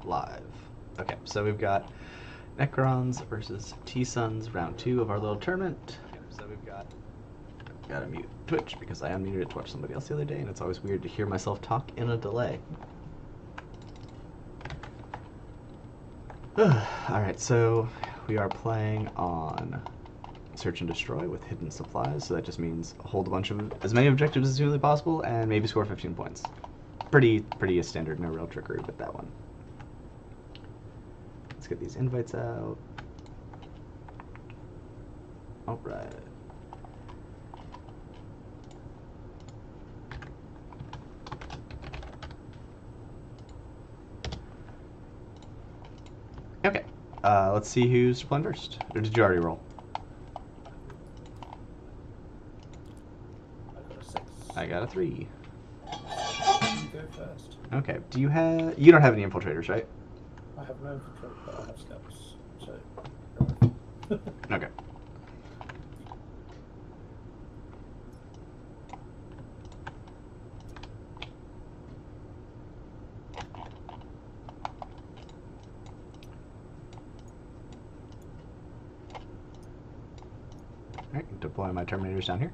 live. Okay, so we've got Necrons versus T-Suns, round 2 of our little tournament. Okay, so we've gotta mute Twitch because I unmuted it to watch somebody else the other day, and it's always weird to hear myself talk in a delay. Alright, so we are playing on Search and Destroy with hidden supplies, so that just means hold a bunch of as many objectives as humanly possible and maybe score 15 points. Pretty standard, no real trickery with that one. Let's get these invites out. Alright. Okay, let's see who's playing first. Or did you already roll? I got a 6. I got a 3. You go first. Okay, do you have... You don't have any infiltrators, right? I have no infiltrate, but I have scouts, so... Okay. Alright, deploy my Terminators down here.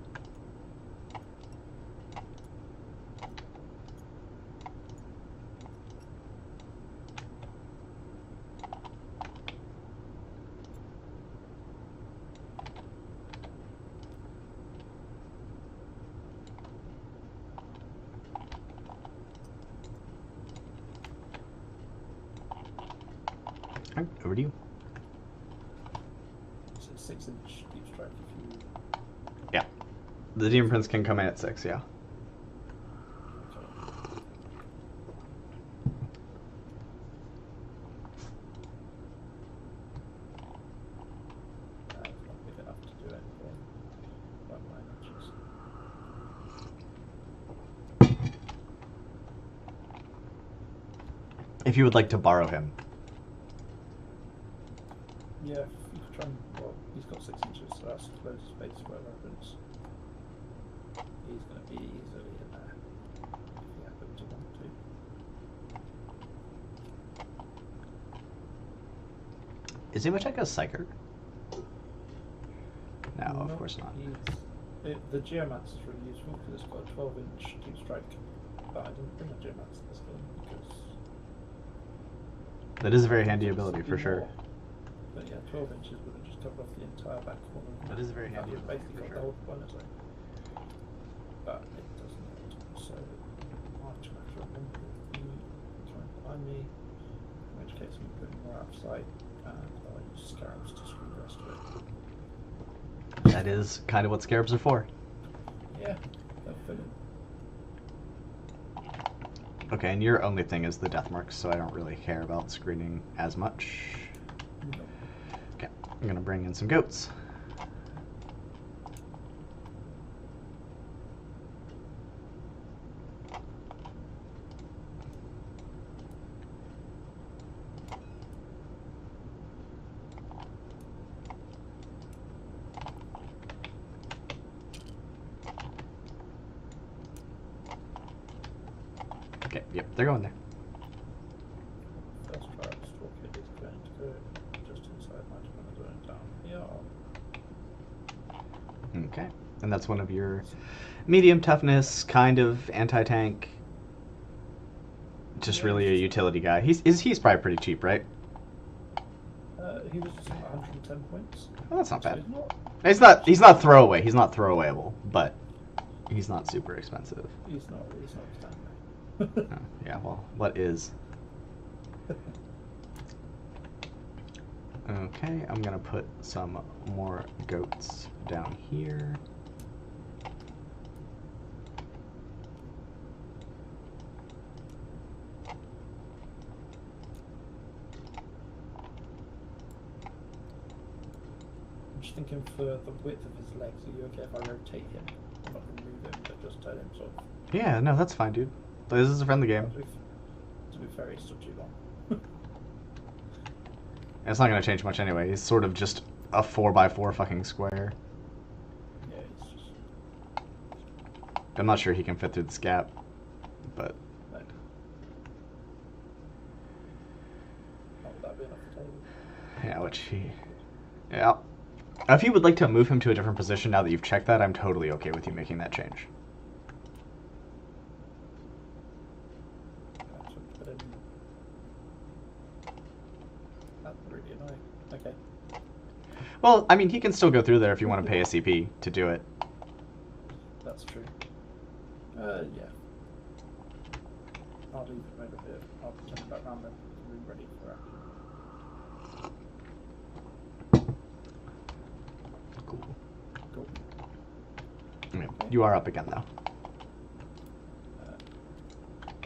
Alright, over to you. So 6-inch deep strike if you... Yeah. The Demon Prince can come in at 6, yeah. Okay. It's not big enough to do anything. By my matches. If you would like to borrow him. Yeah, you could try and... Well, he's got 6 inches, so that's loads of space for a reference. He's going to be easily in there. If you happen to want to. Is Imhotep a Psyker? No, of course not. The Geomancer is really useful because it's got a 12-inch deep strike. But I didn't bring a Geomancer this game because... That is a very handy ability, for sure. More. But yeah, 12 inches would have just covered off the entire back corner. That is a very handy ability, Basically for got sure. the whole corner zone. But it doesn't. So I'm trying to remember if you try and find me, in which case we put more out of sight and I'll use scarabs to screw the rest of it. That is kind of what Scarabs are for. Yeah, they'll fit in. Okay, and your only thing is the death marks, so I don't really care about screening as much. No. Okay, I'm gonna bring in some goats. Okay, yep, they're going there. First try of stalk it is going to go just inside my command zone down here. Okay, and that's one of your medium toughness, kind of anti-tank, just Yeah, really a he's- utility guy. He's probably pretty cheap, right? He was just 110 points. Well, that's not So bad. he's not He's not throwaway. He's not throwawayable, but he's not super expensive. He's not standing. Oh, yeah, well, what is? Okay, I'm gonna put some more goats down here. I'm just thinking for the width of his legs, are you okay if I rotate him? I'm not going to move him, but just tell him sort of. Yeah, no, that's fine, dude. This is a friendly game. To be fair, he's still too long. And it's not gonna change much anyway. He's sort of just a 4x4 fucking square. Yeah, he's just. I'm not sure he can fit through this gap, but... No. that being off the table. Yeah, which he... Yeah. If you would like to move him to a different position now that you've checked that, I'm totally okay with you making that change. So put in... That's really annoying. Okay. Well, I mean, he can still go through there if you want to pay a CP to do it. That's true. Yeah. I'll do a bit. I'll turn it back round then. Be ready for action. Cool. Cool. Yeah, you are up again, though.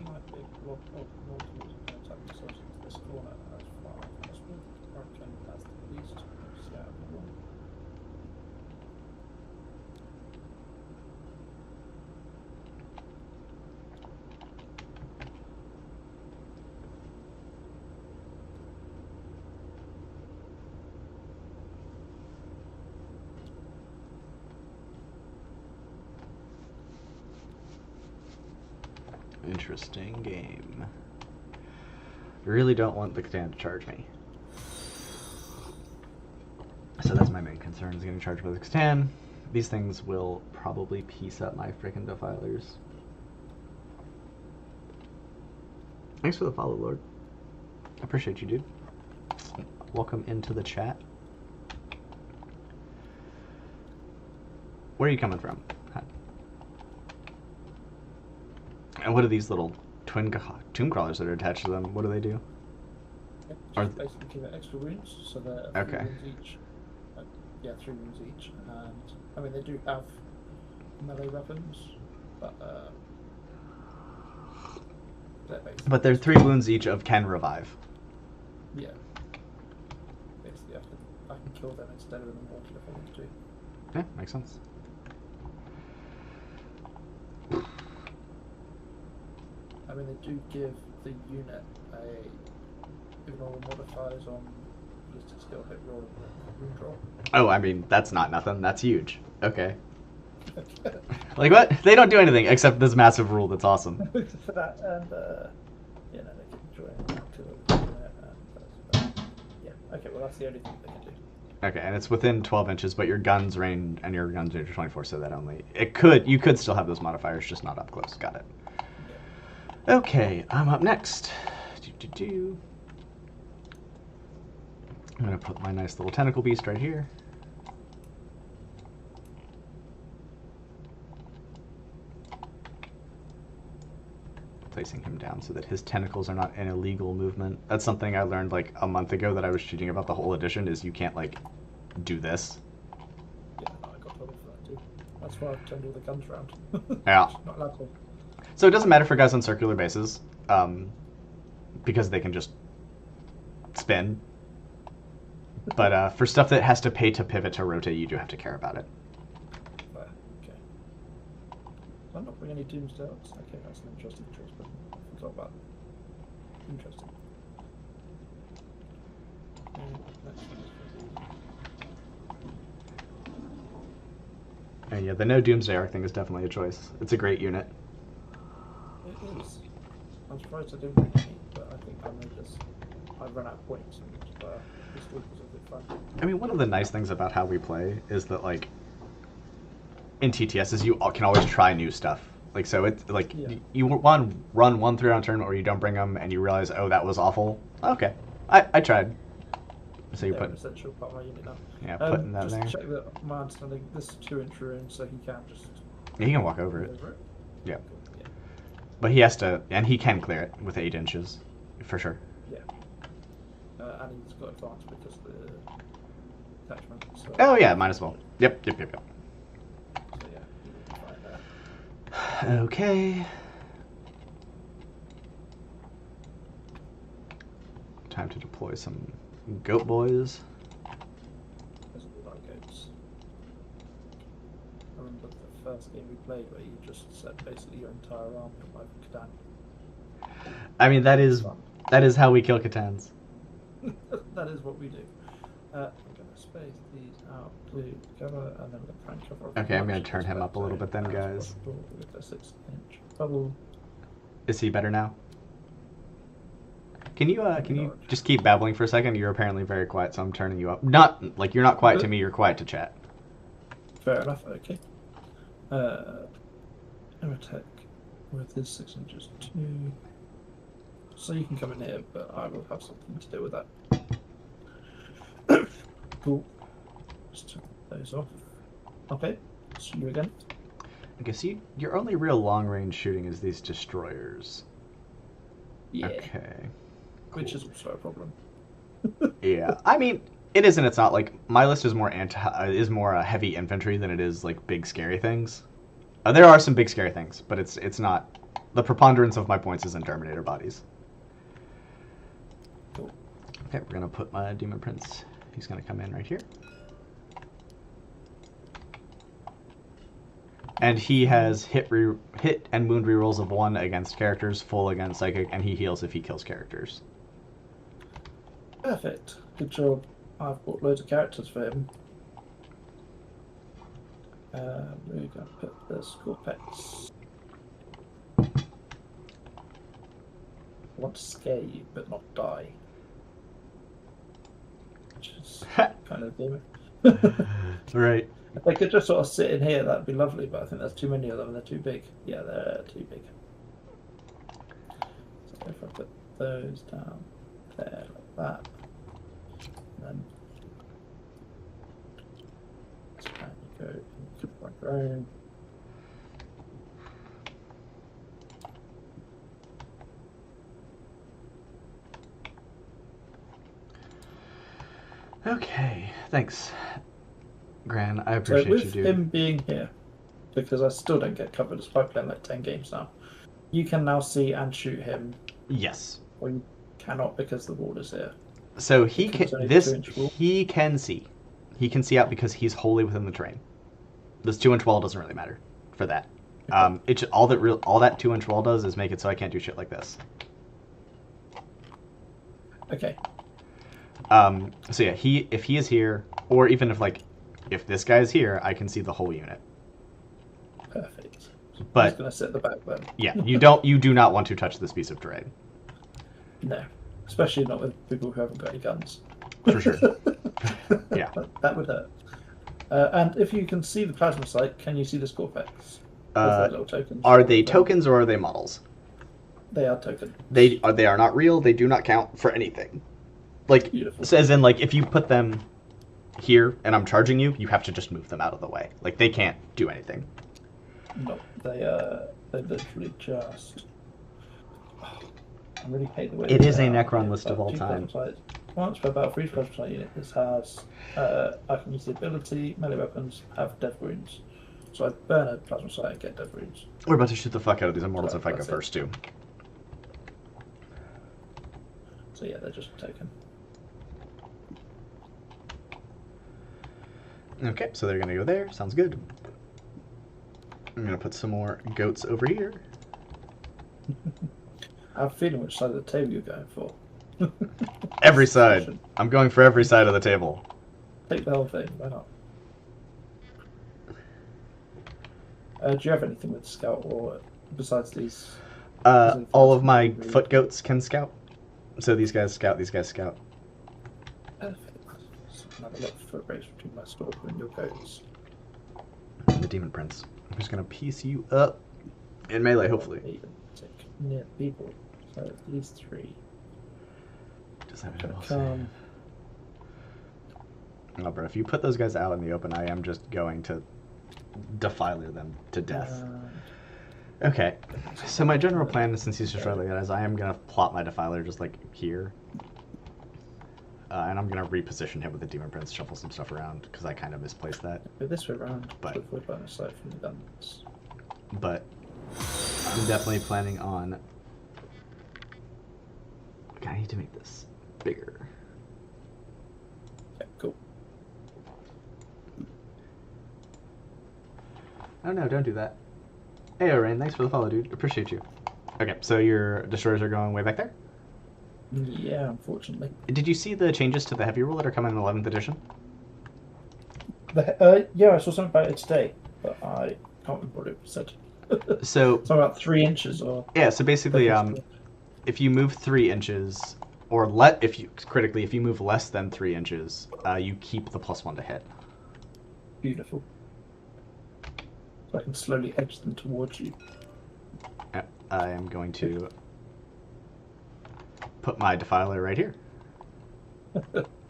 Might be more tools and attack yourselves into this corner as far as possible. Hurricane has the least. See out of the one. Interesting game. I really don't want the Catan to charge me. So that's my main concern, is getting charged by the Catan. These things will probably piece up my frickin' Defilers. Thanks for the follow, Lord. I appreciate you, dude. Welcome into the chat. Where are you coming from? Hi. And what are these little tomb crawlers that are attached to them? What do they do? Just basically give it extra wounds, so they're 3 Okay. wounds each. Yeah, 3 wounds each, and I mean they do have melee weapons, but they're basically. But they're 3 wounds each of can revive. Yeah. Basically, I can kill them instead of them immortal if I want to. Yeah, makes sense. I mean, they do give the unit ignore modifiers on ballistic skill hit roll and wound roll. Oh, I mean, that's not nothing. That's huge. Okay. Like what? They don't do anything except this massive rule that's awesome. For that, and yeah, no, they can join to the unit, and yeah, okay, well, that's the only thing they can do. Okay, and it's within 12 inches, but your guns range and your guns range are 24, so that only you could still have those modifiers, just not up close. Got it. Yeah. Okay, I'm up next. I'm gonna put my nice little tentacle beast right here. Placing him down so that his tentacles are not an illegal movement. That's something I learned like a month ago that I was cheating about the whole edition, is you can't like do this. Yeah, no, I got told for that too. That's why I've turned all the guns around. Yeah. Not allowed to. So it doesn't matter for guys on circular bases, because they can just spin. But for stuff that has to pay to pivot to rotate, you do have to care about it. Okay. I'm not bringing any tombstones. Okay, that's an interesting choice, but I forgot about that. Interesting. Next one is And yeah, the no Doomsday Arc thing is definitely a choice. It's a great unit. it is. I'm surprised I didn't bring any, but I think I made this. I ran out of points, and this week was a bit fun. I mean, one of the nice things about how we play is that, like, in TTS is you can always try new stuff. Like, so it's like you run 1 3-round tournament where you don't bring them and you realize, oh, that was awful. Okay, I tried. So you put an essential part of my unit now. Yeah, putting that just there. Check that my understanding. This is 2-inch ruin, so he can just. Yeah, he can walk over it. Over it. Yeah. Yeah. But he has to, and he can clear it with 8 inches, for sure. Yeah. And he's got advantage because of the attachment. So Oh yeah, might as well. Yep. So yeah, he will be fine there. Okay. Time to deploy some goat boys. Doesn't look like goats. I remember the first game we played where you just set basically your entire army on my Catan. I mean, that is how we kill Catans. That is what we do. I'm going to space these out together, and then we're going to try and cover. Okay, I'm going to turn him up a little bit then, guys. With the 6-inch bubble. Is he better now? Can you just keep babbling for a second? You're apparently very quiet, so I'm turning you up. Not like you're not quiet to me. You're quiet to chat. Fair enough. Okay. Attack with this 6 inches 2. So you can come in here, but I will have something to do with that. Cool. Just turn those off. Okay. See you again. Okay, so your only real long-range shooting is these destroyers. Yeah. Okay. Which is also a problem. Yeah, I mean, it is and it's not. Like my list is more heavy infantry than it is like big scary things. There are some big scary things, but it's not. The preponderance of my points is in Terminator bodies. Cool. Okay, we're gonna put my Demon Prince. He's gonna come in right here, and he has hit and wound rerolls of 1 against characters, full against psychic, and he heals if he kills characters. Perfect. Good job. I've bought loads of characters for him. We're going to put the Scorpex. I want to scare you, but not die. Which is kind of demon. Right. If they could just sort of sit in here, that'd be lovely, but I think there's too many of them and they're too big. Yeah, they're too big. So if I put those down there like that, and then you go into my drone. Okay, thanks, Gran. I appreciate you, dude. With him being here, because I still don't get covered despite playing like 10 games now, you can now see and shoot him. Yes. Or you cannot because the wall is here. So he can he can see. He can see out because he's wholly within the terrain. This 2-inch wall doesn't really matter for that. It's all that 2-inch wall does is make it so I can't do shit like this. Okay. So yeah, if he is here, or even if this guy is here, I can see the whole unit. Perfect. But I'm just gonna sit at the back then. Yeah, you do not want to touch this piece of terrain. No, especially not with people who haven't got any guns. For sure. Yeah. That would hurt. And if you can see the plasma site, can you see the Scorpex? Little tokens. Are they tokens or are they models? They are tokens. They are not real. They do not count for anything. Like, beautiful. As in, like, if you put them here and I'm charging you, you have to just move them out of the way. Like, they can't do anything. No, they literally just. Oh, I really hate the way. It is a Necron list of all time. Once per battle for each plasma site unit, this has I can use the ability melee weapons have death wounds. So I burn a plasma site and get death wounds. We're about to shoot the fuck out of these immortals if I go first too. So yeah, they're just a token. Okay, so they're gonna go there. Sounds good. I'm gonna put some more goats over here. I have a feeling which side of the table you're going for. Every side. I'm going for every side of the table. Take the whole thing. Why not? Do you have anything with scout or besides these? All of my foot goats can scout. So these guys scout. These guys scout. Perfect. So I have a lot of foot race between my stalker and your goats. The Demon Prince. I'm just gonna piece you up in melee, hopefully. Near people. So these three. Does that come? No, bro. If you put those guys out in the open, I am just going to defiler them to death. Okay. So my general plan, since he's just right like that, is I am gonna plot my defiler just like here, and I'm gonna reposition him with the Demon Prince, shuffle some stuff around because I kind of misplaced that. This way around, but avoid line of sight from the guns. But I'm definitely planning on. Okay, I need to make this bigger. Yeah, cool. Oh no, don't do that. Hey, Rain, thanks for the follow, dude. Appreciate you. Okay, so your destroyers are going way back there? Yeah, unfortunately. Did you see the changes to the heavy rule that are coming in 11th edition? Yeah, I saw something about it today, but I can't remember what it said. So something about 3 inches or... Yeah, so basically, if you move 3 inches, Or if you move less than 3 inches, you keep the +1 to hit. Beautiful. So I can slowly edge them towards you. I am going to put my Defiler right here.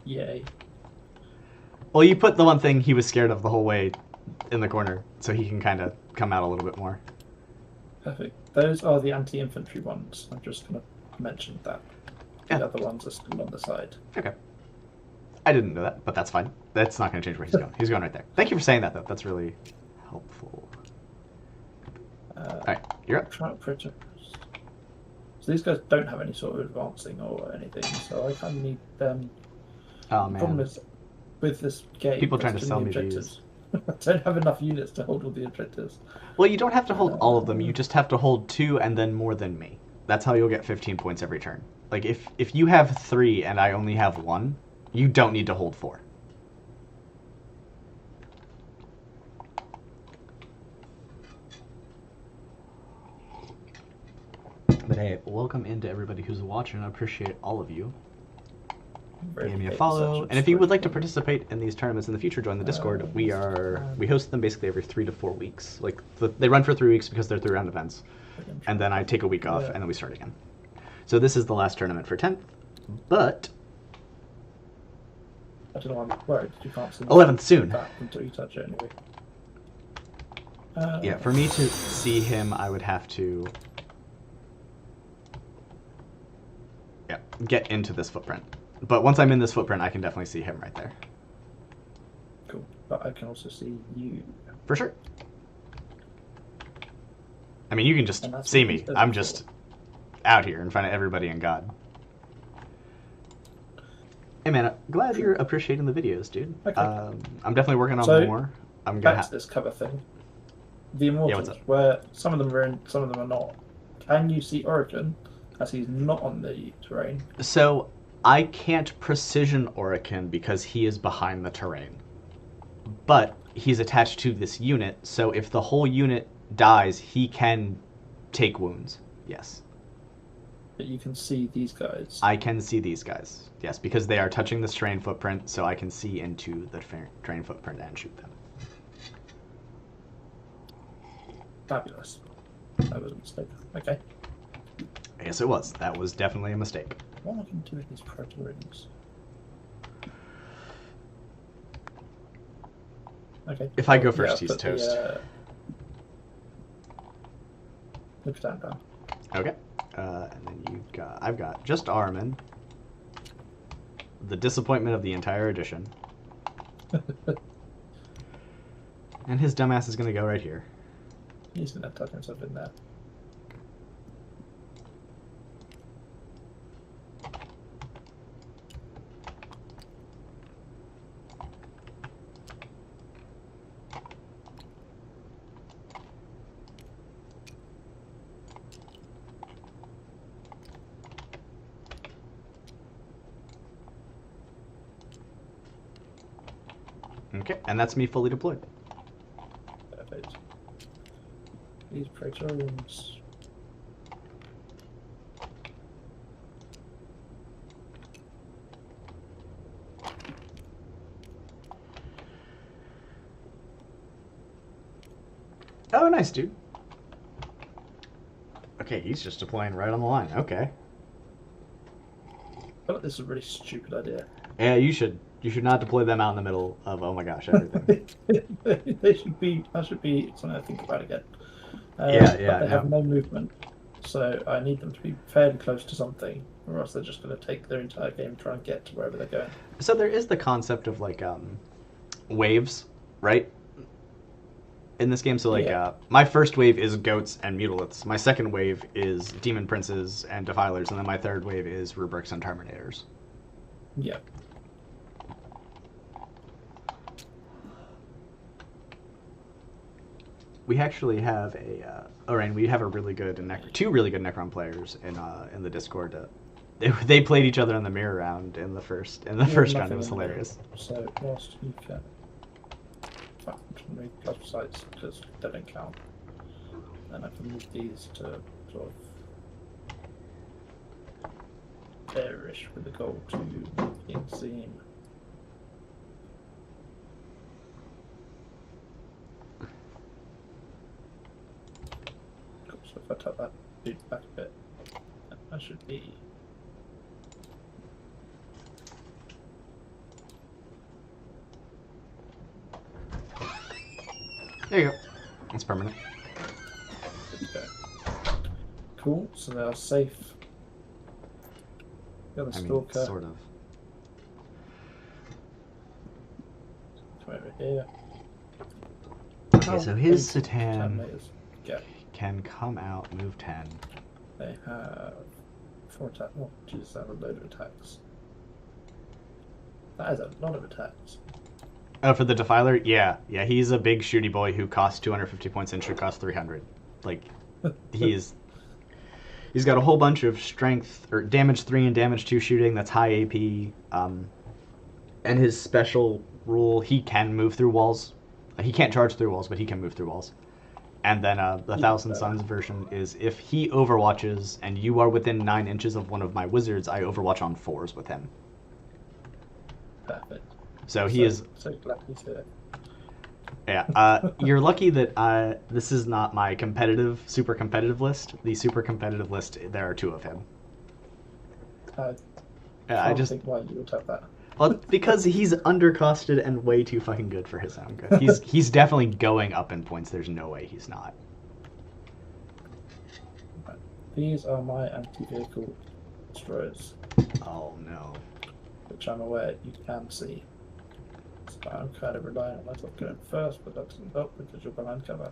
Yay. Well, you put the one thing he was scared of the whole way in the corner, so he can kind of come out a little bit more. Perfect. Those are the anti-infantry ones. I'm just going to mention that. The Yeah. other ones are still on the side. Okay. I didn't know that, but that's fine. That's not going to change where he's going. He's going right there. Thank you for saying that, though. That's really helpful. All right, you're up. Try to So these guys don't have any sort of advancing or anything, so I kind of need them. Oh, The problem man. is, with this game, People trying there's to too sell many me these. objectives. I don't have enough units to hold all the objectives. Well, you don't have to hold all of them. You just have to hold 2 and then more than me. That's how you'll get 15 points every turn. Like, if you have 3 and I only have 1, you don't need to hold 4. But hey, welcome into everybody who's watching. I appreciate all of you. Give me a follow, and if you would like to participate in these tournaments in the future, join the Discord. We host them basically every 3 to 4 weeks. Like they run for 3 weeks because they're 3-round events, and then I take a week off, and then we start again. So this is the last tournament for 10th, but I don't know why I'm worried. You can't see 11th soon. that until you touch it anyway. Yeah, for me to see him, I would have to get into this footprint. But once I'm in this footprint, I can definitely see him right there. Cool. But I can also see you. For sure. I mean, you can just see me. I'm just out here in front of everybody and God. Hey man, glad you're appreciating the videos, dude. Okay. I'm definitely working on more. I'm gonna back to this cover thing. The Immortals, what's up? where some of them are in, some of them are not. Can you see Oricon as he's not on the terrain? So I can't precision Oricon because he is behind the terrain. But he's attached to this unit, so if the whole unit dies, he can take wounds. Yes. But you can see these guys. I can see these guys. Yes, because they are touching the terrain footprint, so I can see into the terrain footprint and shoot them. Fabulous. That was a mistake. Okay. Yes, it was. That was definitely a mistake. What am I going to do with these Praetorians? Okay. If I go first, he's put toast. Look down. Okay. And then I've got just Armin. The disappointment of the entire edition. And his dumbass is going to go right here. He's going to tuck himself in there. Okay, and that's me fully deployed. Perfect. These Praetorians. Oh, nice, dude. Okay, he's just deploying right on the line. Okay. I feel like this is a really stupid idea. Yeah, you should. You should not deploy them out in the middle of, oh my gosh, everything. They should be. That should be something I think about again. Yeah, But they have no movement, so I need them to be fairly close to something, or else they're just going to take their entire game and try and get to wherever they're going. So there is the concept of like waves, right? In this game, so like my first wave is goats and mutilates. My second wave is demon princes and defilers, and then my third wave is rubrics and terminators. Yeah. We actually have we have a really good two really good Necron players in the Discord. They played each other in the mirror round in the first round. It was hilarious. So whilst you can move plus sites because they don't count, and I can move these to sort of bearish with the goal to inseam. Cool, so if I tap that boot back a bit, that should be. There you go. It's permanent. Good to go. Cool, so they are safe. The other stalker. Sort of. Come over here. Okay, so his 10 Satan meters. Go. can come out, move 10. They have 4 attacks. Oh, Jesus, they have a load of attacks. That is a lot of attacks. Oh, for the Defiler? Yeah. Yeah, he's a big shooty boy who costs 250 points and should cost 300. Like, he's got a whole bunch of strength, or damage 3 and damage 2 shooting that's high AP. And his special rule, he can move through walls. He can't charge through walls, but he can move through walls. And then the Thousand Suns version is if he overwatches and you are within 9 inches of one of my wizards, I overwatch on 4s with him. Perfect. So he is. So glad he's here. Yeah, you're lucky that this is not my super competitive list. The super competitive list, there are 2 of him. I just think why you would have that. Well, because he's undercosted and way too fucking good for his own good. He's definitely going up in points. There's no way he's not. Right. These are my anti-vehicle destroyers. Oh no. Which I'm aware you can see. So I'm kind of relying on myself going first, but that doesn't help because you're behind cover.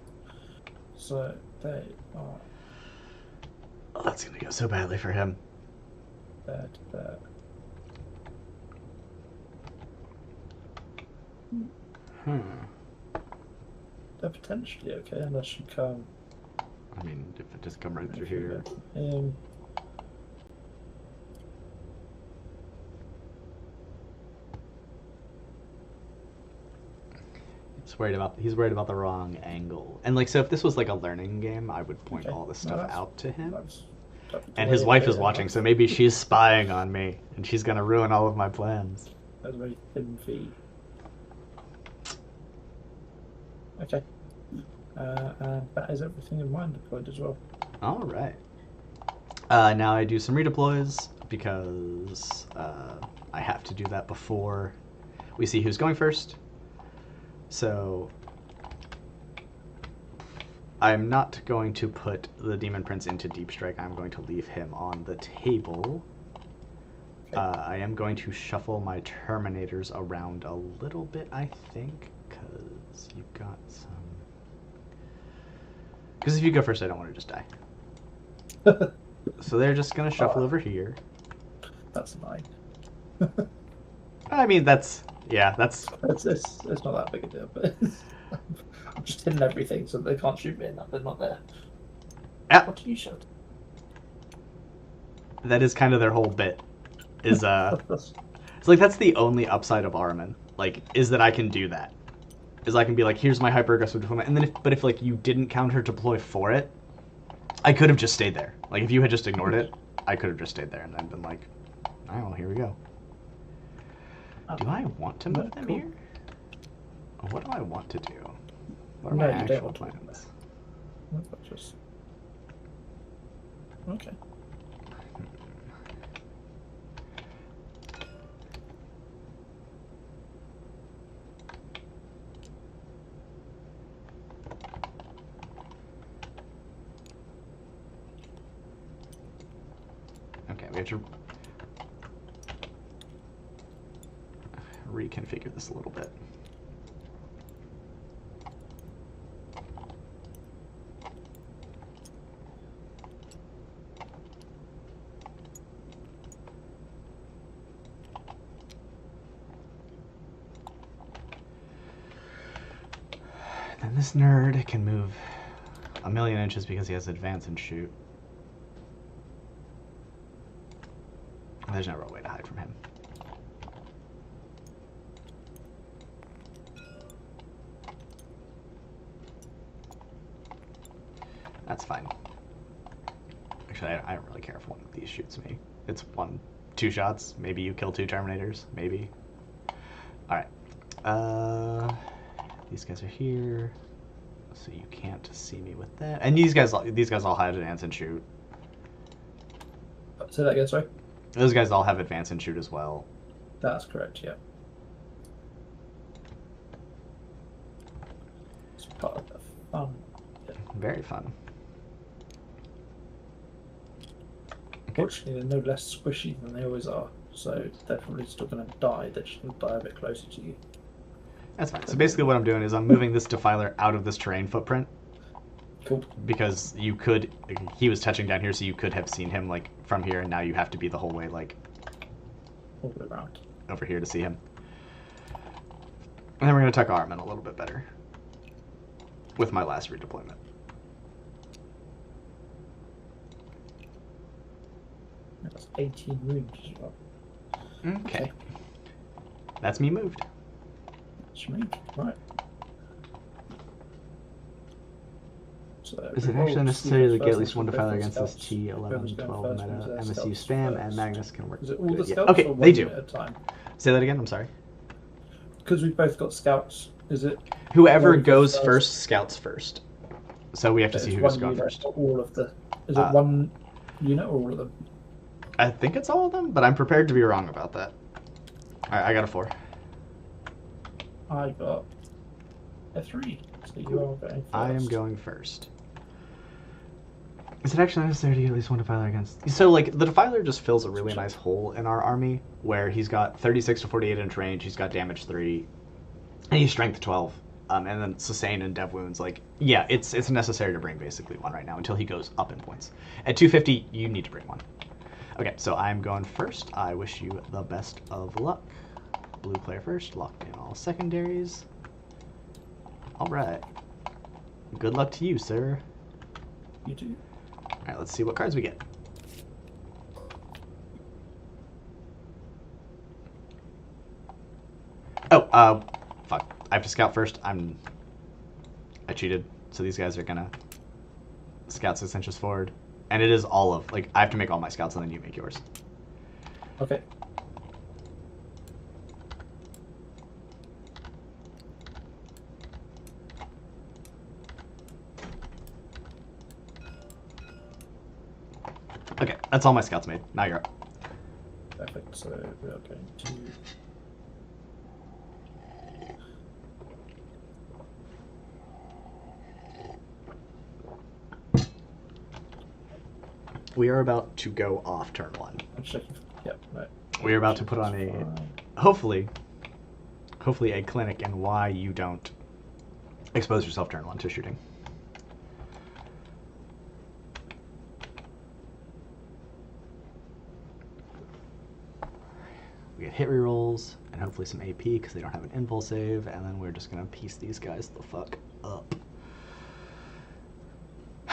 So they are. Oh, that's gonna go so badly for him. There to there. They're potentially okay unless you come. I mean, if it just come right through here. He's worried about the wrong angle. And like, so if this was like a learning game, I would point all this stuff out to him. And his wife is watching, so maybe she's spying on me, and she's gonna ruin all of my plans. That's a very thin feed. Okay. And that is everything in mine deployed as well. All right. Now I do some redeploys because I have to do that before we see who's going first. So I'm not going to put the Demon Prince into Deep Strike. I'm going to leave him on the table. Okay. I am going to shuffle my Terminators around a little bit, I think, because you've got some... Because if you go first, I don't want to just die. So they're just going to shuffle over here. That's mine. I mean, that's... Yeah, that's... It's not that big a deal, but I'm just hitting everything so they can't shoot me and they're not there. Yeah. What do you shoot? That is kind of their whole bit. Is it's like that's the only upside of Armin. Like, is that I can do that. Is I can be like, here's my hyper aggressive deployment, and then if like you didn't counter deploy for it, I could have just stayed there. Like if you had just ignored it, I could have just stayed there and then been like, oh, here we go. Do I want to move them here? Or what do I want to do? What are my actual plans? Just... Okay. Okay, we have to reconfigure this a little bit. Then this nerd can move a million inches because he has advance and shoot. There's no real way to hide from him. That's fine. Actually, I don't really care if one of these shoots me. It's one 2 shots. Maybe you kill 2 Terminators. Maybe. All right. These guys are here, so you can't see me with that. And these guys all have advance and shoot. Say that again, sorry. Those guys all have advance and shoot as well. That's correct. Yeah. It's part of the fun. Yeah. Very fun. Fortunately, they're no less squishy than they always are, so they're probably still going to die. They're just going to die a bit closer to you. That's fine. So basically, what I'm doing is I'm moving this Defiler out of this terrain footprint. Cool. Because he was touching down here, so you could have seen him like from here, and now you have to be the whole way like All the way around. over here to see him. And then we're going to tuck Armin a little bit better with my last redeployment. That's 18 wounds as well. Okay. That's me moved. Sweet. Right. So Is it actually necessary to get at least one Defiler against this T11, 12 meta MSU spam, and Magnus can work? Is it all the good. scouts? Okay, or one they do. at a time? Say that again, I'm sorry. Because we've both got scouts, is it? Whoever one goes first, scouts first. So we have to see it's who goes one going unit first. or all of the. Is it one unit or all of them? I think it's all of them, but I'm prepared to be wrong about that. Alright, I got a 4. I got a 3. So you are going first. I am going first. Is it actually necessary to get at least one Defiler against... So, like, the Defiler just fills a really nice hole in our army, where he's got 36 to 48 inch range, he's got damage 3, and he's strength 12, and then sustain and dev wounds. Like, yeah, it's necessary to bring basically one right now until he goes up in points. At 250, you need to bring one. Okay, so I'm going first. I wish you the best of luck. Blue player first, locked in all secondaries. Alright. Good luck to you, sir. You do. Alright, let's see what cards we get. Oh, fuck. I have to scout first. I cheated. So these guys are gonna scout 6 inches forward. And it is all of, like, I have to make all my scouts and then you make yours. Okay. Okay, that's all my scouts made. Now you're up. Perfect. So we are going to. We are about to go off turn 1. I'm checking. Yep. Right. We are about to put on a, hopefully a clinic in why you don't expose yourself turn 1 to shooting. We get hit rerolls and hopefully some AP because they don't have an invul save, and then we're just gonna piece these guys the fuck up.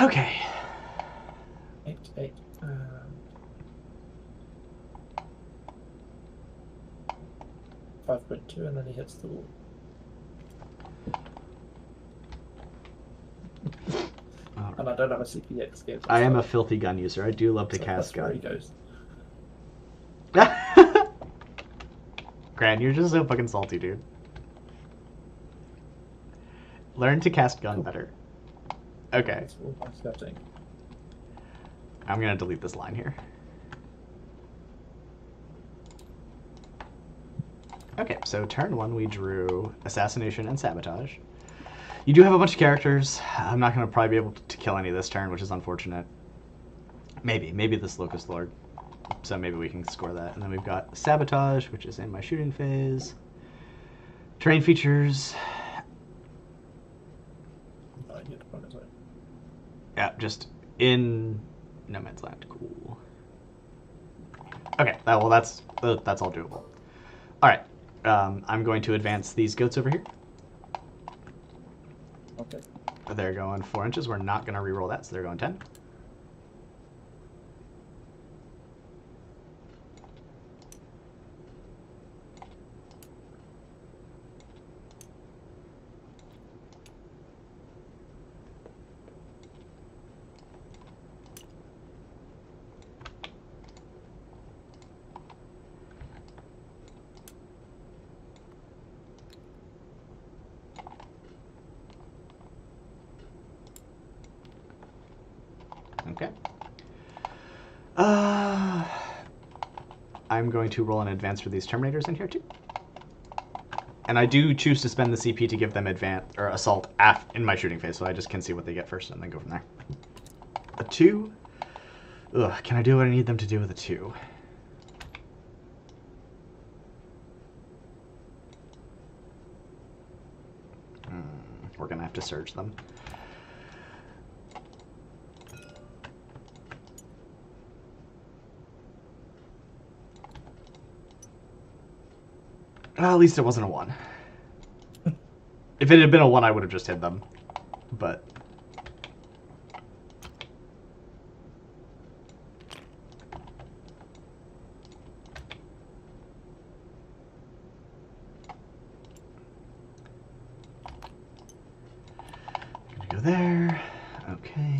Okay. 8. 5.2, and then he hits the wall. All And I don't have a CPX game. I am a filthy gun user. I do love to cast that's where he gun. goes. Gran, you're just so fucking salty, dude. Learn to cast gun better. Okay. That's all I'm scouting. I'm gonna delete this line here. Okay, so turn 1 we drew Assassination and Sabotage. You do have a bunch of characters. I'm not gonna probably be able to kill any this turn, which is unfortunate. Maybe this Locust Lord. So maybe we can score that. And then we've got Sabotage, which is in my shooting phase. Terrain features. Yeah, just in no man's land. Cool. Okay, well that's all doable. All right, I'm going to advance these goats over here. Okay. They're going 4 inches. We're not going to reroll that, so they're going 10. Okay. I'm going to roll an advance for these Terminators in here too. And I do choose to spend the CP to give them advance or assault in my shooting phase, so I just can see what they get first and then go from there. A 2. Ugh, can I do what I need them to do with a 2? We're gonna have to surge them. Well, at least it wasn't a 1. If it had been a 1, I would have just hit them. But gonna go there. Okay.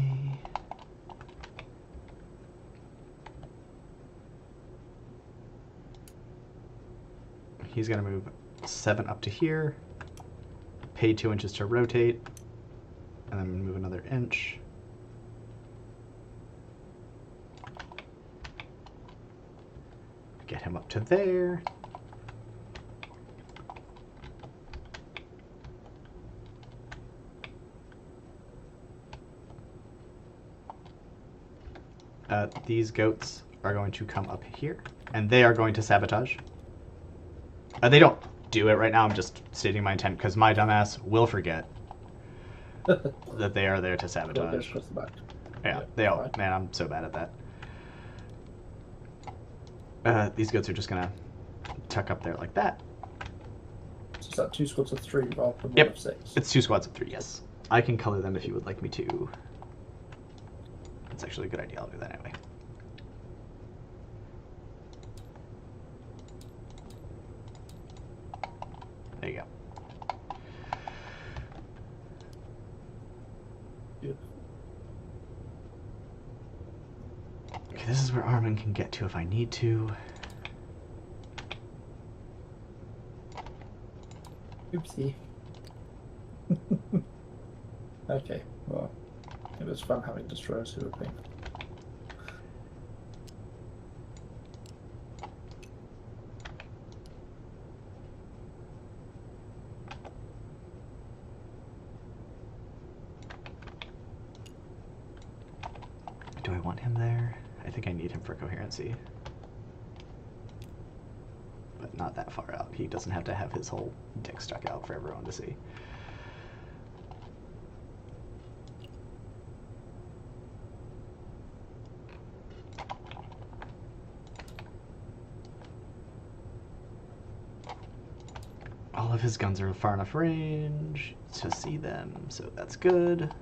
He's gonna move 7 up to here. Pay 2 inches to rotate, and then move another inch. Get him up to there. These goats are going to come up here, and they are going to sabotage. They don't do it right now, I'm just stating my intent, because my dumbass will forget that they are there to sabotage. Yeah, they all. Man, I'm so bad at that. These goats are just gonna tuck up there like that. So is that 2 squads of 3 rather than 1 Yep, of 6? it's 2 squads of 3. Yes, I can color them if you would like me to. That's actually a good idea. I'll do that anyway. There you go. Okay, this is where Armin can get to if I need to. Oopsie. Okay, well, it was fun having destroyers who were pink. Do I want him there? I think I need him for coherency. But not that far out. He doesn't have to have his whole dick stuck out for everyone to see. All of his guns are far enough range to see them, so that's good.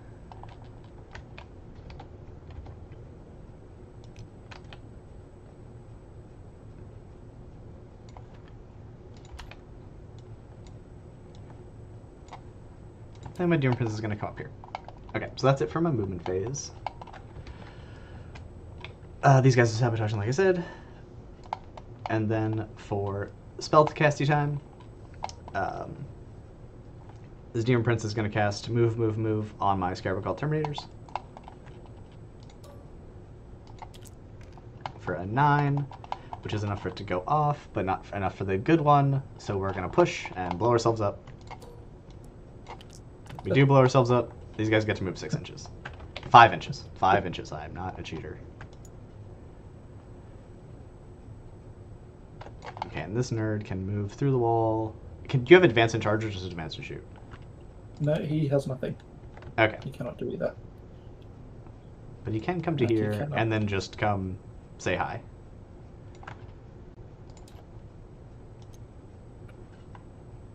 And my Demon Prince is going to come up here. Okay, so that's it for my movement phase. These guys are sabotaging, like I said. And then for spell casty time, this Demon Prince is going to cast Move, Move, Move on my Scarab Cult Terminators. For a 9, which is enough for it to go off, but not enough for the good one. So we're going to push and blow ourselves up. We do blow ourselves up. These guys get to move 6 inches. 5 inches. 5 inches. I am not a cheater. Okay, and this nerd can move through the wall. Do you have advance and charge or just advance and shoot? No, he has nothing. Okay. He cannot do either. But he can come to here and then just come say hi.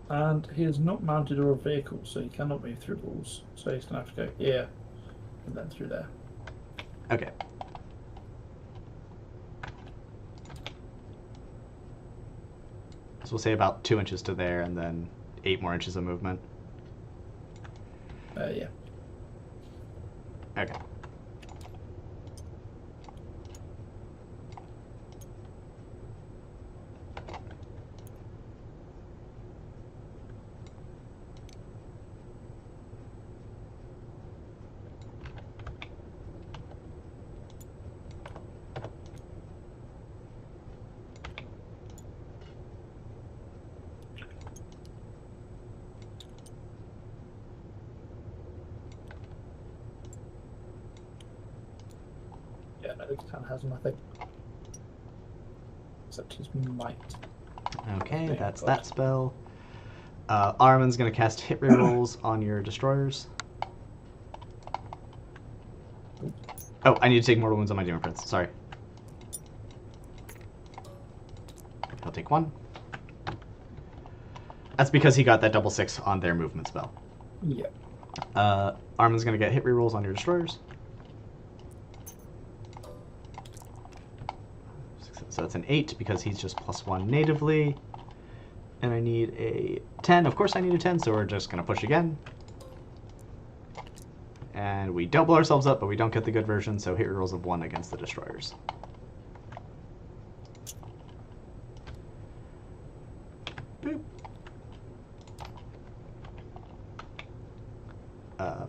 And he is not mounted or a vehicle, so he cannot move through walls. So he's going to have to go here and then through there. Okay. So we'll say about 2 inches to there and then 8 more inches of movement. Yeah. Okay. It kind of has nothing. Except his might. Okay, Okay, that's good. that spell. Armin's going to cast hit rerolls on your destroyers. Oh, I need to take mortal wounds on my Demon Prince. Sorry. He'll take 1. That's because he got that double 6 on their movement spell. Yeah. Armin's going to get hit rerolls on your destroyers. So that's an 8 because he's just +1 natively. And I need a 10. Of course I need a 10, so we're just going to push again. And we don't blow ourselves up, but we don't get the good version, so hit rerolls of 1 against the destroyers. Boop.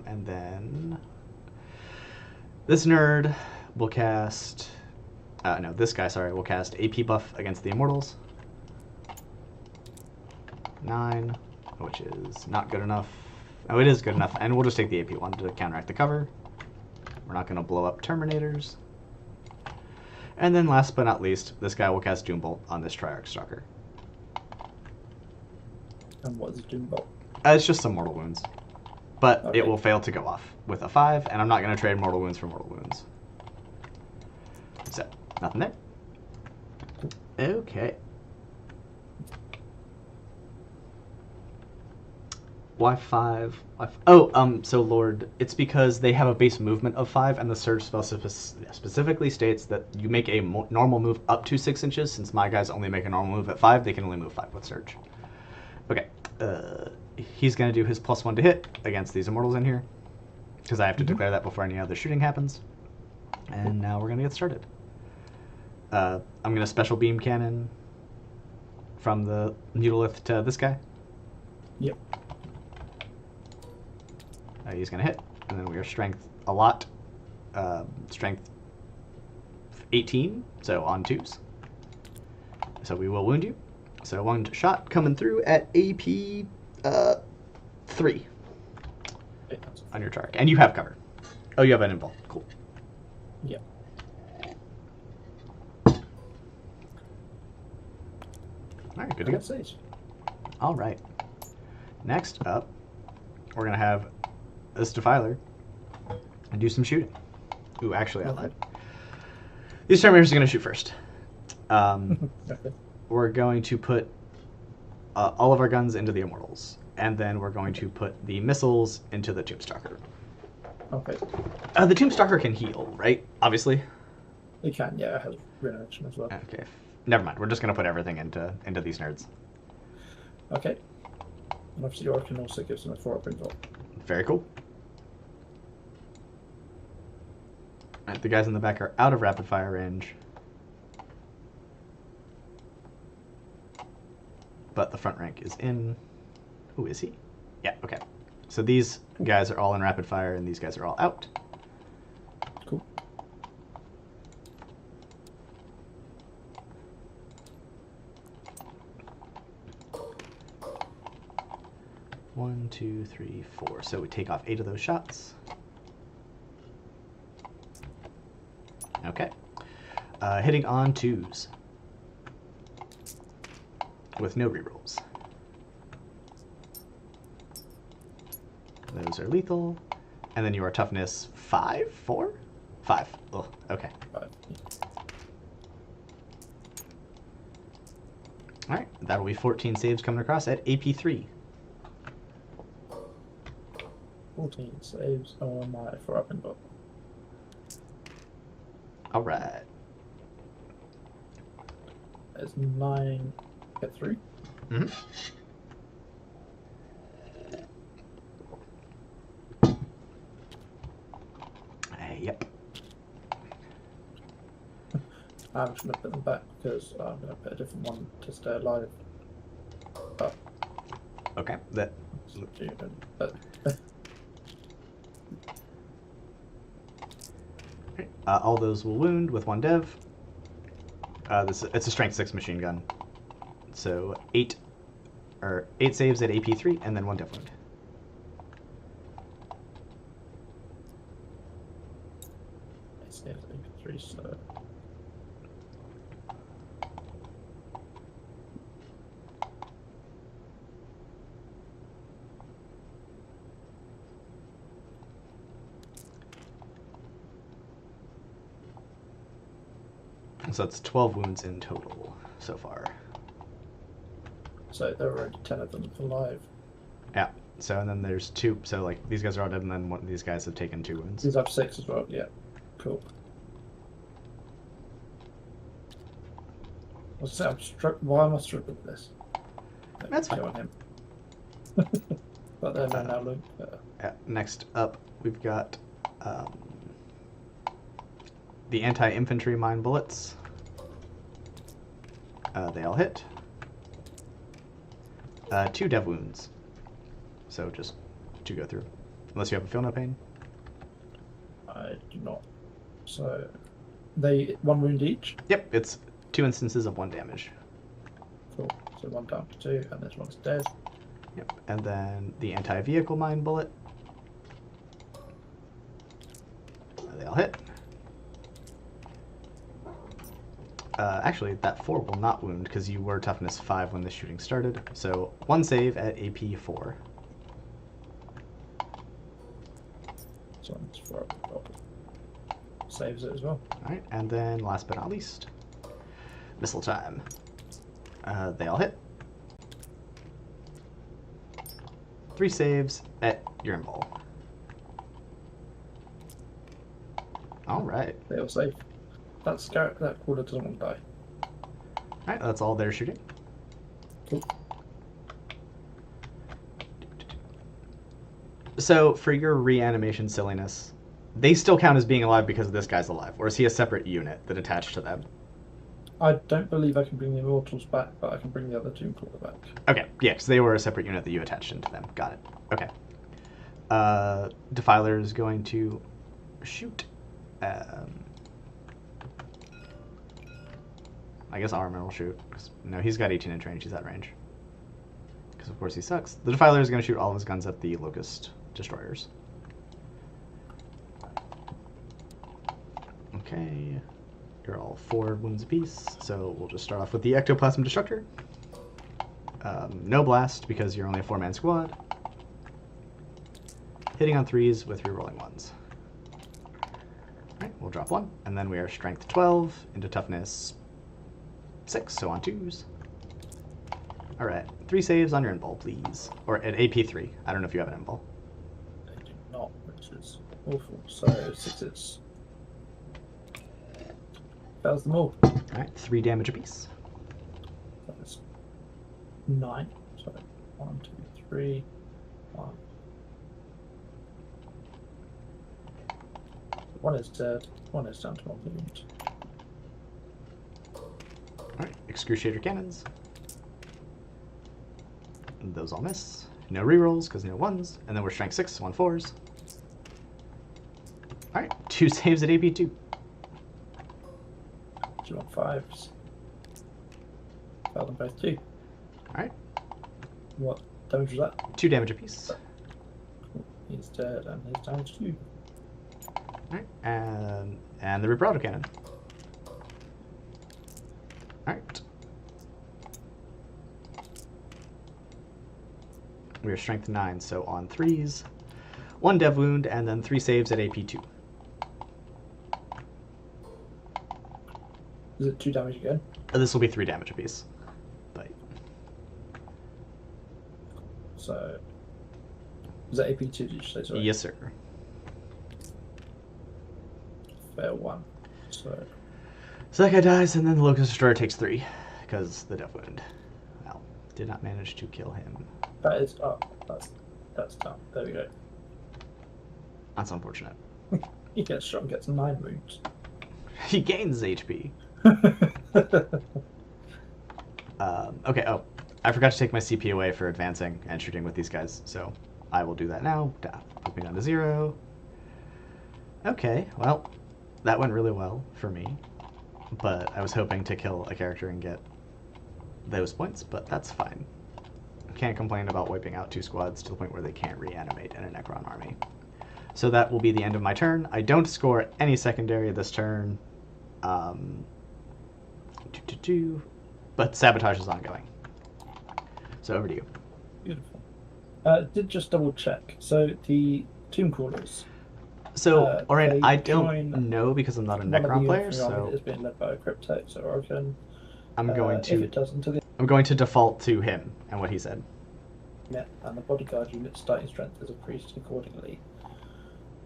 And then this nerd will cast... no, this guy, sorry, will cast AP buff against the Immortals. 9, which is not good enough. Oh, it is good enough, and we'll just take the AP one to counteract the cover. We're not going to blow up Terminators. And then last but not least, this guy will cast Doombolt on this Triarch Stalker. And what is Doombolt? It's just some mortal wounds. But Okay. it will fail to go off with a 5, and I'm not going to trade mortal wounds for mortal wounds. So, nothing there. Okay. Why 5? So Lord, it's because they have a base movement of 5, and the Surge spell specifically states that you make a normal move up to 6 inches. Since my guys only make a normal move at 5, they can only move 5 with Surge. Okay. He's going to do his +1 to hit against these Immortals in here, because I have to declare that before any other shooting happens. And now we're going to get started. I'm going to Special Beam Cannon from the Mutolith to this guy. Yep. He's going to hit, and then we are strength a lot. Strength 18, so on 2s. So we will wound you. So 1 shot coming through at AP 3 on your target. And you have cover. Oh, you have an invul. Cool. Yep. Alright, good to go. Sage. Alright. Next up, we're going to have this Defiler and do some shooting. Ooh, actually, I lied. These Terminators are going to shoot first. Okay. We're going to put all of our guns into the Immortals, and then we're going to put the missiles into the Tombstalker. Okay. The Tombstalker can heal, right? Obviously. It can, yeah, it has reaction as well. Okay. Never mind. We're just going to put everything into these nerds. Okay. And obviously your can also gives them a 4-up invul. Very cool. Alright, the guys in the back are out of rapid fire range. But the front rank is in. Who is he? Yeah, okay. So these guys are all in rapid fire, and these guys are all out. Cool. One, 2, 3, 4. So we take off 8 of those shots. Okay. Hitting on 2s. With no rerolls. Those are lethal. And then you are toughness 5? 4? 5. Ugh, okay. 5. Alright, that'll be 14 saves coming across at AP 3. 14 saves on my 4-up invul. Alright. There's 9 get through. Mm-hmm. Yep. I'm just going to put them back because I'm going to put a different one to stay alive. But, Okay. That. but All those will wound with 1 dev. It's a strength 6 machine gun. So 8 saves at AP 3 and then 1 dev wound. it saves AP3. 3, so. So that's 12 wounds in total so far. So there are already 10 of them alive. Yeah. So and then there's 2. So like these guys are all dead, and then one of these guys have taken 2 wounds. These have 6 as well. Yeah. Cool. I'm struck. Why am I struck with this? That's fine. On him. But then I now look better. Next up, we've got the anti-infantry mine bullets. They all hit. 2 dev wounds. So just 2 go through. Unless you have a feel no pain. I do not. So they 1 wound each. Yep, it's 2 instances of 1 damage. Cool. So 1 down to 2, and this one's dead. Yep, and then the anti-vehicle mine bullet. They all hit. Actually, that 4 will not wound because you were toughness 5 when the shooting started. So 1 save at AP 4. So it's 4 saves it as well. Alright, and then last but not least, missile time. They all hit. 3 saves at urine ball. Alright. They all save. That quarter doesn't want to die. Alright, that's all they're shooting. Cool. So, for your reanimation silliness, they still count as being alive because this guy's alive, or is he a separate unit that attached to them? I don't believe I can bring the Immortals back, but I can bring the other 2 Immortals back. Okay, yeah, because they were a separate unit that you attached into them. Got it. Okay. Defiler is going to shoot. I guess Armor will shoot. No, he's got 18-inch range. He's at range. Because, of course, he sucks. The Defiler is going to shoot all of his guns at the Locust Destroyers. Okay. You're all 4 wounds apiece, so we'll just start off with the Ectoplasm Destructor. No blast, because you're only a 4-man squad. Hitting on 3s with rerolling 1s. Alright, we'll drop 1, and then we are Strength 12 into Toughness 6, so on 2s. Alright, 3 saves on your invul, please. Or at AP 3. I don't know if you have an invul. They do not, which is awful. So 6s. Fails them all. Alright, 3 damage apiece. That's 9. So 1, 2, 3, 1. 1 is dead. 1 is down to 1 wound. Alright, Excruciator Cannons. And those all miss. No rerolls, because no 1s. And then we're Strength 6, so on 4s. Alright, 2 saves at AP 2. 2 on 5s. Fail them both too. Alright, What damage was that? 2 damage apiece. He's dead, and his damage 2. Alright, and the Vibrato Cannon. Alright. We are Strength 9, so on 3s. 1 dev wound, and then 3 saves at AP 2. Is it 2 damage again? This will be 3 damage apiece. But So, is that AP2, did you say? Sorry. yes, sir. Fail 1. So that guy dies, and then the Locust Destroyer takes 3, because the dev wound. Well, did not manage to kill him. that is that's tough. There we go. That's unfortunate. He gets shot and gets 9 wounds. He gains HP. Okay, oh, I forgot to take my CP away for advancing and shooting with these guys, so I will do that now. Put me down to 0. Okay, well, that went really well for me, but I was hoping to kill a character and get those points, but that's fine. Can't complain about wiping out 2 squads to the point where they can't reanimate in a Necron army. So that will be the end of my turn. I don't score any secondary this turn, Um, but sabotage is ongoing. So over to you. Beautiful. Did just double check. So the tomb crawlers. So, all right, They I don't join know because I'm not a one of the Necron player, Orphan army that so is being led by a Cryptex or Organ. I'm going If to it doesn't, to the default to him and what he said. yeah, and the bodyguard unit's starting strength is increased accordingly.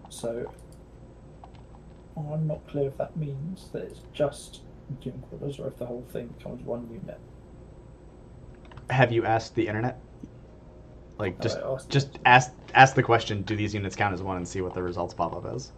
So I'm not clear if that means that it's just tomb crawlers or if the whole thing becomes one unit. Have you asked the internet? Like, I asked just ask the question, do these units count as one, and see what the results pop up as.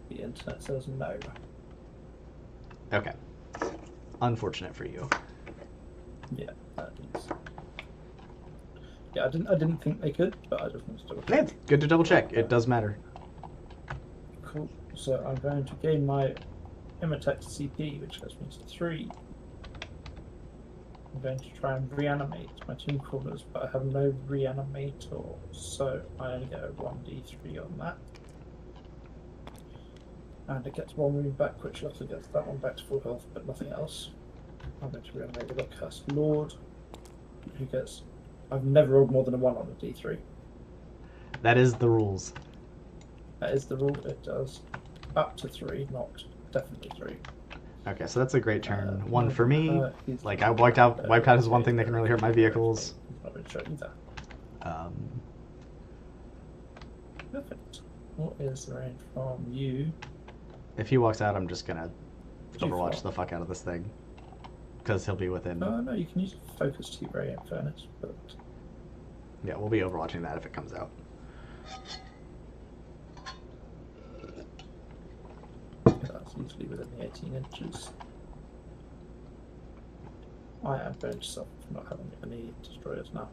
The internet says no. Okay. Unfortunate for you. Yeah, that is. Yeah, I didn't think they could, but I just wanted to double check. Yeah, it's good to double check. It does matter. Cool. So I'm going to gain my Imitex CP, which gets me to 3. I'm going to try and reanimate my tomb crawlers, but I have no reanimator, so I only get a 1d3 on that. And it gets one wound back, which also gets that one back to full health, but nothing else. I'm going to reanimate the Cursed Lord, who gets. I've never rolled more than a 1 on a d3. That is the rules. That is the rule. It does up to 3, not definitely 3. Okay, so that's a great turn. One for me. Like, I wiped out his one thing that can really hurt my vehicles. Not really sure either. Perfect. What is the range from you? If he walks out, I'm just gonna Too overwatch far. the fuck out of this thing. Because he'll be within... No, you can use focus to ray in fairness, but Yeah, we'll be overwatching that if it comes out. that's easily within the 18 inches. I am going to suffer from not having any destroyers now.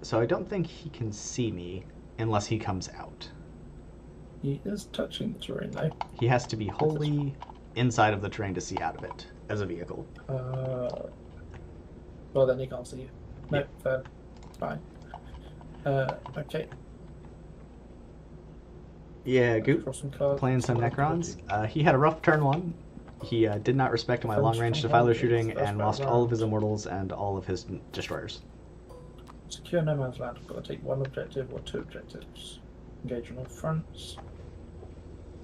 So I don't think he can see me unless he comes out. He is touching the terrain though. He has to be wholly inside of the terrain to see out of it as a vehicle. Well, then he can't see you. No, Yeah. fair. Fine. Okay. Yeah, Let's Goop, draw some cards. playing some See what I can Necrons. do. He had a rough turn 1. He did not respect my long-range defiler shooting and lost all of his immortals and all of his destroyers. Secure no man's land. I've got to take 1 objective or 2 objectives. Engage on all fronts.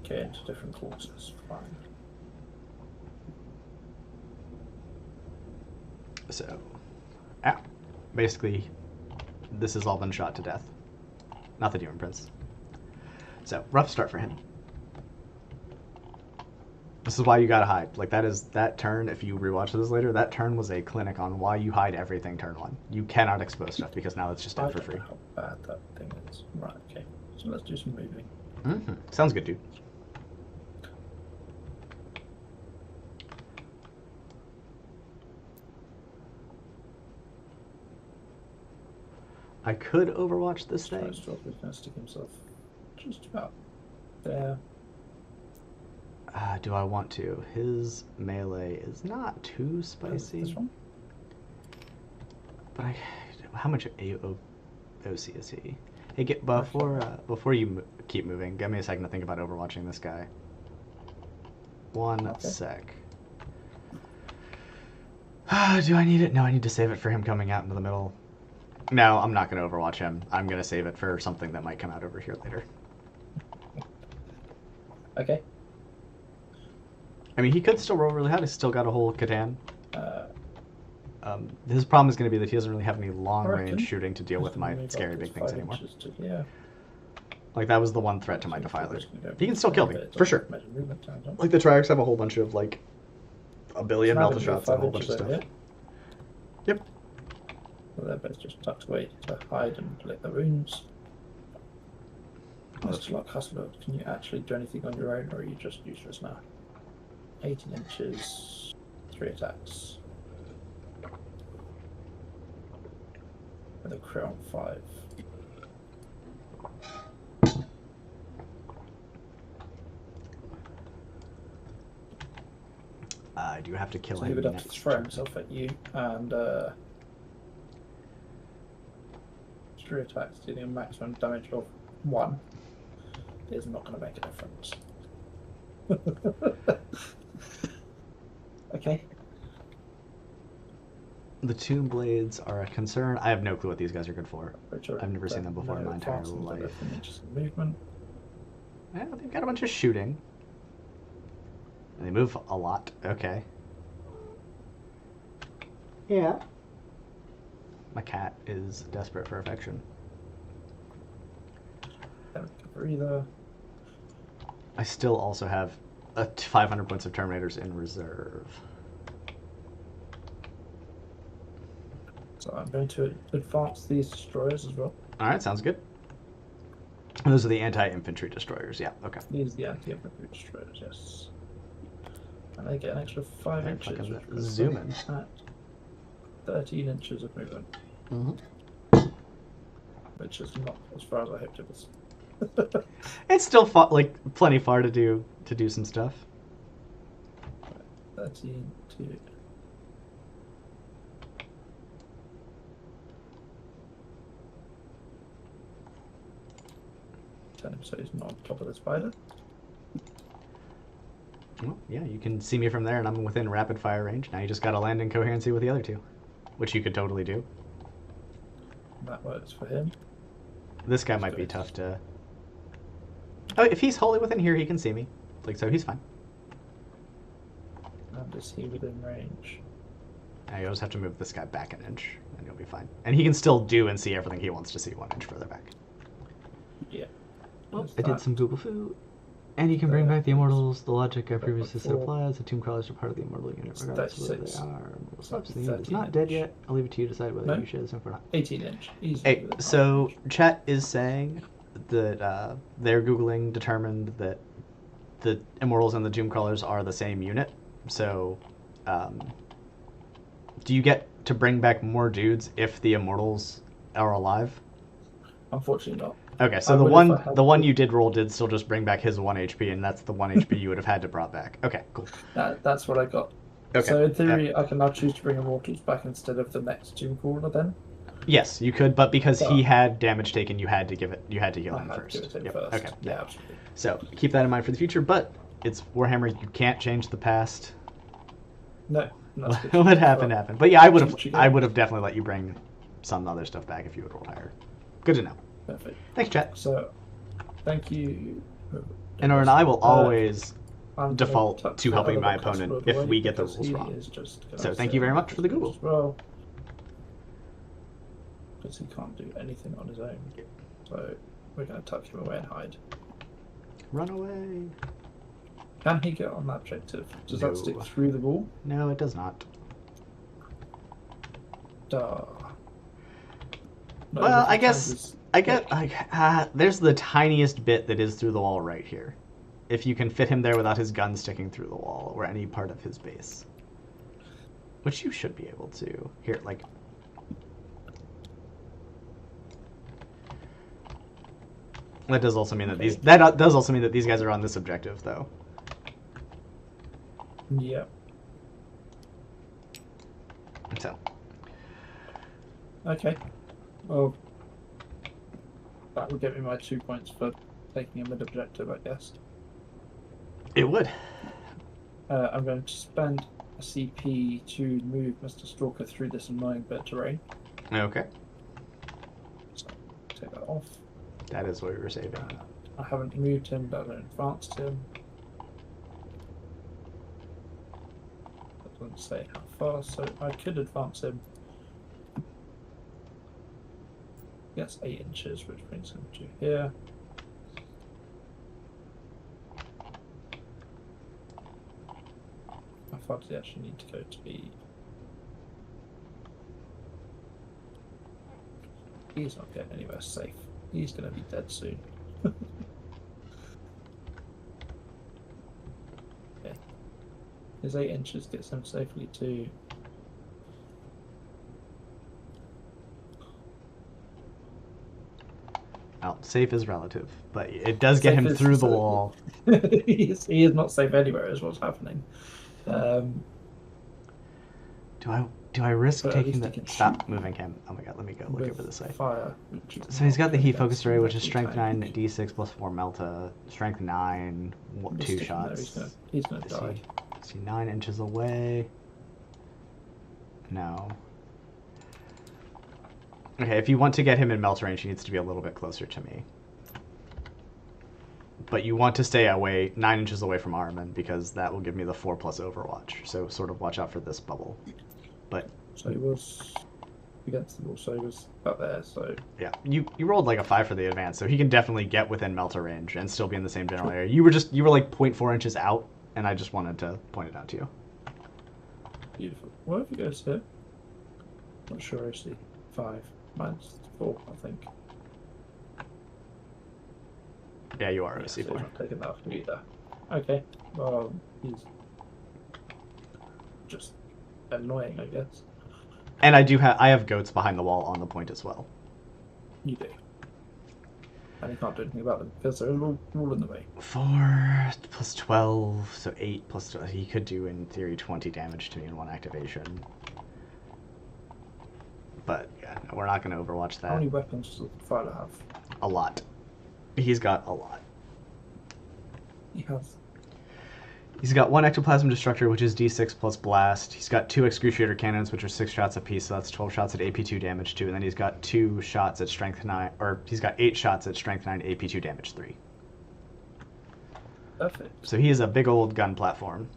Get into different quarters. Fine. So, basically, this has all been shot to death. Not the Demon Prince. So, rough start for him. This is why you gotta hide. Like, that turn, if you rewatch this later, that turn was a clinic on why you hide everything turn 1. You cannot expose stuff because now it's just dead I for don't free. know how bad that thing is. Right, okay. So let's do some moving. Mm-hmm. Sounds good, dude. I could overwatch this thing. He's going to stick himself just about there. Do I want to? His melee is not too spicy. This one? But how much OC is he? Hey, before you keep moving, give me a second to think about overwatching this guy. One sec. Do I need it? No, I need to save it for him coming out into the middle. No, I'm not going to overwatch him. I'm going to save it for something that might come out over here later. Okay. I mean, he could still roll really high. He's still got a whole Catan. His problem is going to be that he doesn't really have any long-range shooting to deal with my scary big things anymore. Yeah. Like, that was the one threat to my Defiler. He can still kill me, for sure. Like, the Triarchs have a whole bunch of, like, a billion melted shots and a whole bunch of stuff. Yep. Well, they're both just tucked away to hide and lick their wounds. Mr. Lock Hustler, can you actually do anything on your own, or are you just useless now? 18 inches, 3 attacks. crit on 5. I do have to kill So him he would have to next throw turn. himself at you and 3 attacks dealing a maximum damage of 1 is not going to make a difference. Okay. The Tomb Blades are a concern. I have no clue what these guys are good for. I've never seen them before in my entire life. Movement. Yeah, they've got a bunch of shooting. And they move a lot. Okay. Yeah. My cat is desperate for affection. Don't cover either. I still also have 500 points of Terminators in reserve. So I'm going to advance these destroyers as well. Alright, sounds good. And those are the anti-infantry destroyers, yeah, okay. These are the anti-infantry destroyers, yes. And they get an extra 5 They're inches. fucking Which puts zooming. them at 13 inches of movement. Mm-hmm. Which is not as far as I hoped it was. It's still like plenty far to do some stuff. 13 to... Turn him so he's not on top of the spider. Well, yeah, you can see me from there, and I'm within rapid fire range. Now you just got to land in coherency with the other two, which you could totally do. That works for him. This guy might be tough to... Oh, if he's wholly within here, he can see me. Like, so he's fine. And is he within range? Now you always have to move this guy back an inch, and you'll be fine. And he can still do and see everything he wants to see 1 inch further back. Yeah. Well, I did some Google Foo. And you can bring back the Immortals. The logic I previously said applies. The Tomb Crawlers are part of the Immortal unit, regardless of whether they are. The unit is not dead yet. I'll leave it to you to decide whether you share this info or not. 18 inch. Hey, so chat is saying that they're Googling determined that the Immortals and the Tomb Crawlers are the same unit. So, do you get to bring back more dudes if the Immortals are alive? Unfortunately not. Okay, so the one you did roll did still just bring back his 1 HP, and that's the 1 HP you would have had to brought back. Okay, cool. That's what I got. Okay. So in theory, I can now choose to bring Immortals back instead of the next Tomb Crawler then? Yes, you could, but because he had damage taken, you had to heal him first. Give it to him Yep. first. Okay. Yeah, absolutely. So keep that in mind for the future, but it's Warhammer, you can't change the past. No. What happened happened. But yeah, I would have definitely let you bring some other stuff back if you would roll higher. Good to know. Perfect. Thanks, chat. So, thank you. And I will always I'm default to helping my opponent if we get the rules wrong. So thank you very much for the Google. Well, because he can't do anything on his own. So we're going to tuck him away and hide. Run away. Can he get on that objective? Does No. that stick through the wall? No, it does not. Duh. Well, I guess there's the tiniest bit that is through the wall right here. If you can fit him there without his gun sticking through the wall or any part of his base. Which you should be able to. Here, like... That does also mean that these guys are on this objective, though. Yeah. So. Okay. Well, that would get me my 2 points for taking a mid-objective, I guess. It would. I'm going to spend a CP to move Mr. Stalker through this annoying bit of terrain. Okay. So, take that off. That is what we were saving. I haven't moved him, but I haven't advanced him. That doesn't say how far, so I could advance him. Yes, 8 inches, which brings him to here. How far does he actually need to go to be? He's not getting anywhere safe. He's going to be dead soon. Okay. His 8 inches gets him safely to... Well, safe is relative, but it does get Safe him is- through the so- wall. he is not safe anywhere, is what's happening. Do I risk But at taking least the... he can Stop shoot moving him. Oh my god, let me go look with over this way. fire. So he's got the heat focused array, which is Pretty strength 9, tank. d6 plus 4 melta, strength 9, Just 2 stick him there, shots. He's gonna Is die. he 9 inches away? No. Okay, if you want to get him in melt range, he needs to be a little bit closer to me. But you want to stay away 9 inches away from Armin, because that will give me the 4+ Overwatch. So sort of watch out for this bubble. But So he was against the wall, so he was up there, so yeah, you rolled like a 5 for the advance, so he can definitely get within melter range and still be in the same general area. You were like 0.4 inches out, and I just wanted to point it out to you. beautiful. What if he goes here? Not sure actually. 5 minus 4, I think. Yeah, you are Yeah, so he's OC4. not taking that off me either. Okay, well, he's just annoying, I guess. And I have goats behind the wall on the point as well. You do. And he can't do anything about them because they're all in the way. 4 plus 12, so 8 plus 12. He could do, in theory, 20 damage to me in one activation. But, yeah, no, we're not going to overwatch How many that. weapons does the fighter have? A lot. He's got a lot. He has. He's got 1 ectoplasm destructor, which is d6 plus blast. He's got 2 excruciator cannons, which are 6 shots apiece, so that's 12 shots at AP2 damage 2. And then he's got 2 shots at strength 9, or he's got 8 shots at strength 9 AP2 damage 3. Perfect. So he is a big old gun platform.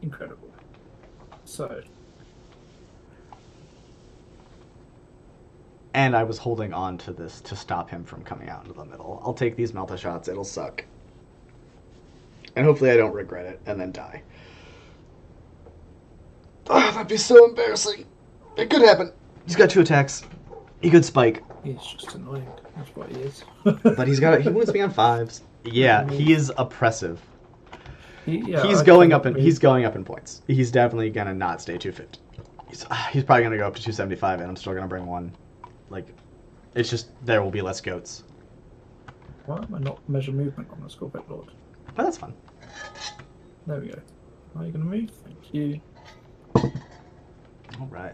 Incredible. So, And I was holding on to this to stop him from coming out into the middle. I'll take these Melta shots, it'll suck. And hopefully I don't regret it and then die. Oh, that'd be so embarrassing. It could happen. He's got 2 attacks. He could spike. he's just annoying. That's what he is. But he wounds me on 5s. Yeah, he is oppressive. Yeah, He's I going cannot up in points. He's definitely gonna not stay 250. He's probably gonna go up to 275, and I'm still gonna bring 1. Like, it's just there will be less goats. Why am I not measure movement on the Scorpion Lord? But that's fun. There we go. Are you going to move? Thank you. All right.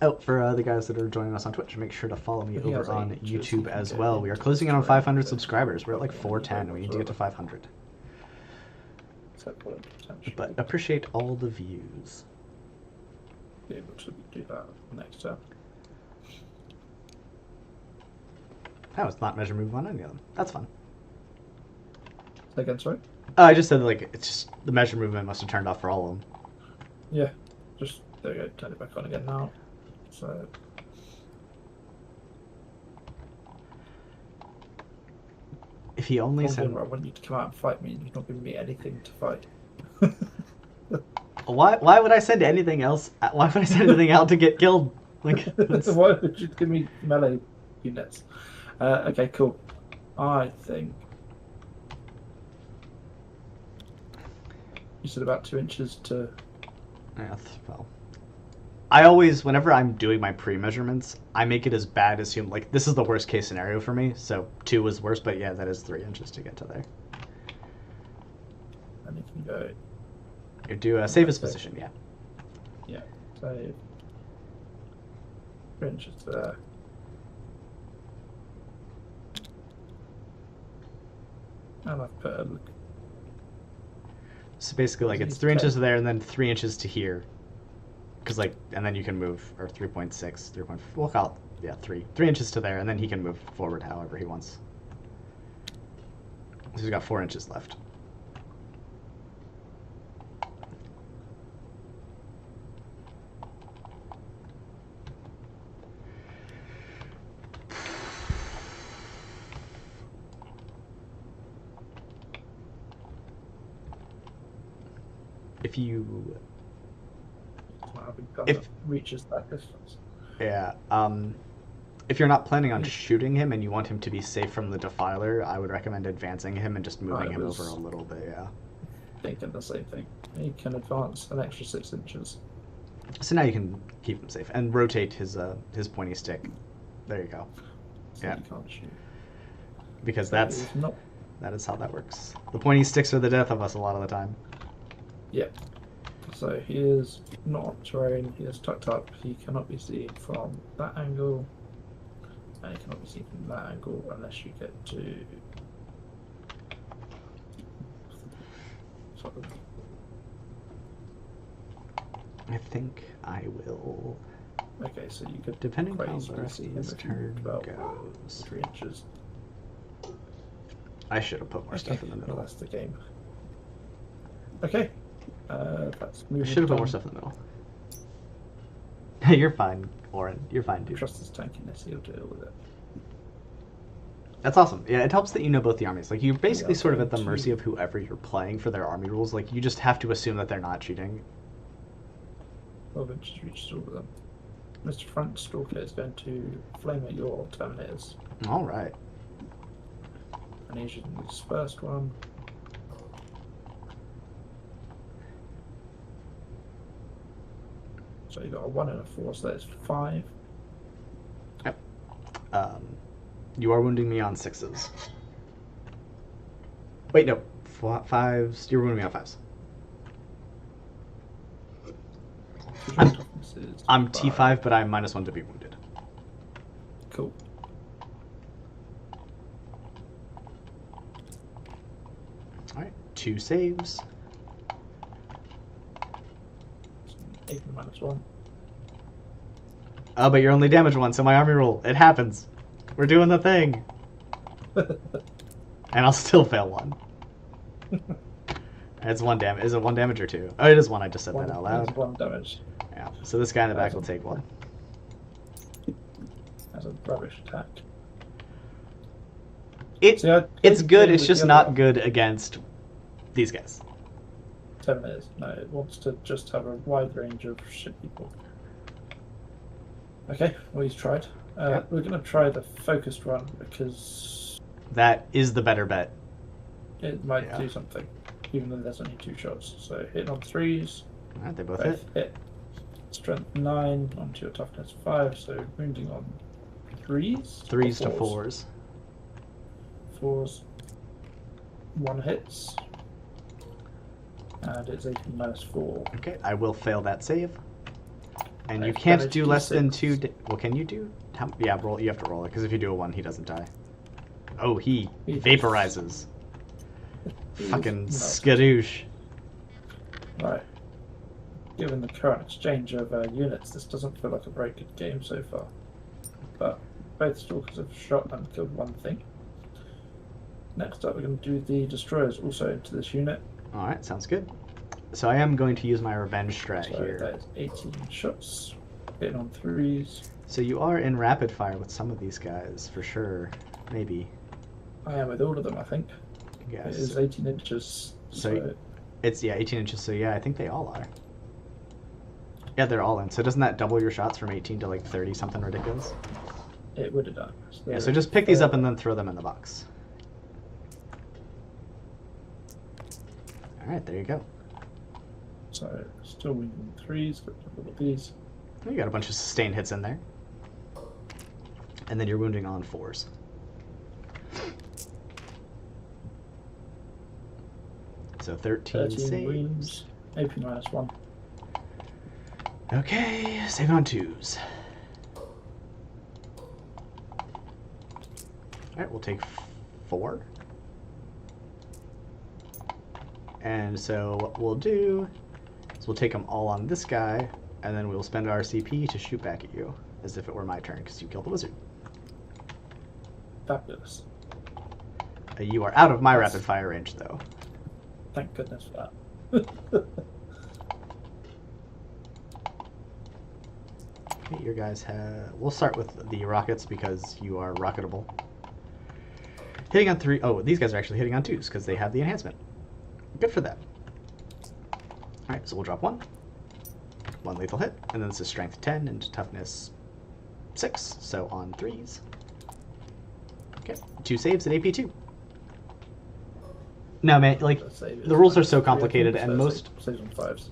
Oh, for the guys that are joining us on Twitch, make sure to follow me He over has on 8 inches, YouTube he can as get well. in We are to closing in on destroy 500 the- subscribers. We're at like Yeah, 410. We need to get to 500. Except for potentially But appreciate all the views. be able to do that next turn. Oh, it's not measure move on any of them. That's fun. Say again, sorry? I just said, like, it's just the measure movement must have turned off for all of them. Yeah. Just, there we go. Turn it back on again now. So, If he only said... I want you to come out and fight me, and you've not given me anything to fight. Why would I send anything else? Why would I send anything out to get killed? Like, that's- Why would you give me melee units? Okay, cool. I think you said about 2 inches to. yeah, well, I always, whenever I'm doing my pre-measurements, I make it as bad as human. Like, this is the worst case scenario for me, so 2 was worse, but yeah, that is 3 inches to get to there. And you can go. You do a safest position, yeah. Yeah, so 3 inches there. And I've put a. So basically, like, it's He's 3 inches 10. there and then 3 inches to here. Because, like, and then you can move, or 3.6, 3.4, we'll call it, yeah, 3 inches to there, and then he can move forward however he wants. So he's got 4 inches left. If you... Having gun If- that reaches that distance. Yeah, if you're not planning on shooting him and you want him to be safe from the Defiler, I would recommend advancing him and just moving him over a little bit, yeah. Thinking the same thing. He can advance an extra 6 inches. So now you can keep him safe and rotate his pointy stick There you go. So Yeah. you can't shoot. Because That is not. that is how that works. The pointy sticks are the death of us a lot of the time. Yeah. So he is not on terrain. He is tucked up. He cannot be seen from that angle, and he cannot be seen from that angle unless you get to. Sort of. I think I will. Okay, so you could Depending quite how easily the rest see of him this if you moved turn about goes. 3 inches. I should have put more stuff in the Well, middle. that's the game. Okay, that's I moving. should have put more on. stuff in the middle. You're fine, Oren. You're fine, dude. Trust his tankiness. He'll deal with it. That's awesome. Yeah, it helps that you know both the armies. Like, you're basically Yeah, sort of at the going mercy to- of whoever you're playing for their army rules. Like, you just have to assume that they're not cheating. 12 inches reaches all of them. Mr. Front Stalker is going to flame at your Terminators. All right. And he's using his first one. So you got a 1 and a 4, so that's 5. You are wounding me on 6s. Wait, no. 5s. You're wounding me on 5s. I'm T5, but I'm -1 to be wounded. Cool. Alright, 2 saves. 8 and -1. Oh, but you're only damage 1, so my army roll. It happens. We're doing the thing. And I'll still fail 1. It's 1 damage. Is it 1 damage or 2? Oh, it is 1. I just said that out loud. 1 damage. Yeah. So this guy in the back will take 1. That's a rubbish attack. It's See, it's good. with It's just the not other good against these guys. Terminators. No, it wants to just have a wide range of shit people. Okay, well, he's tried. Yeah. We're going to try the focused one because That is the better bet. it might Yeah. do something, even though there's only 2 shots. So hitting on 3s, All right, they both both hit. hit. Strength 9 onto your toughness 5, so wounding on 3s. 3s to or 4s. 4s. 1 hits. And it's 18 -4. Okay, I will fail that save. And you Nice. can't Damage do less than D6. 2. Well, can you do? Yeah, roll. You have to roll it because if you do a 1, he doesn't die. Oh, he He vaporizes. He's Fucking melted. skadoosh. Right. Given the current exchange of units, this doesn't feel like a very good game so far. But both Stalkers have shot and killed 1 thing. Next up, we're going to do the Destroyers also into this unit. All right, sounds good. So I am going to use my revenge strat So here. that is 18 shots. Hitting on 3s. So you are in rapid fire with some of these guys for sure. Maybe. I am with all of them, I think. I It guess. is 18 inches. So it's 18 inches. So yeah, I think they all are. Yeah, they're all in. So doesn't that double your shots from 18 to like 30, something ridiculous? it would have done. Yeah. So just pick these up and then throw them in the box. All right, there you go. So still winning 3s, got a couple of these. You got a bunch of sustained hits in there. And then you're wounding on 4s. So 13 13 saves. wounds. AP -1. Okay, save on 2s. Alright, we'll take 4. And so what we'll do is we'll take them all on this guy, and then we'll spend our CP to shoot back at you, as if it were my turn, because you killed the wizard. Fabulous. You are out of my That's- rapid fire range, though. Thank goodness for that. Okay, your guys have... We'll start with the rockets, because you are rocketable. Hitting on 3... Oh, these guys are actually hitting on 2s, because they have the enhancement. Good for them. Alright, so we'll drop 1. 1 lethal hit, and then this is strength 10 and toughness 6, so on 3s. Okay, 2 saves at AP 2. No, man, like, the rules are so complicated, and most... Saves on 5s.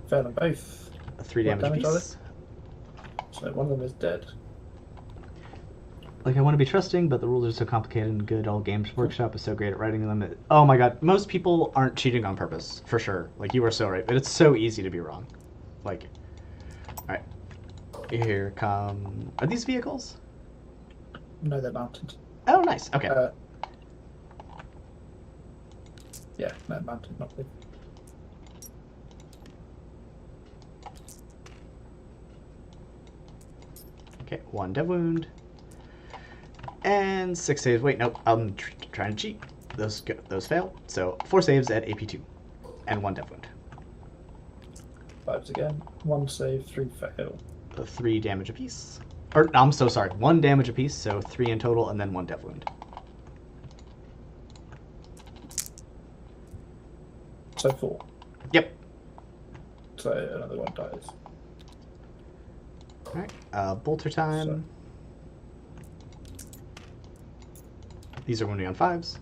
Fail them both. 3 What damage damage are piece. So one of them is dead. Like, I want to be trusting, but the rules are so complicated and good. All Games Workshop is so great at writing them. Oh my god, most people aren't cheating on purpose, for sure. Like, you are so right. But it's so easy to be wrong. Like, alright. Here come... Are these vehicles? No, they're mounted. Oh, nice. Okay. Yeah, no, mounted, not big. Okay, 1 dev wound. And 6 saves. Wait, nope. I'm trying to cheat. Those fail. So 4 saves at AP2. And 1 dev wound. 5s again. 1 save, 3 fail. 3 damage apiece. Or, no, I'm so sorry. 1 damage apiece, so 3 in total, and then 1 dev wound. So 4. Yep. So another 1 dies. Alright, bolter time. So. These are wounding on 5s.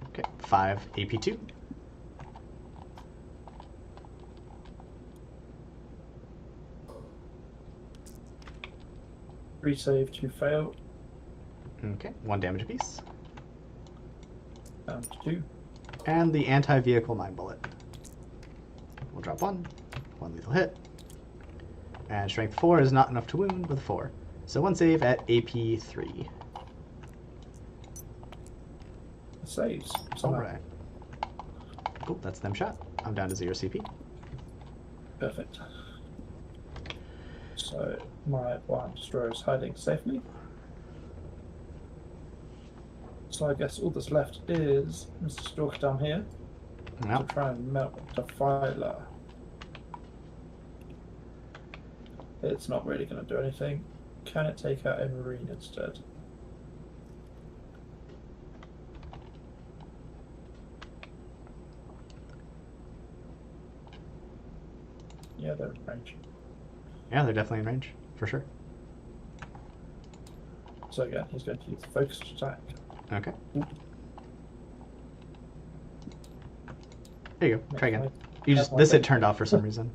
Okay, 5 AP2. Three save, 2 fail. Okay, 1 damage apiece. Down to 2. And the anti-vehicle 9 bullet. We'll drop 1. 1 lethal hit. And strength 4 is not enough to wound with 4. So 1 save at AP3. Saves. Somehow. Alright. Cool, that's them shot. I'm down to 0 CP. Perfect. So my Wild Destroyer is hiding safely. So I guess all that's left is Mr. Stalker down here to try and melt the Defiler. It's not really going to do anything. Can it take out a Marine instead? Yeah, they're in range. Yeah, they're definitely in range, for sure. So again, he's going to use the focused attack. Okay. There you go. Try again. You just this had turned off for some reason.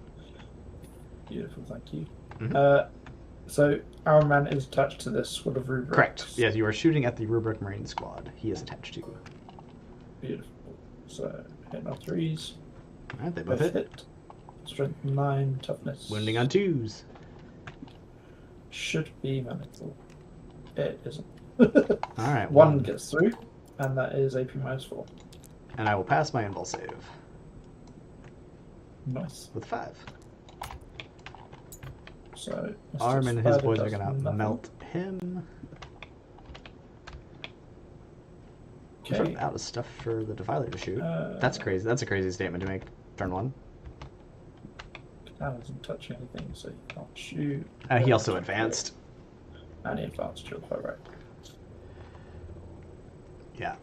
Beautiful, thank you. Mm-hmm. So our man is attached to this squad of rubrics. Correct. Yes, you are shooting at the rubric marine squad. He is attached to. Beautiful. So hitting on 3s. Alright, they both hit. Strength 9, toughness. Wounding on 2s. Should be manageable. It isn't. Alright. 1 gets through, and that is AP -4. And I will pass my invul save. Nice. With 5. So Arm and his boys are gonna melt him. Okay. I'm sort of out of stuff for the Defiler to shoot. That's crazy. That's a crazy statement to make. Turn 1. That doesn't touch anything, so you can't shoot. He also advanced. And he advanced, you're quite right. Yeah.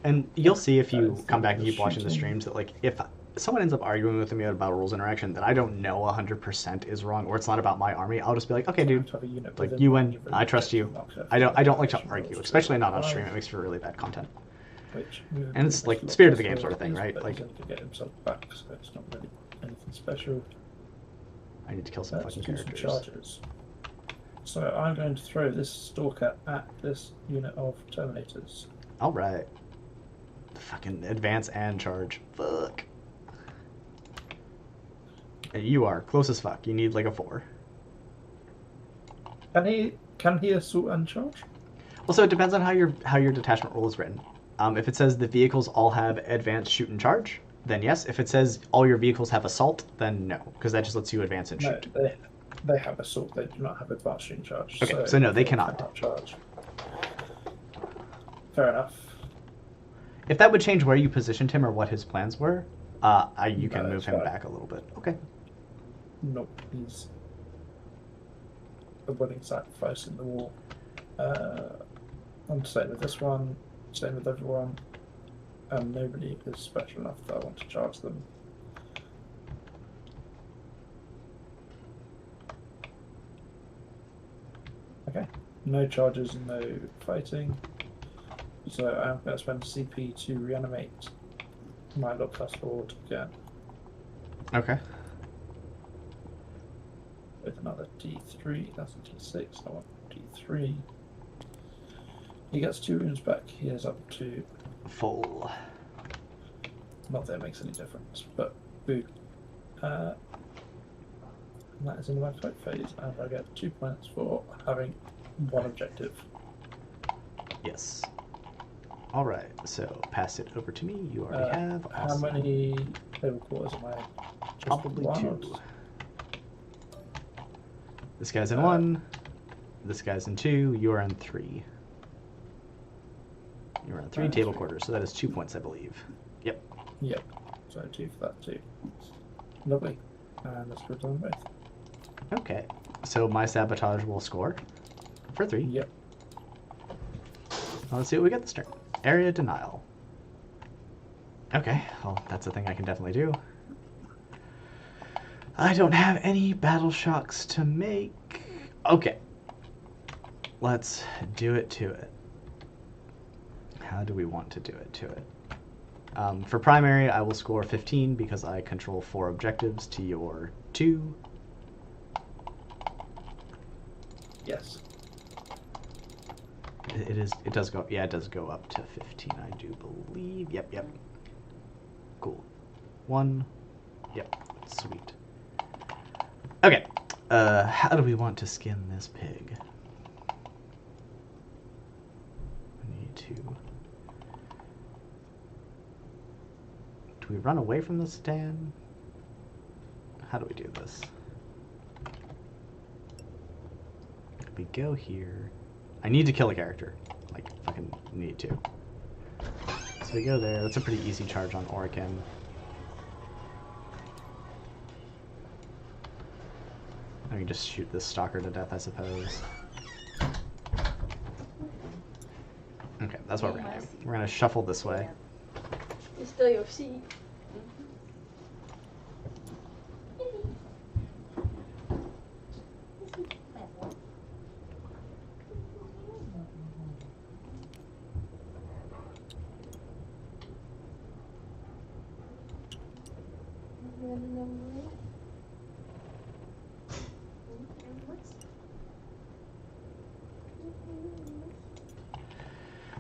And you'll see if you come back and keep watching the streams that, like, if someone ends up arguing with me about a rules interaction that I don't know 100% is wrong, or it's not about my army, I'll just be like, okay, dude, like, you win. I trust you. I don't like to argue, especially not on stream. It makes for really bad content. And it's like spirit of the game sort of thing, right? Like, he's going to get himself back, so it's not really anything special. I need to kill some fucking characters. Charges. So I'm going to throw this Stalker at this unit of Terminators. Alright. Fucking advance and charge. Fuck. You are close as fuck. You need like a 4. Can he assault and charge? Well, so it depends on how your detachment rule is written. If it says the vehicles all have advance, shoot, and charge, then yes. If it says all your vehicles have assault, then no, because that just lets you advance and shoot. No, they have assault. They do not have advance, shoot, and charge. Okay, so no, they cannot charge. Fair enough. If that would change where you positioned him or what his plans were, you can move him back a little bit. Okay. Nope, he's a willing sacrifice in the war. I'm staying with this one, staying with everyone, and nobody is special enough that I want to charge them. Okay, no charges, no fighting. So I'm going to spend CP to reanimate my lock class forward again. Okay. with another D3. That's a D6. I want D3. He gets 2 wounds back. He is up to full. Not that it makes any difference, but boo. And that is in the fight phase, and I get 2 points for having 1 objective. Yes. All right, so pass it over to me. You already have. Awesome. How many table quarters am I? Just Probably 2. or... This guy's in 1. This guy's in 2. You are in 3. You're in 3 table quarters, so that is 2 points, I believe. Yep. Yep. So 2 for that too. Lovely. And let's go down both. Okay. So my sabotage will score for 3. Yep. Well, let's see what we get this turn. Area denial. Okay, well, that's a thing I can definitely do. I don't have any battle shocks to make. Okay. Let's do it to it. How do we want to do it to it? For primary, I will score 15 because I control 4 objectives to your 2. Yes. It does go. Yeah, it does go up to 15. I do believe. Yep. Cool. 1. Yep. Sweet. Okay. How do we want to skin this pig? We need to. Do we run away from the stand? How do we do this? We go here. I need to kill a character. Like, fucking need to. So we go there. That's a pretty easy charge on Orican. I can just shoot this stalker to death, I suppose. Okay, that's what we're gonna do. We're gonna shuffle this way. It's still your seat.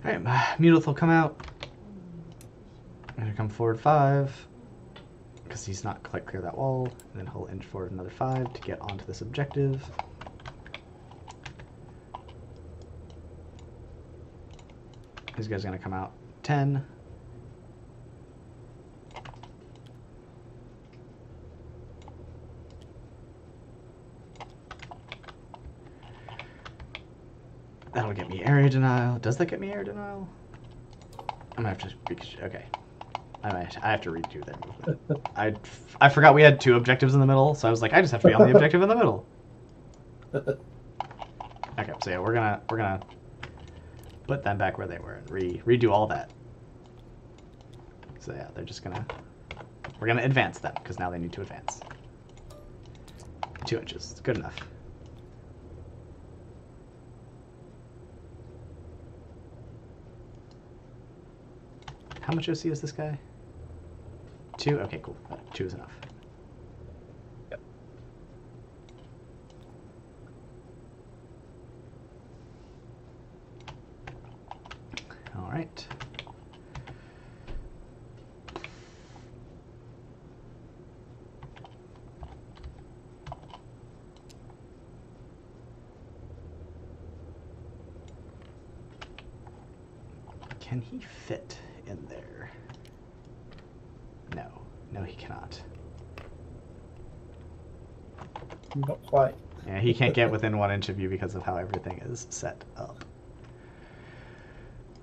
Alright, Mutilith will come out. I'm gonna come forward 5. Because he's not quite clear that wall. And then he'll inch forward another 5 to get onto this objective. This guy's gonna come out 10. That'll get me area denial. Does that get me area denial? I'm gonna have to. Okay. I have to redo that movement. I forgot we had 2 objectives in the middle, so I was like, I just have to be on the objective in the middle. Okay, so yeah, we're gonna put them back where they were and redo all that. So yeah, we're gonna advance them because now they need to advance. 2 inches, it's good enough. How much OC is this guy? 2? Okay, cool. 2 is enough. Yep. All right. Can he fit in there? No, he cannot. Not quite. Yeah, he can't get within 1 inch of you because of how everything is set up.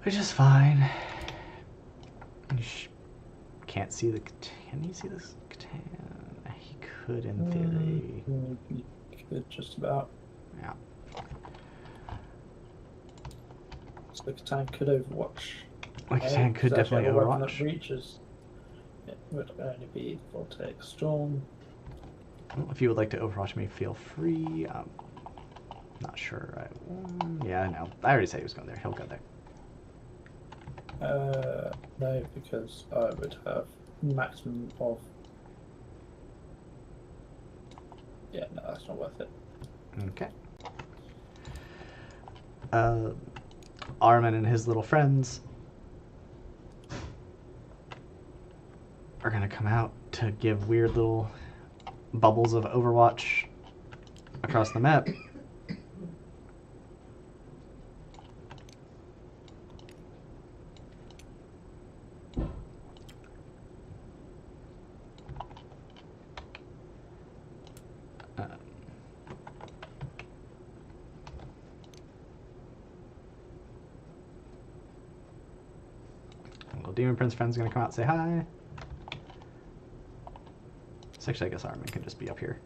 Which is fine. You can't see the... Can he see this? He could in theory. He could just about. Yeah. So the Catan could overwatch. Like Catan could definitely overwatch. Reaches. It would only be Voltaic Storm. Well, if you would like to overwatch me, feel free. Not sure. Yeah, no. I already said he was going there. He'll go there. No, because I would have maximum of. Yeah, no, that's not worth it. Okay. Armin and his little friends are going to come out to give weird little bubbles of Overwatch across the map. Little Demon Prince friend's going to come out and say hi. So actually, I guess Armin can just be up here.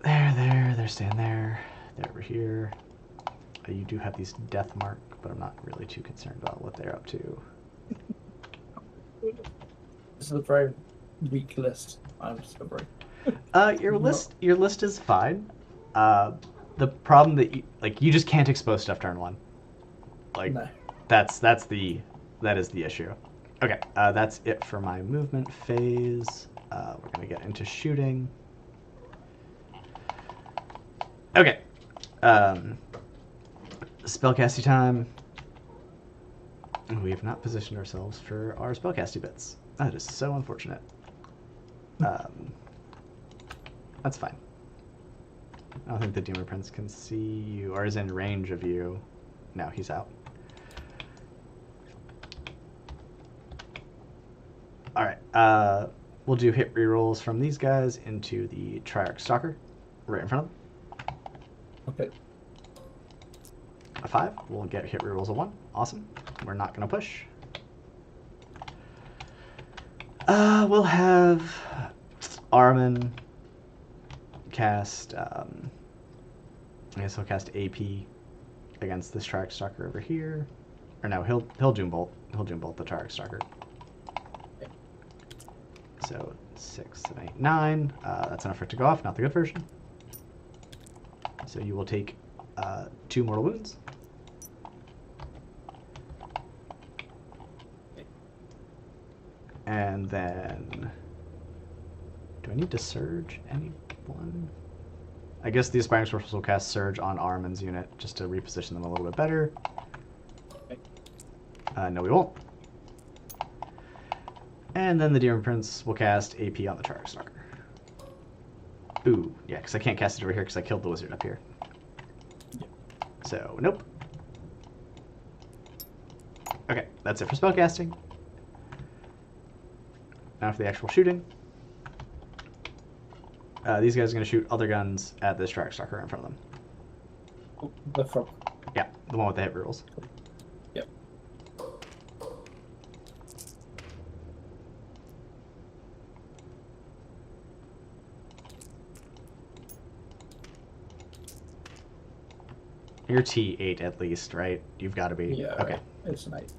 They're staying there. They're over here. You do have these death mark, but I'm not really too concerned about what they're up to. This is a very weak list, I'm discovering. Your list is fine. The problem that you just can't expose stuff turn one. Like No. that is the issue. Okay, that's it for my movement phase. We're gonna get into shooting. Okay. Spellcasting time. We have not positioned ourselves for our spellcasting bits. That is so unfortunate. That's fine. I don't think the Demon Prince can see you, or is in range of you. No, he's out. Alright, we'll do hit rerolls from these guys into the Triarch Stalker, right in front of them. Okay. A 5, we'll get hit rerolls a 1. Awesome. We're not going to push. We'll have Armin cast, I guess he'll cast AP against this Triarch Stalker over here. Or no, he'll Doom Bolt. He'll Doom Bolt the Triarch Stalker. Okay. So 6, 7, 8, 9. That's enough for it to go off, not the good version. So you will take 2 mortal wounds. And then, do I need to surge anyone? I guess the Aspiring Sorceress will cast Surge on Armin's unit just to reposition them a little bit better. No, we won't. And then the Demon Prince will cast AP on the Triarch Stalker. Ooh, yeah, because I can't cast it over here because I killed the wizard up here. So, nope. Okay, that's it for spellcasting. Now for the actual shooting. These guys are going to shoot other guns at this Triarch Stalker in front of them. The frog. Yeah, the one with the hit rerolls. Yep. You're T8 at least, right? You've got to be. Yeah. Okay. It's an 8.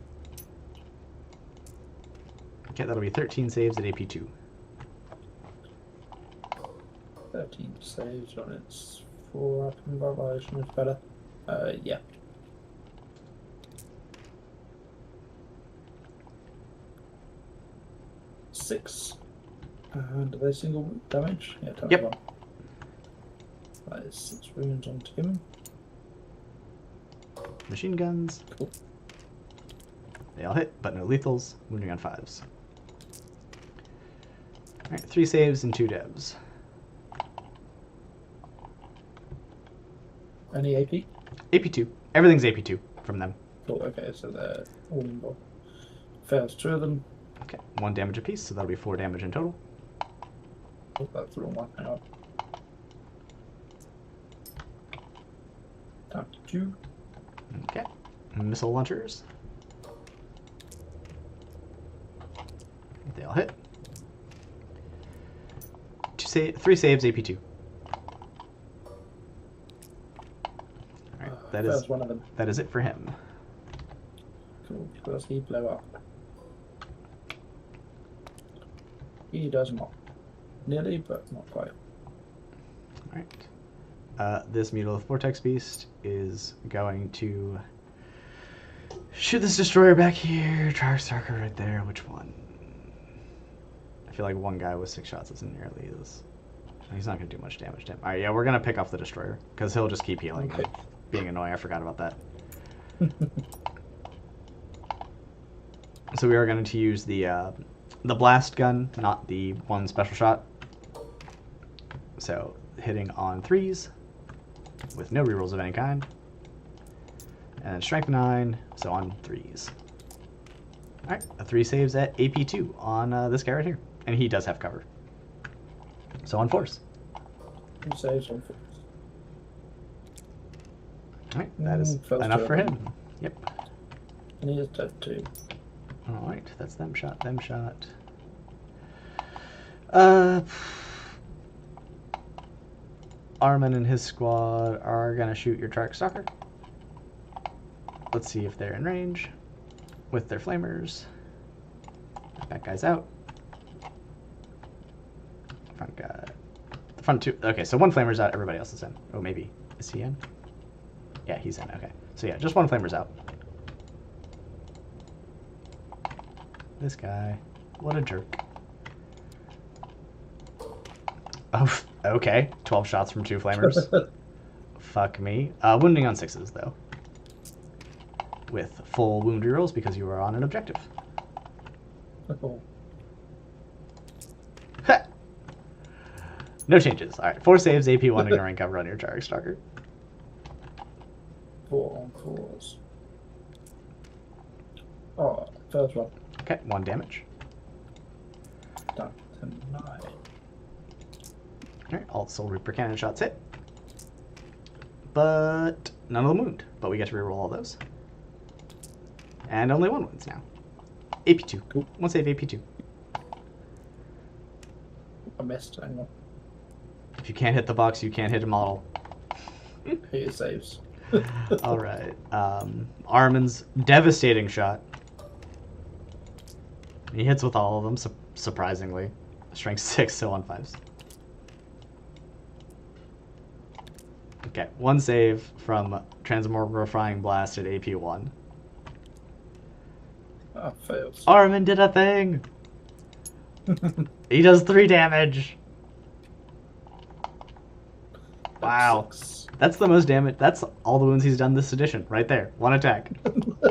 Okay, that'll be 13 saves at AP2. 13 saves on its 4 up and violation is better. Yeah. Six. And are they single damage? Yeah, damage Yep. 1. That is 6 wounds onto him. Machine guns. Cool. They all hit, but no lethals. Wounding on 5s. Alright, 3 saves and 2 devs. Any AP? AP2. Everything's AP2 from them. Cool, okay, so they're all involved. Fails 2 of them. Okay, 1 damage apiece, so that'll be 4 damage in total. Oh, that's the wrong one, hang on. Time to 2. Okay. Missile launchers. They all hit. 3 saves, AP2. Alright, Fails one of them. that is it for him. Cool, because he blew up. He does not. Nearly, but not quite. Alright. This Mutilith Vortex Beast is going to shoot this Destroyer back here. Triarch Stalker right there. Which one? I feel like one guy with 6 shots isn't nearly as... He's not going to do much damage to him. Alright, yeah, we're going to pick off the Destroyer, because he'll just keep healing. Okay. Being annoying, I forgot about that. So we are going to use the blast gun, not the one special shot. So hitting on 3s with no rerolls of any kind. And then strength 9, so on 3s. Alright, a 3 saves at AP2 on this guy right here. And he does have cover. So on 4s. Who saves on 4s? Alright, that is First enough turn. for him. Yep. And he is dead too. Alright, that's them shot, them shot. Armin and his squad are gonna shoot your Trark Stalker. Let's see if they're in range with their flamers. That guy's out. Front guy. The front two. Okay, so one flamer's out, everybody else is in. Oh, maybe. Is he in? Yeah, he's in. Okay. So yeah, just one flamer's out. This guy. What a jerk. Oh, okay. 12 shots from 2 flamers. Fuck me. Wounding on 6s, though. With full wound rerolls because you are on an objective. Oh. Ha! No changes. Alright, 4 saves, AP1, ignoring cover on your Trark Stalker. 4 on 4s. Oh, first one. Okay, 1 damage. Down to 9. Alright, all Soul Reaper cannon shots hit. But none of them wound. But we get to reroll all those. And only 1 wins now. AP2. Cool. 1 save, AP2. I missed. Hang on. If you can't hit the box, you can't hit a model. He saves. Alright. Armin's devastating shot. He hits with all of them, surprisingly. Strength 6, so on 5s. Okay, 1 save from Transmogrifying Blast at AP1. Ah, fails. Armin did a thing! He does 3 damage! Wow. 6. That's the most damage. That's all the wounds he's done this edition, right there. 1 attack.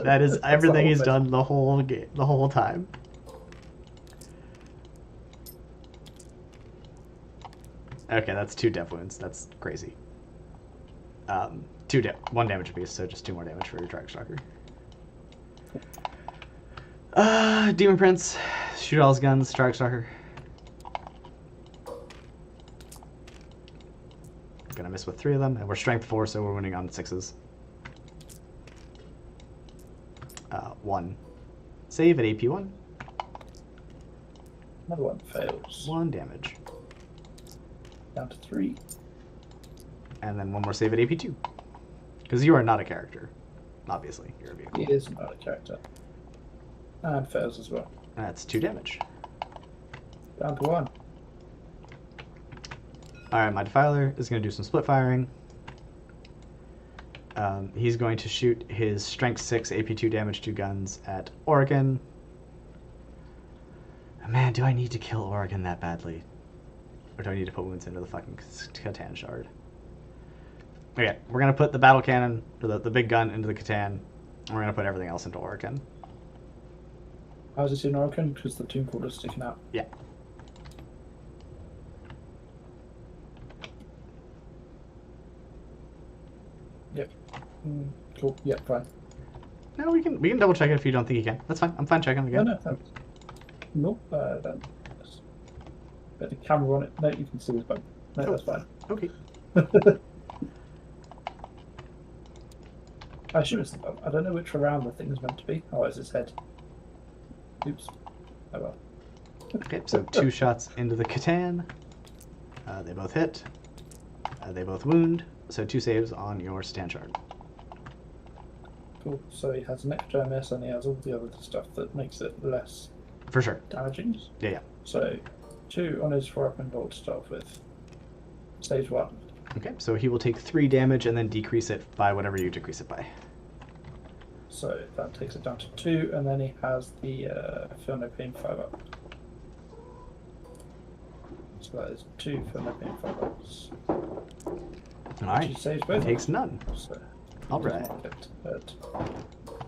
That is everything he's done the whole game, the whole time. Okay, that's 2 death wounds. That's crazy. 1 damage apiece, so just 2 more damage for your Trark Stalker. Demon Prince, shoot all his guns, Trark Stalker. Gonna miss with 3 of them, and we're strength 4, so we're winning on 6s. 1 save at AP1. Another one fails. 1 damage. Down to 3. And then 1 more save at AP2. Because you are not a character. Obviously, you're a vehicle. He is not a character. And fails as well. That's 2 damage. Down to 1. Alright, my Defiler is going to do some split firing. He's going to shoot his Strength 6 AP2 damage 2 guns at Oregon. Man, do I need to kill Oregon that badly? Or do I need to put wounds into the fucking Catan shard? Okay, we're going to put the battle cannon, or the big gun, into the Catan. And we're going to put everything else into Oregon. How's it in Oregon? Because the Tomb Caller's sticking out. Yeah. Yep. Cool. Yeah, fine. No, we can double check it if you don't think you can. That's fine. I'm fine checking again. No, thanks. No, don't. Put the camera on it. No, you can see his bone. No, Oh. that's fine. Okay. I assume it's the bone. I don't know which round the thing is meant to be. Oh, it's his head. Oops. Oh well. Okay, so 2 shots into the Catan. They both hit. They both wound. So 2 saves on your stand shard. Cool. So he has an extra MS and he has all the other stuff that makes it less For sure. damaging. Yeah. So 2 on his 4-weapon bolt to start with. Stage 1. Okay, so he will take 3 damage and then decrease it by whatever you decrease it by. So that takes it down to 2, and then he has the Feel No Pain 5-up. So that is 2 for nothing and 5 ups. All right. She saves both. Takes none. So All does right. not get hurt.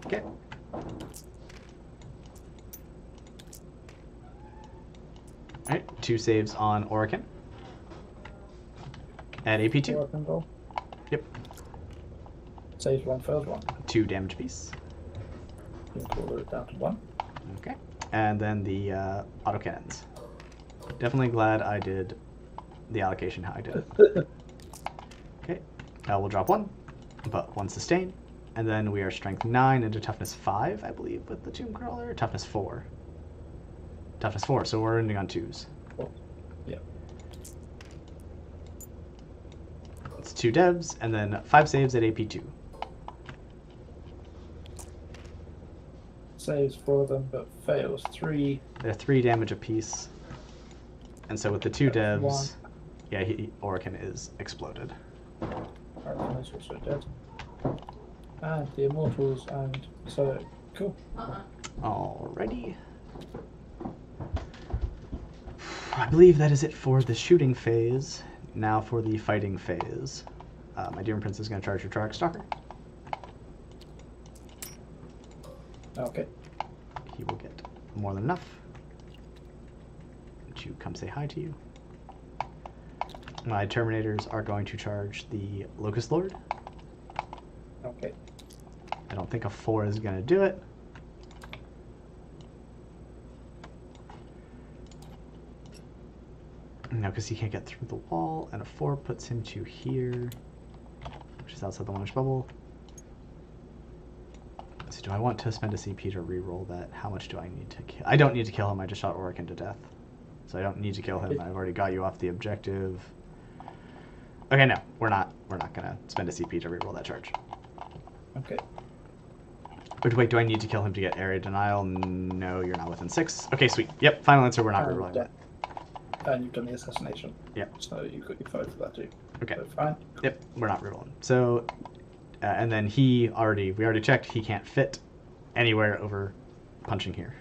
Okay. All right. 2 saves on Orican. At AP2. Weapon roll. Yep. Saves 1, fails 1. 2 damage piece. You can call it down to 1. Okay. And then the autocannons. Definitely glad I did the allocation how I did it. Okay. We'll drop 1, but 1 sustain. And then we are strength 9 into toughness 5, I believe, with the Tomb Crawler. Toughness 4. Toughness 4, so we're ending on 2s. Cool. Yeah. It's 2 devs, and then 5 saves at AP2. Saves 4 of them, but fails 3. They're 3 damage apiece. And so with the 2 That's devs, yeah, Orican is exploded. Orican is also dead. And the Immortals, and so cool. Alrighty. I believe that is it for the shooting phase. Now for the fighting phase. My Demon Prince is going to charge your Tark Stalker. Okay. He will get more than enough to come say hi to you. My Terminators are going to charge the Locust Lord. Okay. I don't think a 4 is going to do it. No, because he can't get through the wall, and a 4 puts him to here, which is outside the 1-inch bubble. So do I want to spend a CP to reroll that? How much do I need to kill? I don't need to kill him, I just shot Orican to death. So I don't need to kill him, I've already got you off the objective. Okay, no, we're not gonna spend a CP to reroll that charge. Okay. But wait, do I need to kill him to get area denial? No, you're not within 6. Okay, sweet. Yep, final answer, we're not rerolling that. And you've done the assassination. Yep. So you've got your 5 for that too. Okay. So fine. Yep, we're not rerolling. So, and then we already checked, he can't fit anywhere over punching here.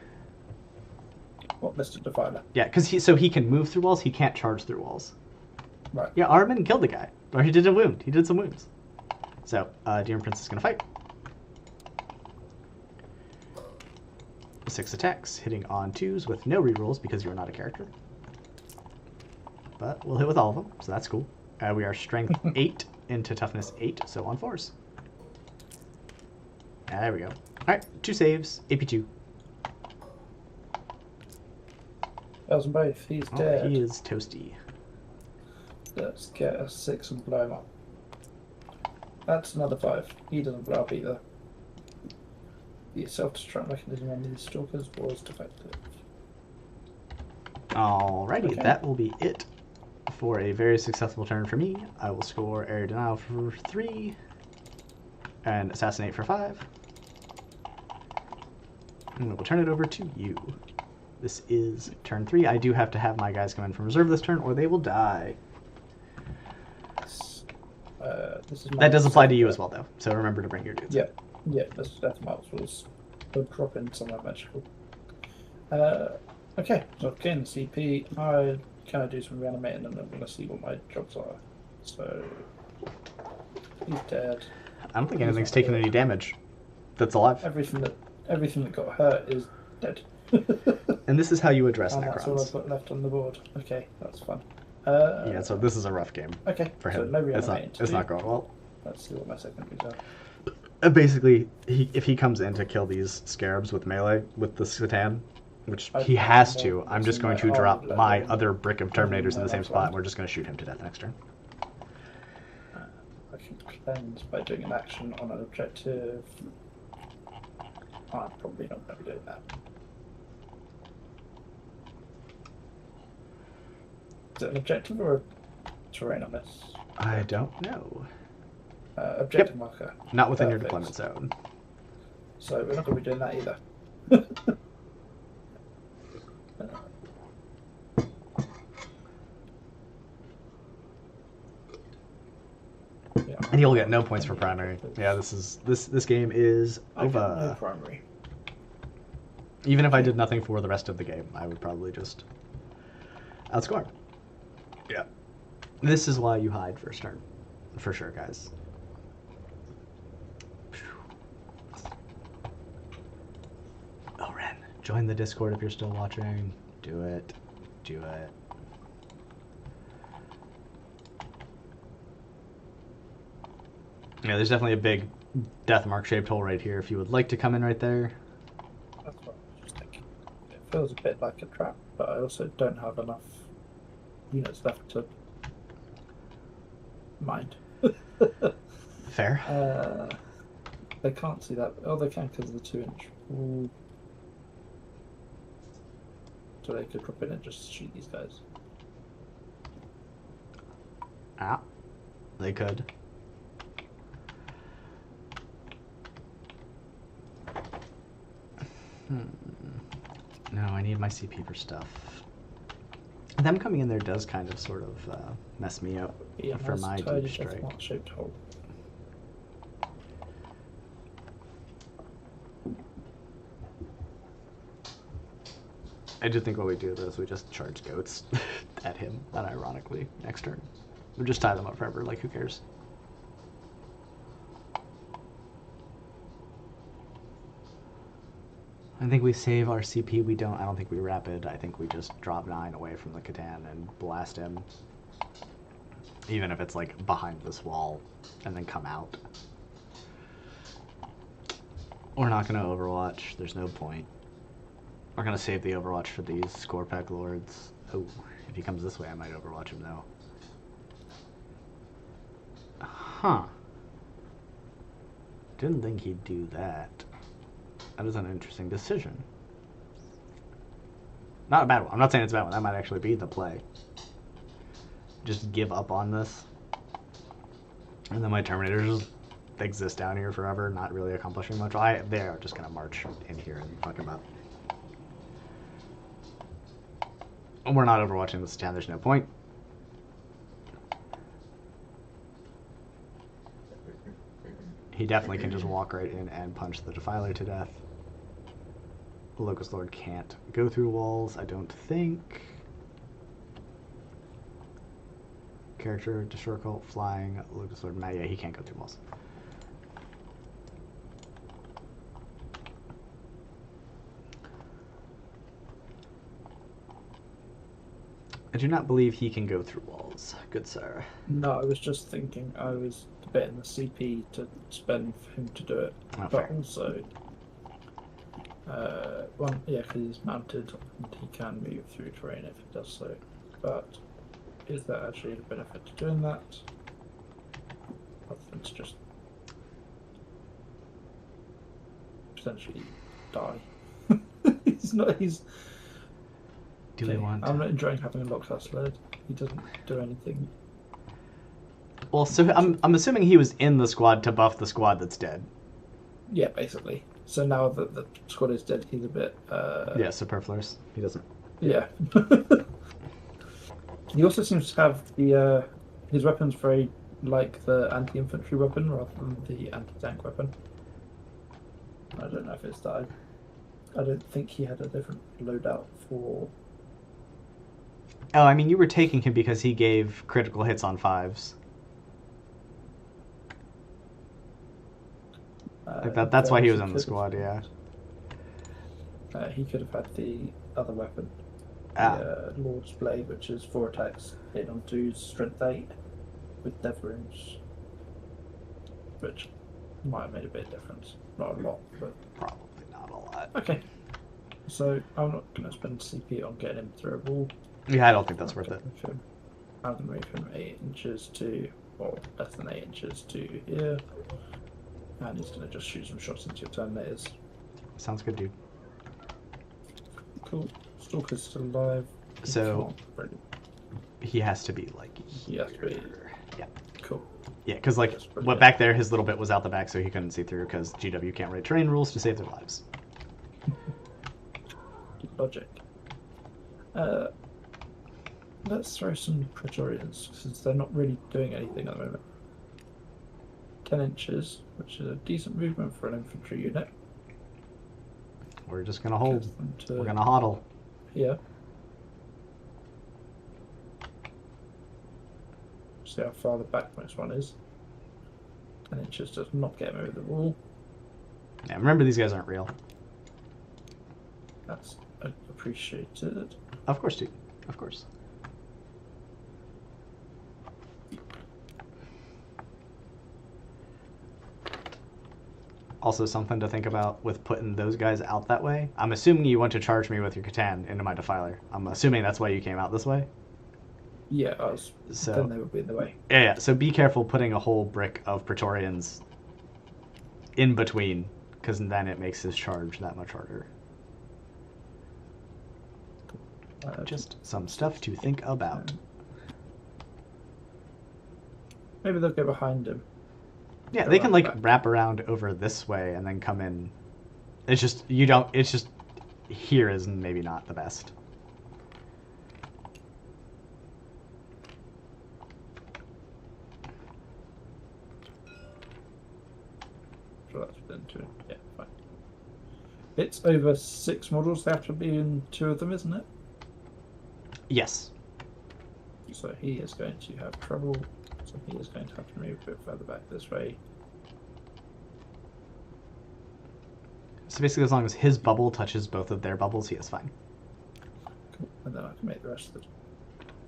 What, Mr. Defiler? Yeah, because he can move through walls, he can't charge through walls. Right. Yeah, Armin killed the guy. Or he did a wound. He did some wounds. So, Demon Prince is going to fight. 6 attacks, hitting on 2s with no rerolls because you're not a character. But we'll hit with all of them, so that's cool. We are strength 8 into toughness 8, so on 4s. There we go. Alright, 2 saves, AP2. Fails them both. He's dead. He is toasty. Let's get a 6 and blow him up. That's another 5. He doesn't blow up either. The self-destruct mechanism on these stalkers was defective. Alrighty, Okay. that will be it for a very successful turn for me. I will score area denial for 3 and assassinate for 5. And we will turn it over to you. This is turn 3. I do have to have my guys come in from reserve this turn or they will die. This is That does apply to you as well though, so remember to bring your dudes. Yeah, yeah, that's Mark's rules. We'll drop in somewhere magical. Okay, so I've gained the CP. I kind of do some reanimating and I'm going to see what my jobs are. So, he's dead. I don't think anything's taken any damage that's alive. Everything that got hurt is dead. And this is how you address And that's all I've Necrons. got left on the board. Okay, that's fun. Yeah, so this is a rough game Okay, for so him. no It's reanimating to it's do. not going well. Let's see what my secondaries are. Basically, if he comes in to kill these scarabs with melee, with the Satan, which I- he has I- to, I'm just I- going to I- drop I- my I- other brick of Terminators in the same that's spot, fine. and we're just going to shoot him to death next turn. I can cleanse by doing an action on an objective. I'm probably not going to be doing that. Is it an objective or a terrain on this? I don't know. Objective marker. Not within your Perfect. deployment zone. So we're not going to be doing that either. Yeah. And you'll get no points for primary. Yeah, this game is I get no over. primary. Even if I did nothing for the rest of the game, I would probably just outscore him. Yeah. This is why you hide first turn. For sure, guys. Oh, Ren, join the Discord if you're still watching. Do it. Do it. Yeah, there's definitely a big death mark shaped hole right here if you would like to come in right there. That's what I was just thinking. It feels a bit like a trap, but I also don't have enough units left to mind. Fair. They can't see that. Oh, they can because of the 2-inch. Ooh. So they could drop in and just shoot these guys. Ah, they could. No, I need my CP for stuff. Them coming in there does kind of sort of mess me up Yeah, for my deep strike. Shaped hole. I do think what we do though is we just charge goats at him, unironically, next turn. We just tie them up forever, like who cares? I think we save our CP, I don't think we rapid, I think we just drop 9 away from the Catan and blast him. Even if it's like behind this wall and then come out. We're not gonna Overwatch, there's no point. We're gonna save the Overwatch for these Scorpack Lords. Oh, if he comes this way I might Overwatch him though. Huh. Didn't think he'd do that. That is an interesting decision. Not a bad one. I'm not saying it's a bad one. That might actually be the play. Just give up on this. And then my Terminators just exist down here forever, not really accomplishing much. They are just going to march in here and fuck him up. We're not overwatching this town. There's no point. He definitely can just walk right in and punch the Defiler to death. The Locust Lord can't go through walls, I don't think. Character, Destroyer Cult, Flying, Locust Lord, yeah, he can't go through walls. I do not believe he can go through walls, good sir. No, I was just thinking I was debating the CP to spend for him to do it. Oh, but fair. Also, because he's mounted and he can move through terrain if he does so. But is there actually a benefit to doing that? Other than to just potentially die. Do we want? I'm not enjoying having a Lockhouse Lord. He doesn't do anything. Well, so I'm assuming he was in the squad to buff the squad that's dead. Yeah, basically. So now that the squad is dead, he's a bit. Yeah, superfluous. He doesn't. Yeah. He also seems to have the his weapons very like the anti-infantry weapon rather than the anti-tank weapon. I don't know if it's that. I don't think he had a different loadout for. Oh, I mean, you were taking him because he gave critical hits on 5s. Like that's why he was on the squad, yeah. He could have had the other weapon, the Lord's Blade, which is 4 attacks, hit on 2, strength 8, with death runes, which might have made a bit of difference. Not a lot, but Probably not a lot. okay. So I'm not going to spend CP on getting him through a wall. Yeah, I don't think that's worth it. I'm going to move him 8 inches to, or less than 8 inches to here. And he's going to just shoot some shots into your Terminators. Sounds good, dude. Cool. Stalker's still alive. So he has to be like here. He has to be. Yeah. Cool. Yeah, because like what back there, his little bit was out the back, so he couldn't see through. Because GW can't write terrain rules to save their lives. Logic. Let's throw some Praetorians since they're not really doing anything at the moment. 10 inches, which is a decent movement for an infantry unit. We're just gonna hold. We're gonna hodl. Yeah. see how far the back most one is. And it just does not get him over the wall. Yeah, remember these guys aren't real. That's appreciated. Of course, dude. Of course. Also something to think about with putting those guys out that way. I'm assuming you want to charge me with your Catan into my Defiler. I'm assuming that's why you came out this way. Yeah, So then they would be in the way. yeah, so be careful putting a whole brick of Praetorians in between, because then it makes his charge that much harder. Just some stuff to think about. Maybe they'll go behind him. Yeah, Go they can around like the back. wrap around over this way and then come in. It's just you don't. It's just here is maybe not the best. Sure, that's within 2. Yeah, fine. It's over 6 models. They have to be in 2 of them, isn't it? Yes. So he is going to have trouble. So he is going to have to move a bit further back this way. So basically, as long as his bubble touches both of their bubbles, he is fine. Cool. And then I can make the rest of the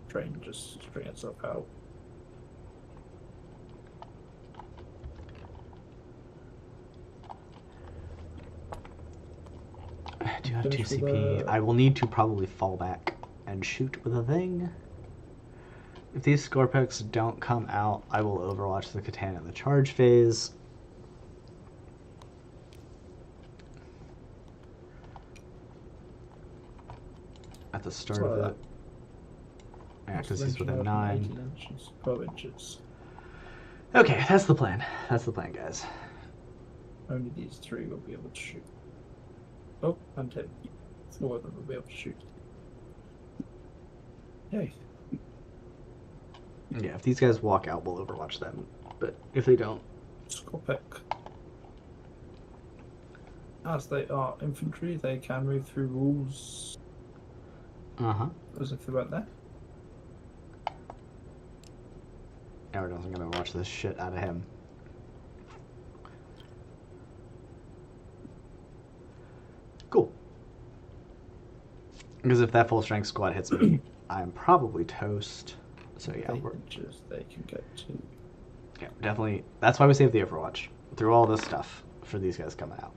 train just string itself out. I do have 2 Finish with CP. I will need to probably fall back and shoot with a thing. If these Scorpex don't come out, I will overwatch the Catan in the charge phase. At the start of it. Yeah, because he's within 9. 18 inches, 12 inches. Okay, that's the plan. That's the plan, guys. Only these 3 will be able to shoot. Oh, and 10. 4 of them will be able to shoot. Yay. Yeah, if these guys walk out, we'll overwatch them. But if they don't... Scorpec. As they are infantry, they can move through walls Uh-huh. as if they weren't there. We're just gonna watch this shit out of him. Cool. Because if that full strength squad hits me, I'm probably toast. So yeah, 8 we're, inches they can get to. yeah, definitely. That's why we save the Overwatch through all this stuff for these guys coming out.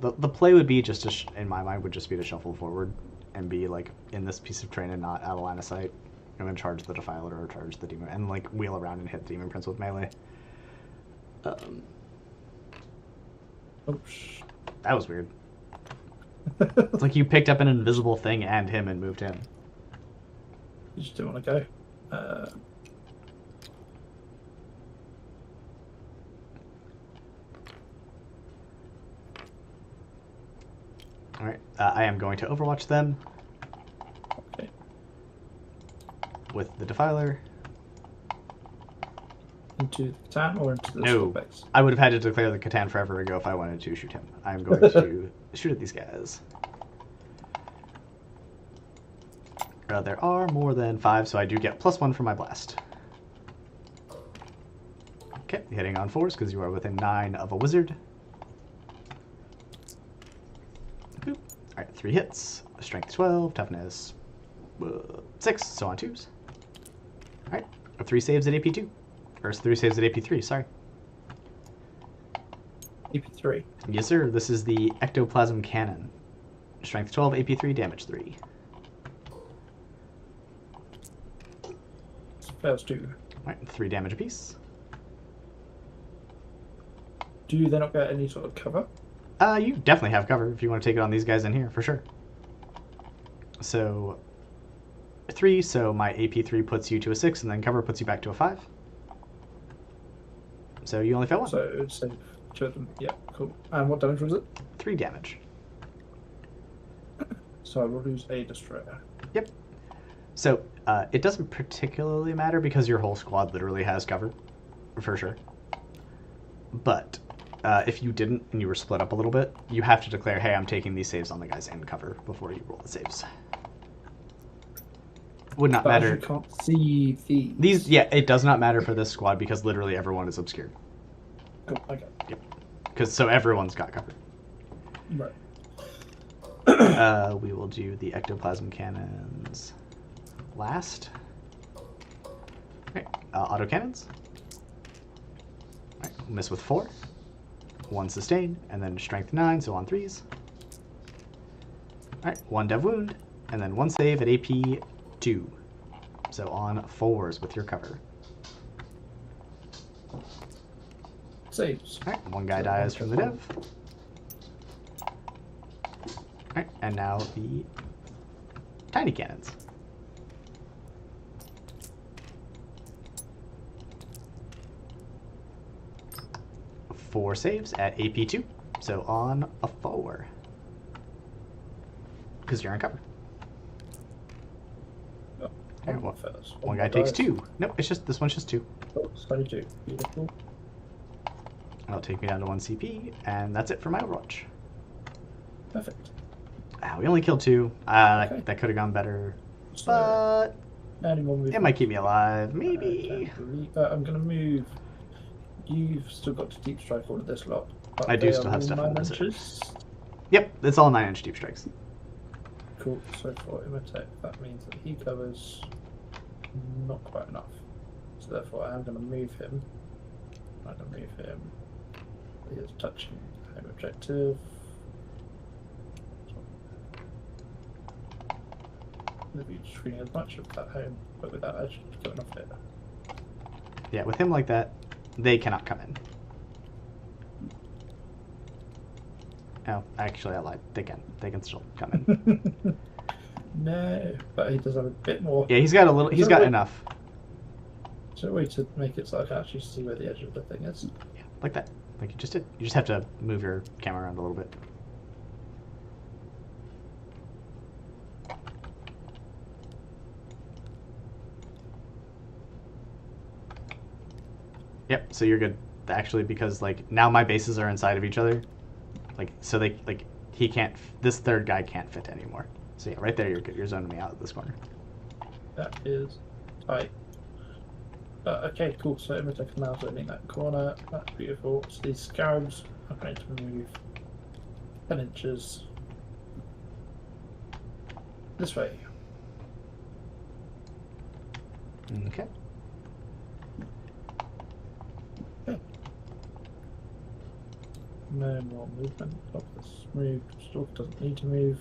The play would be just to, in my mind, would just be to shuffle forward and be like in this piece of terrain and not out of line of sight, and then charge the Defiler or charge the Demon, and like wheel around and hit the Demon Prince with melee. Oops. That was weird. It's like you picked up an invisible thing and him and moved him. You just don't want to go. Alright, I am going to overwatch them Okay. with the Defiler. Into the Catan or into the No, Scorpex? I would have had to declare the Catan forever ago if I wanted to shoot him. I'm going to shoot at these guys. There are more than 5, so I do get +1 for my blast. Okay, hitting on 4s because you are within 9 of a wizard. Boop. Alright, 3 hits. Strength 12, toughness 6, so on 2s. Alright, 3 saves at AP2. Or 3 saves at AP3, sorry. AP3. Yes, sir. This is the Ectoplasm Cannon. Strength 12, AP3, damage 3. Fails 2. Alright, 3 damage apiece. Do they not get any sort of cover? You definitely have cover if you want to take it on these guys in here, for sure. So, 3, so my AP3 puts you to a 6, and then cover puts you back to a 5. So you only fail 1. So it would save 2 of them. Yeah, cool. And what damage was it? 3 damage. So I will lose a destroyer. Yep. So, it doesn't particularly matter because your whole squad literally has cover, for sure. But, if you didn't and you were split up a little bit, you have to declare, hey, I'm taking these saves on the guys in cover before you roll the saves. Would not But as matter. you can't see these. These, it does not matter for this squad because literally everyone is obscured. Cool, okay. Because so everyone's got cover. Right. We will do the ectoplasm cannons last. Okay, auto cannons. Right, miss with 4. 1 sustain, and then strength 9, so on 3s. Alright, 1 dev wound, and then 1 save at AP 2. So on 4s with your cover. Saves. Alright, 1 guy dies from the dev. Alright, and now the tiny cannons. Four saves at AP2, so on a 4. Because you're in cover. Oh, Alright, well, first. one guy takes 2. Nope, it's just this one's just 2. Oh, 22. Beautiful. That'll take me down to 1 CP, and that's it for my Overwatch. Perfect. We only killed 2. Okay. That could have gone better, So, but anyone it might keep me alive. Maybe. I'm going to move. You've still got to deep strike all of this lot. I do they still are have all stuff in 9 reserve. inches. Yep, it's all 9-inch deep strikes. Cool. So for imitate, that means that he covers not quite enough. So therefore, I am going to move him. I'm going to move him. He is touching home objective. Maybe screening as much of that home, but without actually going off it. Yeah, with him like that, they cannot come in. Oh, actually, I lied. They can. They can still come in. No, but he does have a bit more. Yeah, he's got a little. He's got enough. Is there a way to make it so I can actually see where the edge of the thing is? Yeah, like that. Like you just did. You just have to move your camera around a little bit. Yep. So you're good. Actually, because like now my bases are inside of each other. Like so they like he can't. This third guy can't fit anymore. So yeah, right there you're good. You're zoning me out of this corner. That is tight. Okay, cool. So Imitek now zoning that corner. That's beautiful. So these scarabs are going to move 10 inches this way. Okay. Okay. No more movement. Stop this move. Stalk doesn't need to move.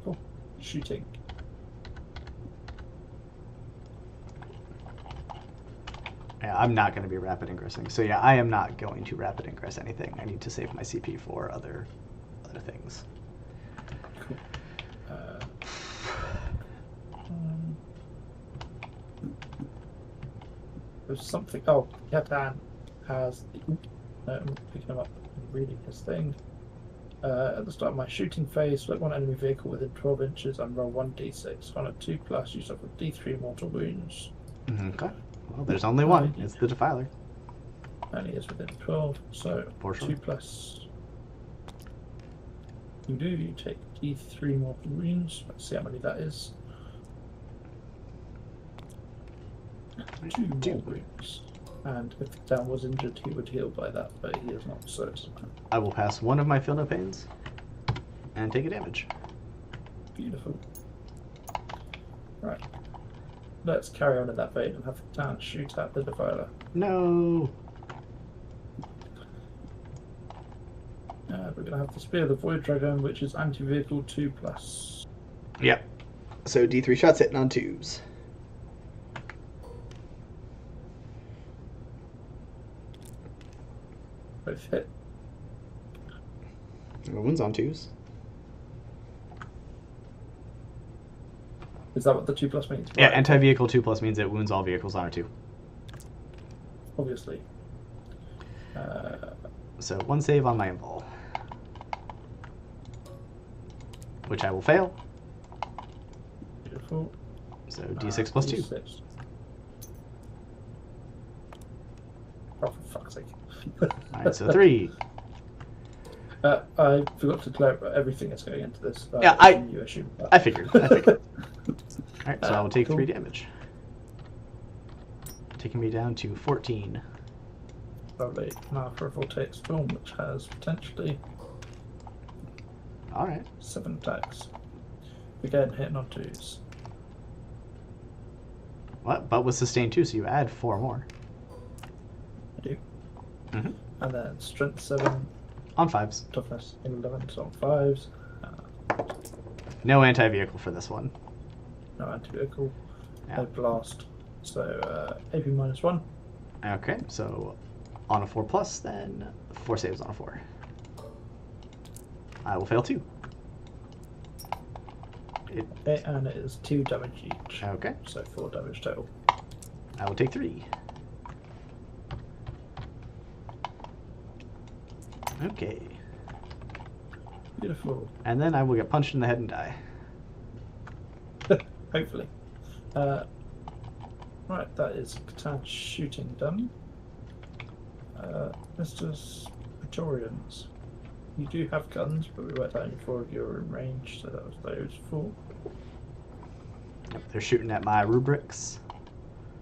Cool. Shooting. Yeah, I'm not going to be rapid ingressing. So yeah, I am not going to rapid ingress anything. I need to save my CP for other things. Cool. There's something. Oh, Yatan has the. I'm picking him up and reading his thing. At the start of my shooting phase, select one enemy vehicle within 12 inches and roll 1d6. On a 2+, you suffer d3 mortal wounds. Okay. Well, there's only one. It's the Defiler. And he is within 12, so For sure. 2+. You take d3 mortal wounds. Let's see how many that is. 2 more wounds. And if Dan was injured, he would heal by that, but he is not, so it's I will pass one of my Feel No Pains and take a damage. beautiful. Right. Let's carry on in that vein and have Dan shoot at the Defiler. No. We're going to have the Spear of the Void Dragon, which is anti-vehicle 2+. Yep. So D3 shots hitting on 2s. Both hit. One's on 2s. Is that what the 2+ means? Yeah, Right. anti-vehicle 2+ means it wounds all vehicles on a 2. Obviously. So 1 save on my invul. Which I will fail. Beautiful. So D6 plus 2. D6. Oh, for fuck's sake. Alright, so 3. I forgot to clarify everything is going into this. Yeah, you assume that. I figured. Alright, so I will take cool. 3 damage. Taking me down to 14. Lovely. Now for a Vortex Storm, which has potentially Alright. 7 attacks. Again, hitting on 2s. What? But with sustained 2, so you add 4 more. I do. Mm-hmm. And then Strength 7, On 5s. Toughness 11, so on 5s. No anti-vehicle for this one. No anti-vehicle. Yeah. No blast. So AP -1. Okay, so on a 4+, then 4 saves on a 4. I will fail 2. Okay, and it is 2 damage each. Okay. So 4 damage total. I will take 3. Okay. Beautiful. And then I will get punched in the head and die. Hopefully. Right, that is Catan shooting done. Mr. Praetorians, you do have guns, but we worked out only 4 of you are in range, so that was those 4. Yep, they're shooting at my rubrics.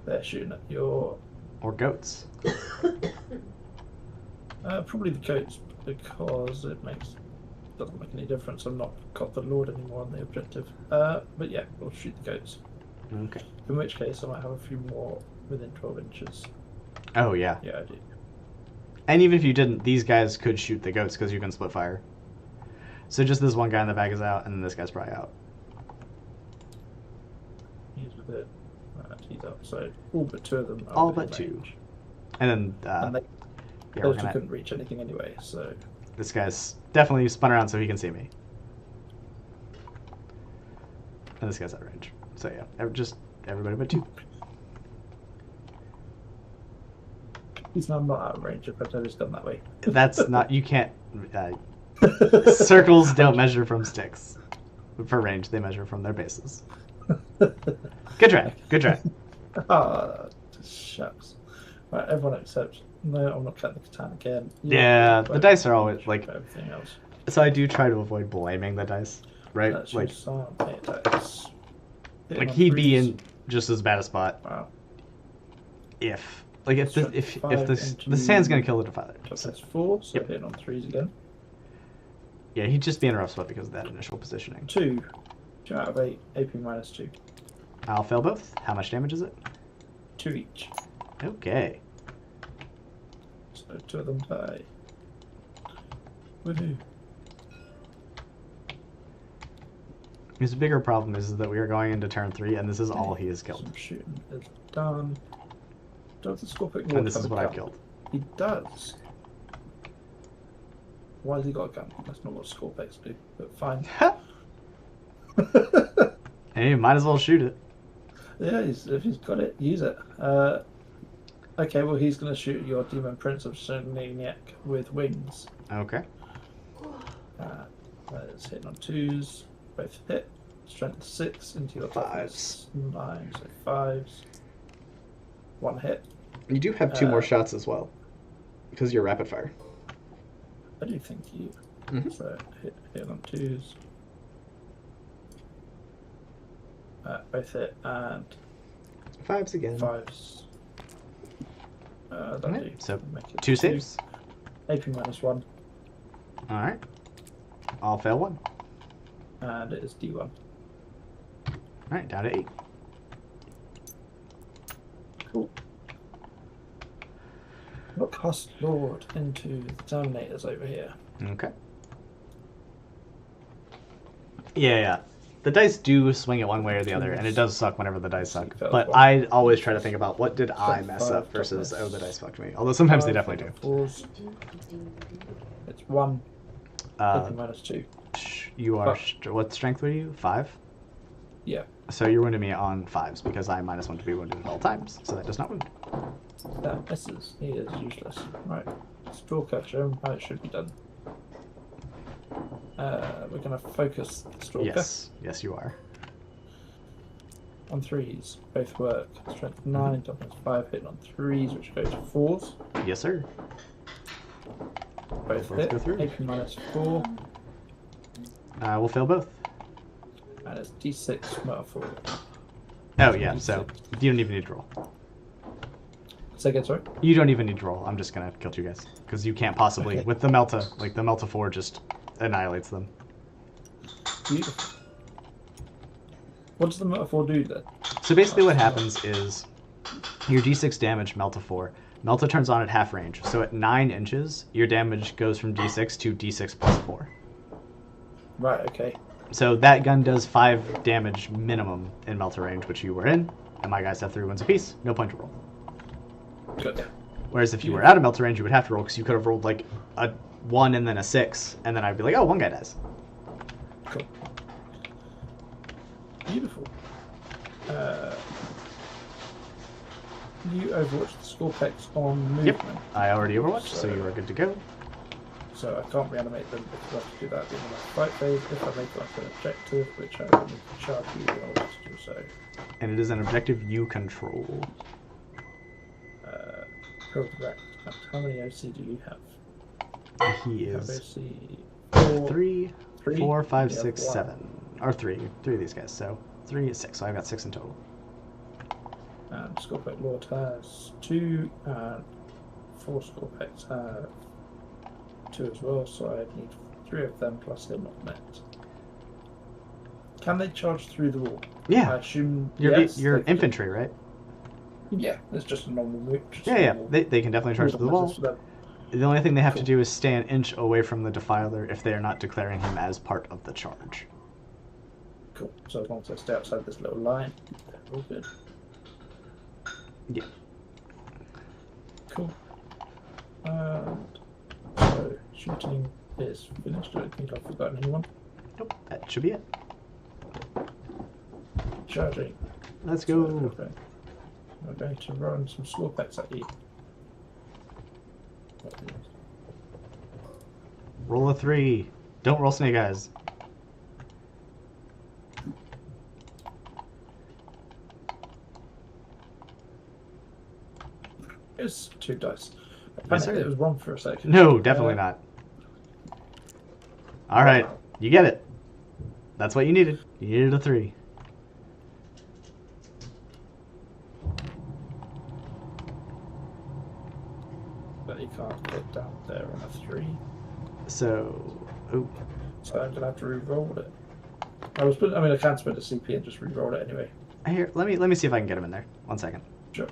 They're shooting at your... Or goats. probably the goats, because it doesn't make any difference. I'm not got the Lord anymore on the objective. But yeah, we'll shoot the goats. Okay. In which case, I might have a few more within 12 inches. Oh, yeah. Yeah, I do. And even if you didn't, these guys could shoot the goats because you can split fire. So just this one guy in the back is out, and then this guy's probably out. He's with it. He's out. So all but 2 of them are All within but 2. range. And then, And they, yeah, those 2 couldn't reach anything anyway, so... this guy's definitely spun around so he can see me. And this guy's out of range. So yeah, just everybody but 2. He's not out of range if I've always done that way. That's not, you can't, circles don't measure from sticks. For range, they measure from their bases. Good try, good try. Shucks. Right, everyone except... No, I'm not cutting the Catan again. Yeah, the dice are always, like... Everything else. So I do try to avoid blaming the dice, right? That's Like, attacks. like he'd be in just as bad a spot Wow. if... Like, if Strength if 5 the sand's gonna kill the Defiler. So that's 4, so Yep. hitting on 3s again. Yeah, he'd just be in a rough spot because of that initial positioning. 2. 2 out of 8, AP -2. I'll fail both. How much damage is it? 2 each. Okay. So 2 of them die. Woohoo. His bigger problem is that we are going into turn 3, and this is all he has killed. Some shooting is done. Does the Scorpic And this is what I've killed. He does. Why has he got a gun? That's not what Scorpics do, but fine. Hey, might as well shoot it. Yeah, if he's got it, use it. Okay, well he's going to shoot your Demon Prince of Shenaniac with wings. Okay. That is hitting on 2s, both hit. Strength 6 into your toughness 9, so 5s. 1 hit. You do have 2 more shots as well, because you're rapid fire. I do think you. Mhm. So hit on 2s. Both hit and 5s again. 5s. That'll do. So Make it 2 saves. AP -1, Alright. I'll fail 1. and it is D1. Alright, down to 8. Cool. We'll cast Lord into the Terminators over here. Okay. Yeah. The dice do swing it one way or the other, and it does suck whenever the dice suck. But I always try to think about what did I mess up versus, oh, the dice fucked me. Although sometimes they definitely do. 4s. It's 1. AP -2. You are, what strength were you? 5? Yeah. So you're wounding me on 5s, because I'm -1 to be wounded at all times, so that does not wound. That misses. He is useless. Right. Stalker, show him how it should be done. We're going to focus the Stalker. Yes, you are. On 3s. Both work. Strength 9, toughness 5, hitting on 3s, which go to 4s. Yes, sir. Both both hit. go through. AP -4, We'll fail both. and it's D6 -4. Oh yeah, so you don't even need to roll. Say again, sorry? You don't even need to roll. I'm just gonna kill you guys because you can't possibly Okay. with the Melta. Like the Melta 4 just annihilates them. Beautiful. What does the metaphor do then? So basically, what happens is your D6 damage Melta 4. Melta turns on at half range, so at 9 inches, your damage goes from D6 to D6 plus 4. Right, okay. So that gun does 5 damage minimum in Melta range, which you were in, and my guys have 3 wounds apiece. No point to roll. Good. Whereas if you were out of Melta range, you would have to roll because you could have rolled like a 1 and then a 6, and then I'd be like, oh, one guy dies. Cool. Beautiful. You overwatch the Scorpex on movement. Yep, I already overwatched, so you are good to go. So I can't reanimate them because I have to do that at the end of my fight phase. If I make like an objective, which I will need to charge you, then I'll have to do so. And it is an objective you control. Correct. How many OC do you have? He You have is OC 3, Three? 4, 5, Yeah, 6, one. 7. Or 3 of these guys. So 3 is 6, so I've got 6 in total. And Scorpex Lord has 2, and 4 Scorpex have 2 as well, so I need 3 of them plus they're not met. Can they charge through the wall? I Yeah, assume you're, yes, you're they can. infantry, right? Yeah, it's just a normal move. just Yeah, a yeah, normal they can definitely charge to the movement wall. just for them. The only thing they have to Cool. do is stay an inch away from the Defiler if they are not declaring him as part of the charge. Cool. So as long as I stay outside this little line, they're all good. Yeah. Cool. So shooting is finished. I don't think I've forgotten anyone. Nope, that should be it. Charging. Let's So go. we're going to run some Scorpex at you. Roll a 3. Don't roll snake eyes. It's 2 dice. I Yes, panicked sir. it was wrong for a second. No, definitely not. All right, you get it. That's what you needed. You needed a 3. But you can't get down there on a 3. So, oh, So I'm gonna have to re-roll it. I can spend a CP and just re-roll it anyway. here. Let me see if I can get him in there. 1 second. Sure.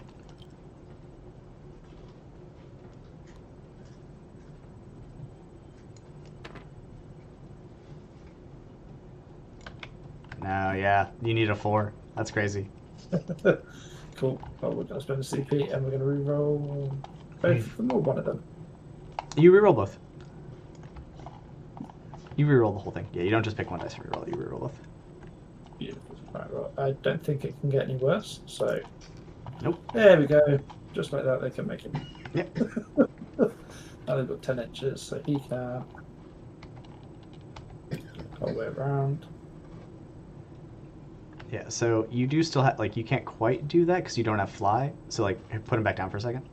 No, yeah, you need a 4. That's crazy. Cool. Well, we're gonna spend a CP and we're gonna re-roll both of them or one of them. You reroll both. You reroll the whole thing. Yeah, you don't just pick one dice to reroll it. You reroll both. Beautiful. Right, well, I don't think it can get any worse. So. Nope. There we go. Just like that, they can make it. Yep. Now they've got 10 inches, so he can go all the way around. Yeah, so you do still have, like, you can't quite do that because you don't have fly. So, like, put him back down for a second.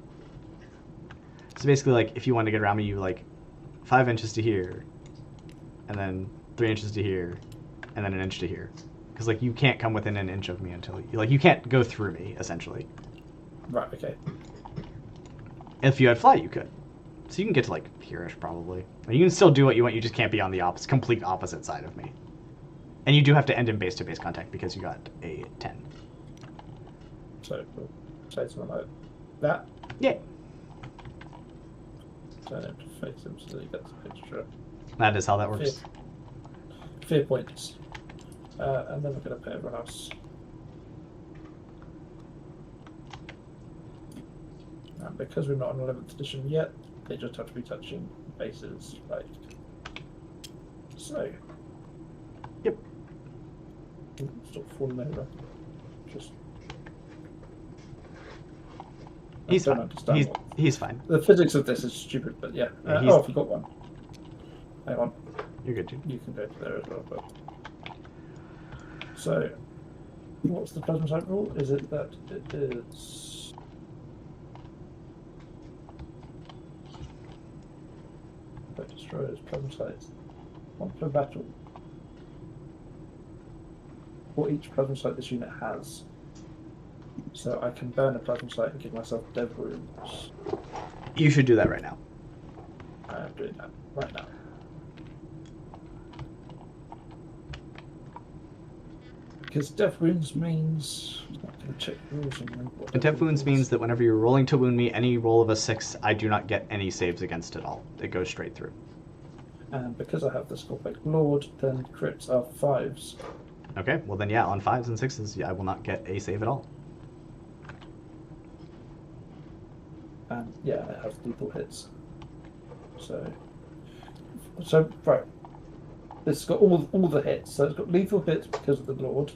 So basically, like, if you wanted to get around me, you, like, 5 inches to here, and then 3 inches to here, and then an inch to here. Because, like, you can't come within an inch of me until, you can't go through me, essentially. Right, okay. If you had fly, you could. So you can get to, like, here-ish, probably. You can still do what you want, you just can't be on the complete opposite side of me. And you do have to end in base-to-base contact because you got a 10. So we'll say something like that. Yeah. Turn him to face him so that he gets extra That is how that works. fear points. And then we're going to pay everyone else. And because we're not on 11th edition yet, they just have to be touching bases, right? So. Yep. Stop falling over. Just. He's I don't fine. understand He's fine. the physics of this is stupid, but yeah. Yeah, he's- I forgot one. Hang on. You're good, dude. You can go to there as well, but. So, what's the plasma type rule? Is it that it is. destroys plasma sites. Once per battle. For each plasma site this unit has. So I can burn a plasma site and give myself dev wounds. You should do that right now. I am doing that right now. Because death wounds means I'm not going to check the rules and remember what And death wounds means that whenever you're rolling to wound me, any roll of a 6, I do not get any saves against it all. It goes straight through. And because I have the Scorpic Lord, then crits are 5s. Okay, well then yeah, on 5s and 6s, yeah, I will not get a save at all. And yeah, it has lethal hits. So right. This has got all the hits. So it's got lethal hits because of the Lord.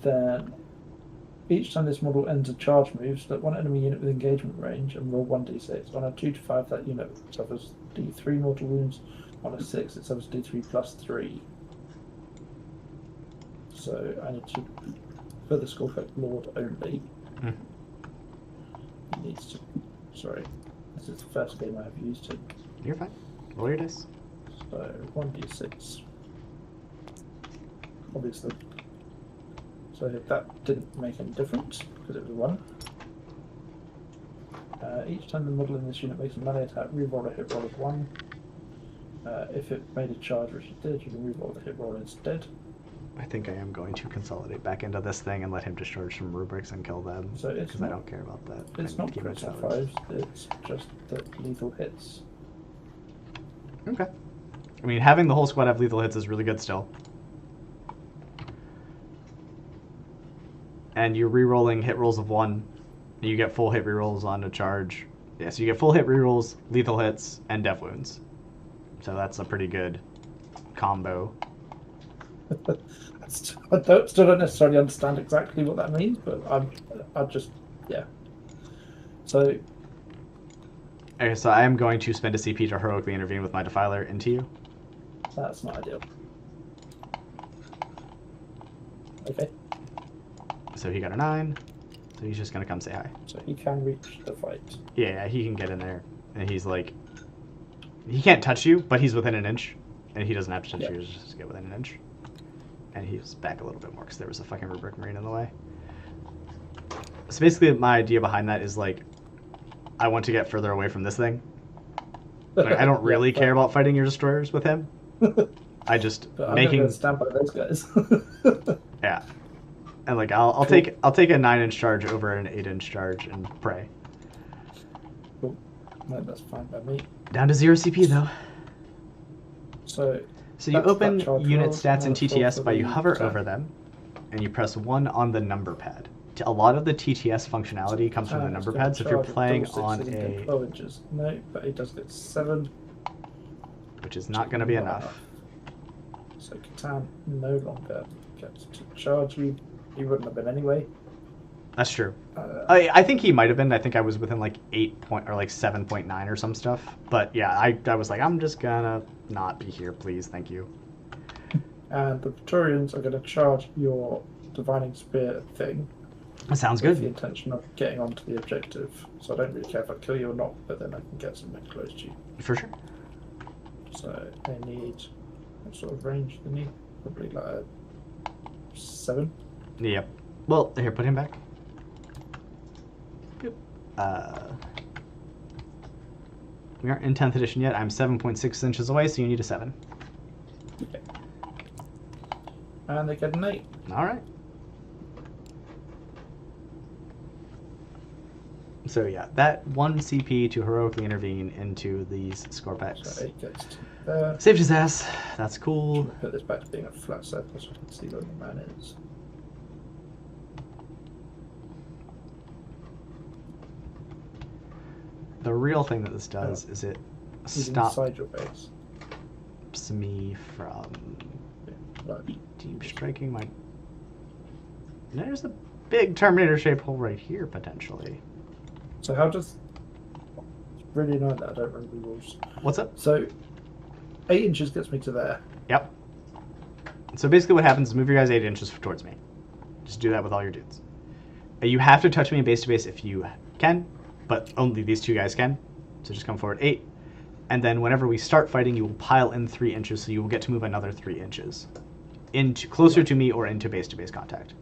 Then each time this model ends a charge move, select one enemy unit with engagement range and roll 1d6. On a 2 to 5, that unit suffers d3 mortal wounds. On a 6, it suffers d3 plus 3. So I need to, for the Scorpic Lord only, he needs to. Sorry, this is the first game I have used him. You're fine. Roll your dice. So 1d6. Obviously. So that didn't make any difference because it was a 1. Each time the model in this unit makes a melee attack, reroll a hit roll of 1. If it made a charge, which it did, you can reroll the hit roll instead. I think I am going to consolidate back into this thing and let him discharge some rubrics and kill them. So it's because I don't care about that. It's not critical 5s, it's just the lethal hits. Okay. I mean, having the whole squad have lethal hits is really good still. And you're re-rolling hit rolls of 1, and you get full hit re-rolls on a charge. Yeah, so you get full hit re-rolls, lethal hits, and death wounds. So that's a pretty good combo. I still don't necessarily understand exactly what that means, but I just, yeah. So. Okay, so I am going to spend a CP to heroically intervene with my Defiler into you. That's not ideal. Okay. So he got a 9, so he's just going to come say hi. So he can reach the fight. Yeah, he can get in there, and he's like... He can't touch you, but he's within an inch, and he doesn't have to touch you, just get within an inch. And he's back a little bit more because there was a fucking rubric marine in the way. So basically my idea behind that is like, I want to get further away from this thing. Like, I don't really care about fighting your destroyers with him. I just I'm making stand by those guys. yeah, and like I'll take a 9-inch charge over an 8-inch charge and pray. Cool. No, that's fine by me. Down to 0 CP though. So you open unit roll, stats in TTS by you hover attack. over them, and you press 1 on the number pad. A lot of the TTS functionality comes from the number pad, so if you're playing on a... 12 inches. No, but he does get 7. Which is not going to be enough. So Catan no longer gets to charge you. He wouldn't have been anyway. That's true. I think he might have been. I think I was within like 7.9 or some stuff. But yeah, I was like, I'm just gonna not be here, please, thank you. And the Praetorians are going to charge your Divining Spear thing. That sounds with the good. intention of getting onto the objective. So I don't really care if I kill you or not, but then I can get something close to you. For sure. So they need, what sort of range do they need? Probably like a 7. Yep. Well, here, put him back. Good. We aren't in 10th edition yet. I'm 7.6 inches away, so you need a 7. Okay. And they get an 8. All right. So yeah, that 1 CP to heroically intervene into these Scorpex. So 8 gets to there. Saved his ass. That's cool. Put this back to being a flat circle so I can see where the man is. The real thing that this does is it He's stops inside your base. me from Yeah, right. deep striking my... There's a big Terminator-shaped hole right here, potentially. So how does... It's really annoying that I don't remember the rules. What's up? So 8 inches gets me to there. Yep. So basically what happens is move your guys 8 inches towards me. Just do that with all your dudes. You have to touch me base to base if you can, but only these 2 guys can. So just come forward 8. And then whenever we start fighting, you will pile in 3 inches, so you will get to move another 3 inches. Into closer to me or into base-to-base contact.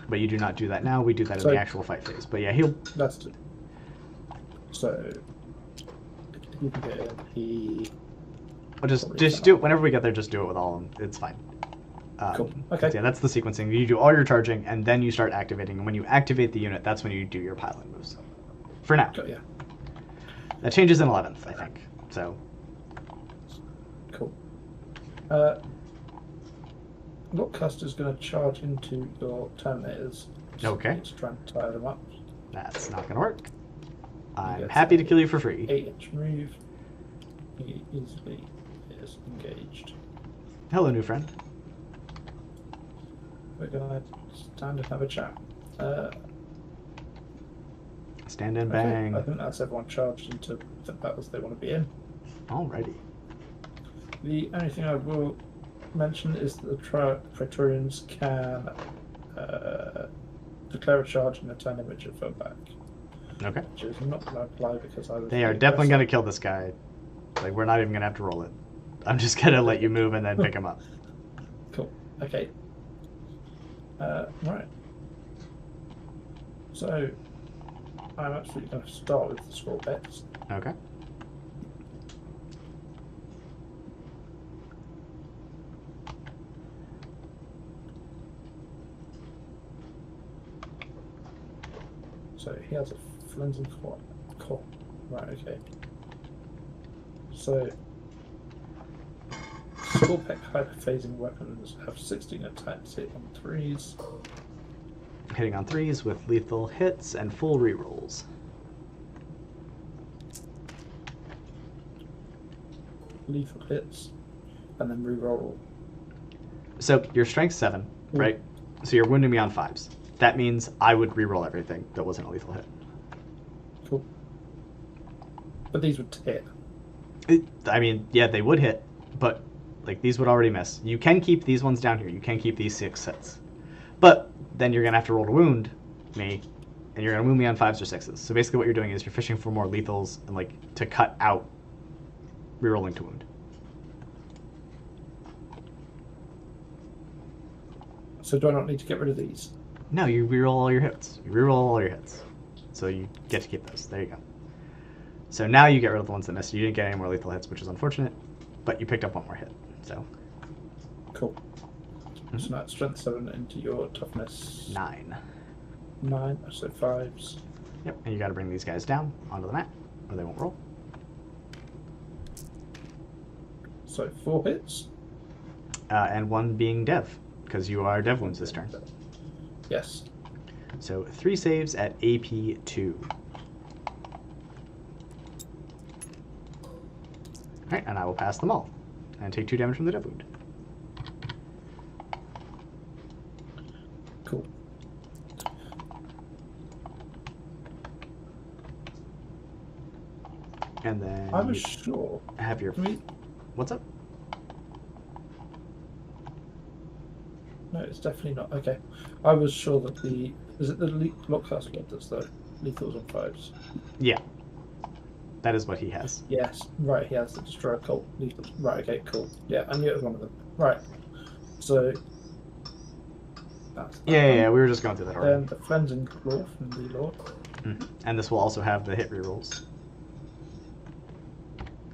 But you do not do that now. We do that in the actual fight phase. But yeah, he'll... That's it. So, he can get in. Well, just do it whenever we get there. Just do it with all of them. It's fine. Cool. Okay. Yeah, that's the sequencing. You do all your charging, and then you start activating. And when you activate the unit, that's when you do your piling moves. For now. Yeah. That changes in 11th, I think. So. Cool. Lockcaster's going to charge into your Terminators. Okay. It's trying to tie them up. That's not going to work. I'm happy to kill you for free. 8-inch move. He easily is engaged. Hello, new friend. We're going to stand and have a chat. Stand and Okay, bang. I think that's everyone charged into the battles they want to be in. Alrighty. The only thing I will mention is that the Praetorians can declare a charge in a turn in which it fell back. Okay. Which is not going to apply because I was. They are definitely going to kill this guy. Like, we're not even going to have to roll it. I'm just going to let you move and then pick him up. Cool. Okay. Right. So, I'm actually going to start with the scroll bets. Okay. So he has a flensing core. Right, okay. So Skullpeck hyperphasing weapons have 16 attacks hit on 3s. Hitting on 3s with lethal hits and full rerolls. Lethal hits and then reroll. So your strength's 7, right? So you're wounding me on 5s. That means I would reroll everything that wasn't a lethal hit. Cool. But these would hit. I mean, yeah, they would hit, but like these would already miss. You can keep these ones down here. You can keep these 6 hits. But then you're going to have to roll to wound me, and you're going to wound me on 5s or 6s. So basically what you're doing is you're fishing for more lethals and like to cut out rerolling to wound. So do I not need to get rid of these? No, you reroll all your hits. You reroll all your hits. So you get to keep those. There you go. So now you get rid of the ones that missed. You didn't get any more lethal hits, which is unfortunate, but you picked up 1 more hit. So Cool. So now it's strength 7 into your toughness 9. 9, so 5s. Yep, and you got to bring these guys down onto the mat, or they won't roll. So 4 hits. And 1 being dev, because you are dev wounds this turn. Yes. So 3 saves at AP 2. Alright, and I will pass them all, and take 2 damage from the dev wound. Cool. And then I was you sure. have your... Can we... What's up? No, it's definitely not. Okay. I was sure that the... Is it the Lockcaster that does the lethals on 5s? Yeah. That is what he has. Yes. Right, he has the Destroyer Cult lethals. Right, okay, cool. Yeah, I knew it was one of them. Right. So... That's Yeah, we were just going through that already. Then the Flensing Claw from the Lord. And this will also have the hit rerolls.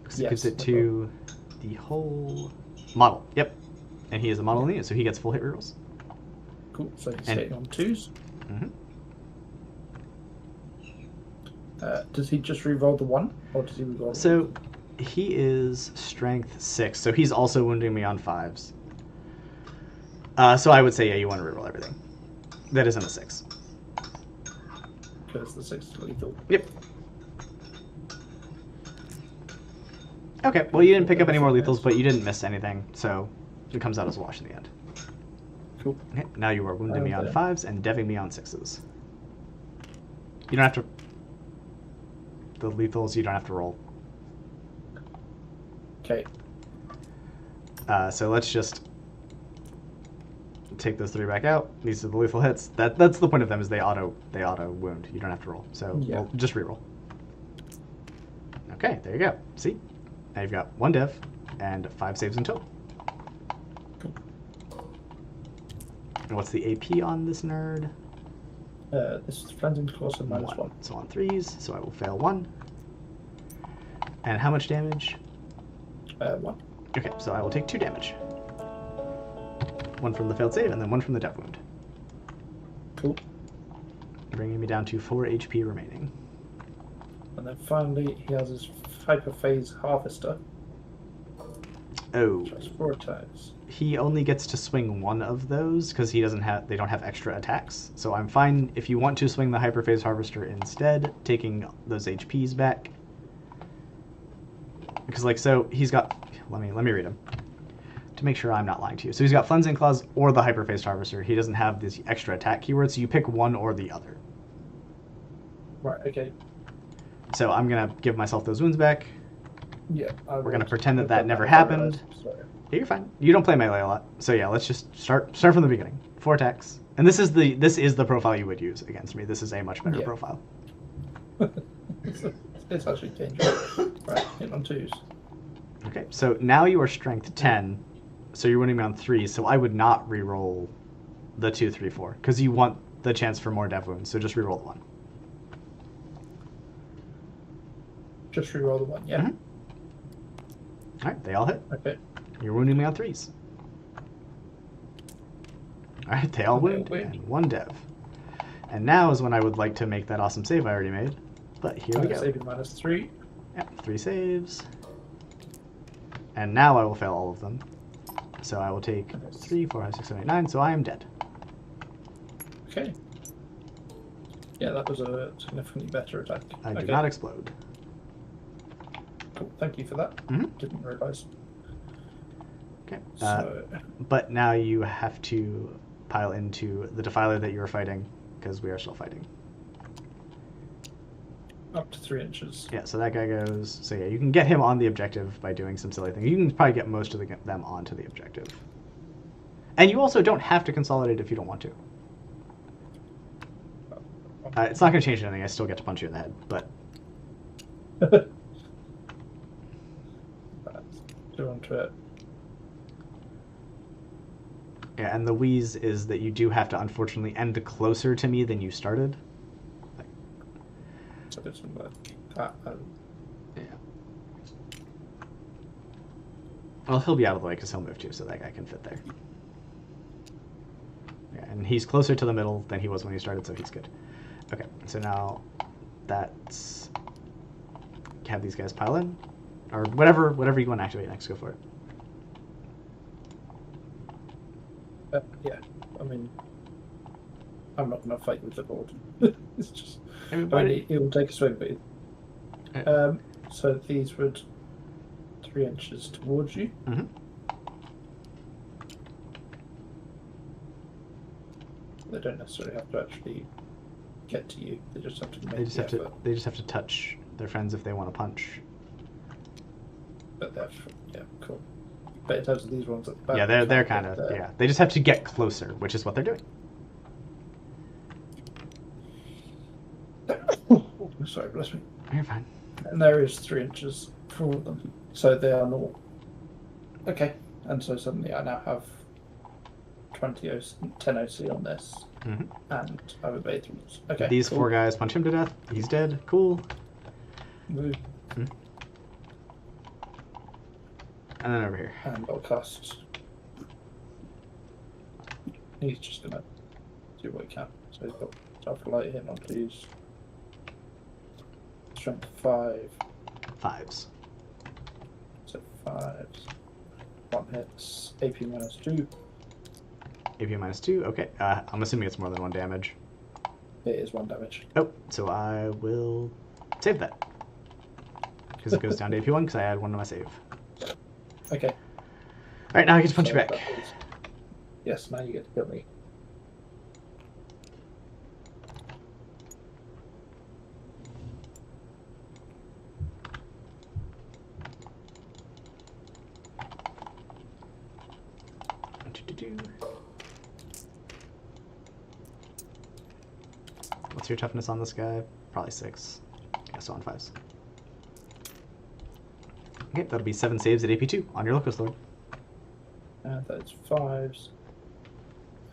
Because it Yes, gives it to the whole model. Yep. And he is a model unit, so he gets full hit rerolls. Cool, so he's And- hitting on 2s. Does he just re-roll the 1? Or does he re-roll So he is strength 6, so he's also wounding me on 5s. So I would say, yeah, you want to reroll everything. That isn't a 6. Because the 6 is lethal. Yep. Okay, well, you didn't pick up any more lethals, but you didn't miss anything, so it comes out as a wash in the end. Cool. Okay, now you are wounding me on Okay. 5s and deving me on 6s. You don't have to... The lethals, you don't have to roll. Okay. So let's just... take those 3 back out. These are the lethal hits. That's the point of them, is they auto wound. You don't have to roll. So Yeah. we'll just reroll. Okay, there you go. See? Now you've got 1 dev and 5 saves in total. Cool. And what's the AP on this nerd? This is Cleansing Clause and -1. So on 3s, so I will fail 1. And how much damage? 1. Okay, so I will take 2 damage. 1 from the failed save, and then 1 from the death wound. Cool. Bringing me down to 4 HP remaining. And then finally, he has his Hyperphase Harvester. Oh. Which has 4 attacks. He only gets to swing 1 of those because they don't have extra attacks. So I'm fine if you want to swing the Hyperphase Harvester instead, taking those HPs back. Because so he's got, let me read him to make sure I'm not lying to you. So he's got Cleansing Claws or the Hyperphase Harvester. He doesn't have this extra attack keyword, so you pick one or the other. Right. Okay. So I'm gonna give myself those wounds back. Yeah. We're gonna pretend that never happened. Yeah, you're fine. You don't play melee a lot, so yeah. Let's just start from the beginning. 4 attacks, and this is the profile you would use against me. This is a much better profile. It's actually dangerous. Right, hit on 2s. Okay, so now you are strength 10, so you're winning me on 3. So I would not re-roll the 2, 3, 4 because you want the chance for more dev wounds. So just re-roll the 1. Just re-roll the 1. Yeah. Mm-hmm. All right, they all hit. Okay. You're wounding me on 3s. All right, they all wound and 1 dev. And now is when I would like to make that awesome save I already made. But here we go. Saving -3. Yep, 3 saves. And now I will fail all of them. So I will take 3, 4, 5, 6, 7, 8, 9. So I am dead. Okay. Yeah, that was a significantly better attack. I did not explode. Cool. Thank you for that. Mm-hmm. Didn't realise. Okay. So, but now you have to pile into the Defiler that you were fighting, because we are still fighting. up to 3 inches. Yeah, so that guy goes... So yeah, you can get him on the objective by doing some silly thing. You can probably get most of them onto the objective. And you also don't have to consolidate if you don't want to. It's not going to change anything. I still get to punch you in the head, but... Do onto it. Yeah, and the wheeze is that you do have to, unfortunately, end closer to me than you started. So there's some Yeah. Well, he'll be out of the way because he'll move too, so that guy can fit there. Yeah, and he's closer to the middle than he was when he started, so he's good. Okay, so now that's... Have these guys pile in. Or whatever you want to activate next, go for it. yeah, I mean, I'm not going to fight with the board. It's just... I mean, it will take a swing, but... so these would 3 inches towards you. Mm-hmm. They don't necessarily have to actually get to you. They just have to make They just have effort. they just have to touch their friends if they want to punch. But they're, yeah, cool. But in terms of these ones at the back, Yeah, they're kind of, yeah. They just have to get closer, which is what they're doing. Sorry, bless me. You're fine. And there is 3 inches for all of them. So they are not... Okay. And so suddenly I now have 10 OC on this. Mm-hmm. And I have obeyed the rules. Okay. These cool. 4 guys punch him to death. He's dead. Cool. Move. Mm-hmm. And then over here. And I'll cast... He's just going to do what he can. So he's got Alpha Light hit on these. Strength 5. 5s. So 5s. 1 hits. AP -2. AP -2. Okay. I'm assuming it's more than 1 damage. It is 1 damage. Oh, so I will save that. Because it goes down to AP 1 because I add 1 to my save. Okay. Alright, now I get to punch you back. Yes, now you get to kill me. What's your toughness on this guy? Probably 6. Yeah, so on 5s. Okay, that'll be 7 saves at AP2 on your Locust Lord. And that's 5s.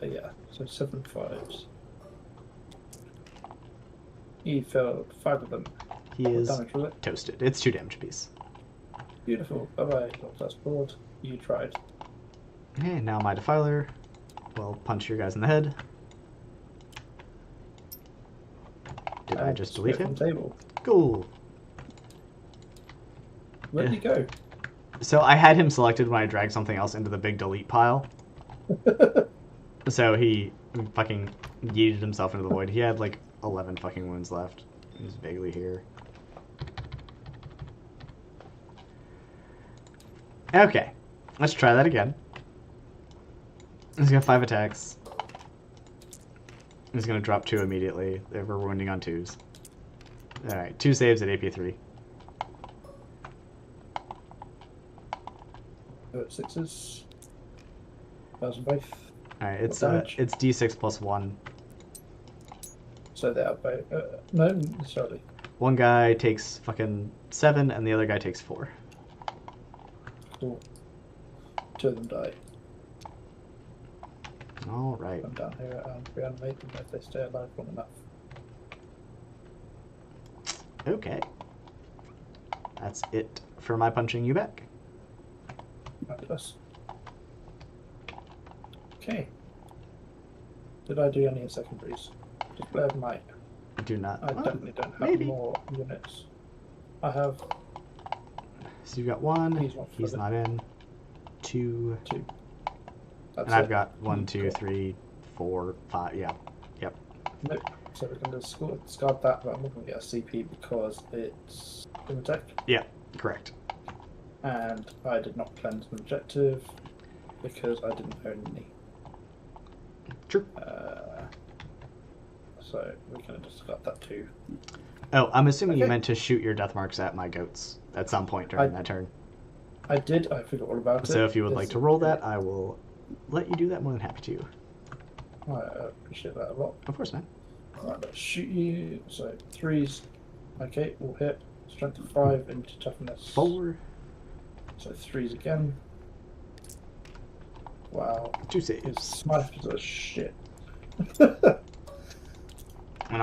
Yeah, so 7 5s. He failed 5 of them. He What is damage was it? toasted. It's 2 damage apiece. Beautiful. Bye bye. That's board. You tried. Okay, now my Defiler will punch your guys in the head. Did I just delete from him? the table. Cool. Where did he go? So I had him selected when I dragged something else into the big delete pile. So he fucking yeeted himself into the void. He had like 11 fucking wounds left. He's vaguely here. Okay, let's try that again. He's got 5 attacks. He's gonna drop 2 immediately. We're wounding on 2s. Alright, 2 saves at AP3. 6s. 1,000 both. Alright, it's damage? it's D6 plus 1. So they are both. No, necessarily. One guy takes fucking 7, and the other guy takes 4. Cool. 2 of them die. Alright. I'm down here and reanimate them if they stay alive long enough. Okay. That's it for my punching you back. Fabulous. Okay. Did I do any secondaries? Just Blade of Might. Do not. I definitely don't have maybe. more units. I have So you've got 1. He's He's not not in. 2. 2. That's And I've it. got 1, 2, Cool. 3, 4, 5. Yeah. Yep. Nope. So we're going to discard that, but I'm not going to get a CP because it's in the deck. Yeah. Correct. And I did not cleanse an objective because I didn't own any. True. So we're going to discard that too. Oh, I'm assuming you Okay. meant to shoot your death marks at my goats at some point during that turn. I did. I forgot all about it. So if you would This- like to roll that, I will let you do that. More than happy to. I appreciate that a lot. Of course, man. Alright, let's shoot you. So 3s. Okay, will hit. Strength of 5 into toughness. 4. So 3s again. Wow. 2 His saves. smash is a shit. And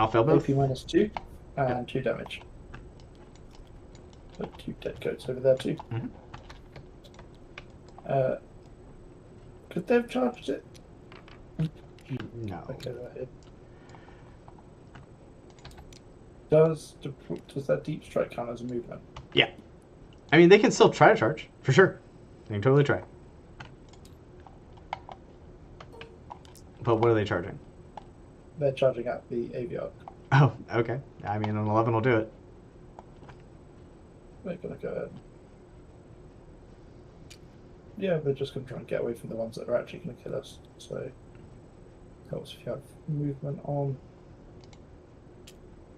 I'll fail both. AP minus 2 and 2 damage. So 2 dead goats over there too. Mhm. Could they have charged it? No. Okay, that hit. Does that deep strike count as a movement? Yeah. I mean, they can still try to charge, for sure. They can totally try. But what are they charging? They're charging at the AV arc. Oh, okay. I mean, an 11 will do it. They're gonna go ahead. Yeah, they're just gonna try and get away from the ones that are actually gonna kill us. So helps if you have movement on.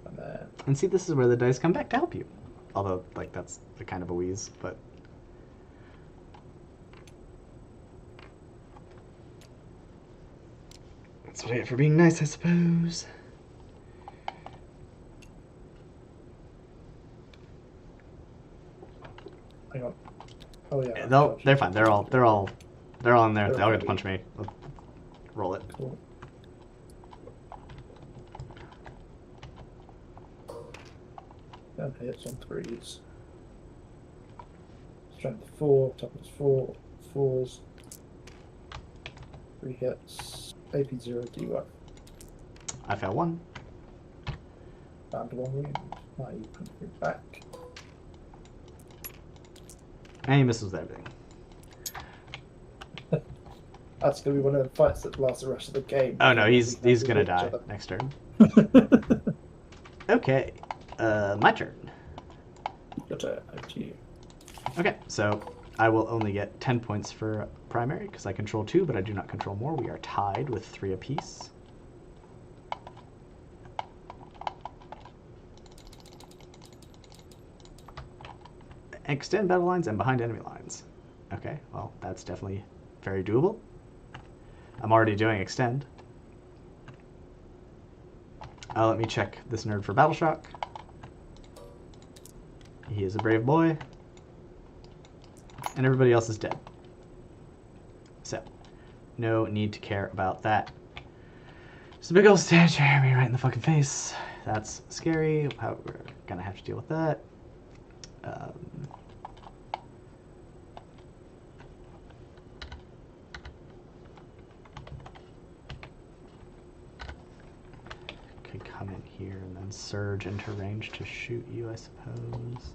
And then And see, this is where the dice come back to help you. Although, like, that's a kind of a wheeze, but... That's what I get for being nice, I suppose. hang on. Oh yeah. They're fine. They're all in there. They're They'll get to happy. punch me. Roll it. Cool. Then hits on 3s. Strength 4, toughness 4, 4s. 3 hits. AP 0 D1. I fail 1. Down to 1 wound. Now you can go back. And he misses with everything. That's going to be one of the fights that lasts the rest of the game. Oh no, he's Because gonna we die have to next turn. hit each other. Okay, my turn. Got to up to you. Okay, so I will only get 10 points for primary because I control 2, but I do not control more. We are tied with 3 apiece. Extend battle lines and behind enemy lines. Okay, well, that's definitely very doable. I'm already doing extend. Let me check this nerd for battle shock. He is a brave boy. And everybody else is dead. So, no need to care about that. Just a big old statue of me right in the fucking face. That's scary. How we're gonna have to deal with that. Could come in here and then surge into range to shoot you, I suppose.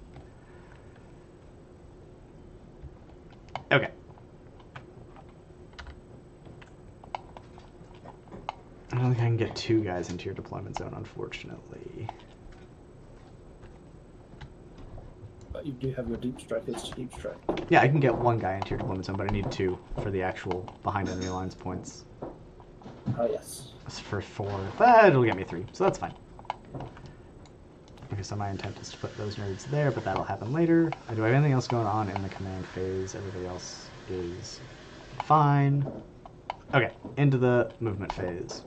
Okay. I don't think I can get 2 guys into your deployment zone, unfortunately. But you do have your deep strike. It's deep strike. Yeah, I can get 1 guy into your deployment zone, but I need 2 for the actual behind enemy lines points. Oh yes. It's for 4, but it'll get me 3, so that's fine. Okay, so my intent is to put those nerds there, but that'll happen later. Do I have anything else going on in the command phase? Everybody else is fine. Okay, into the movement phase.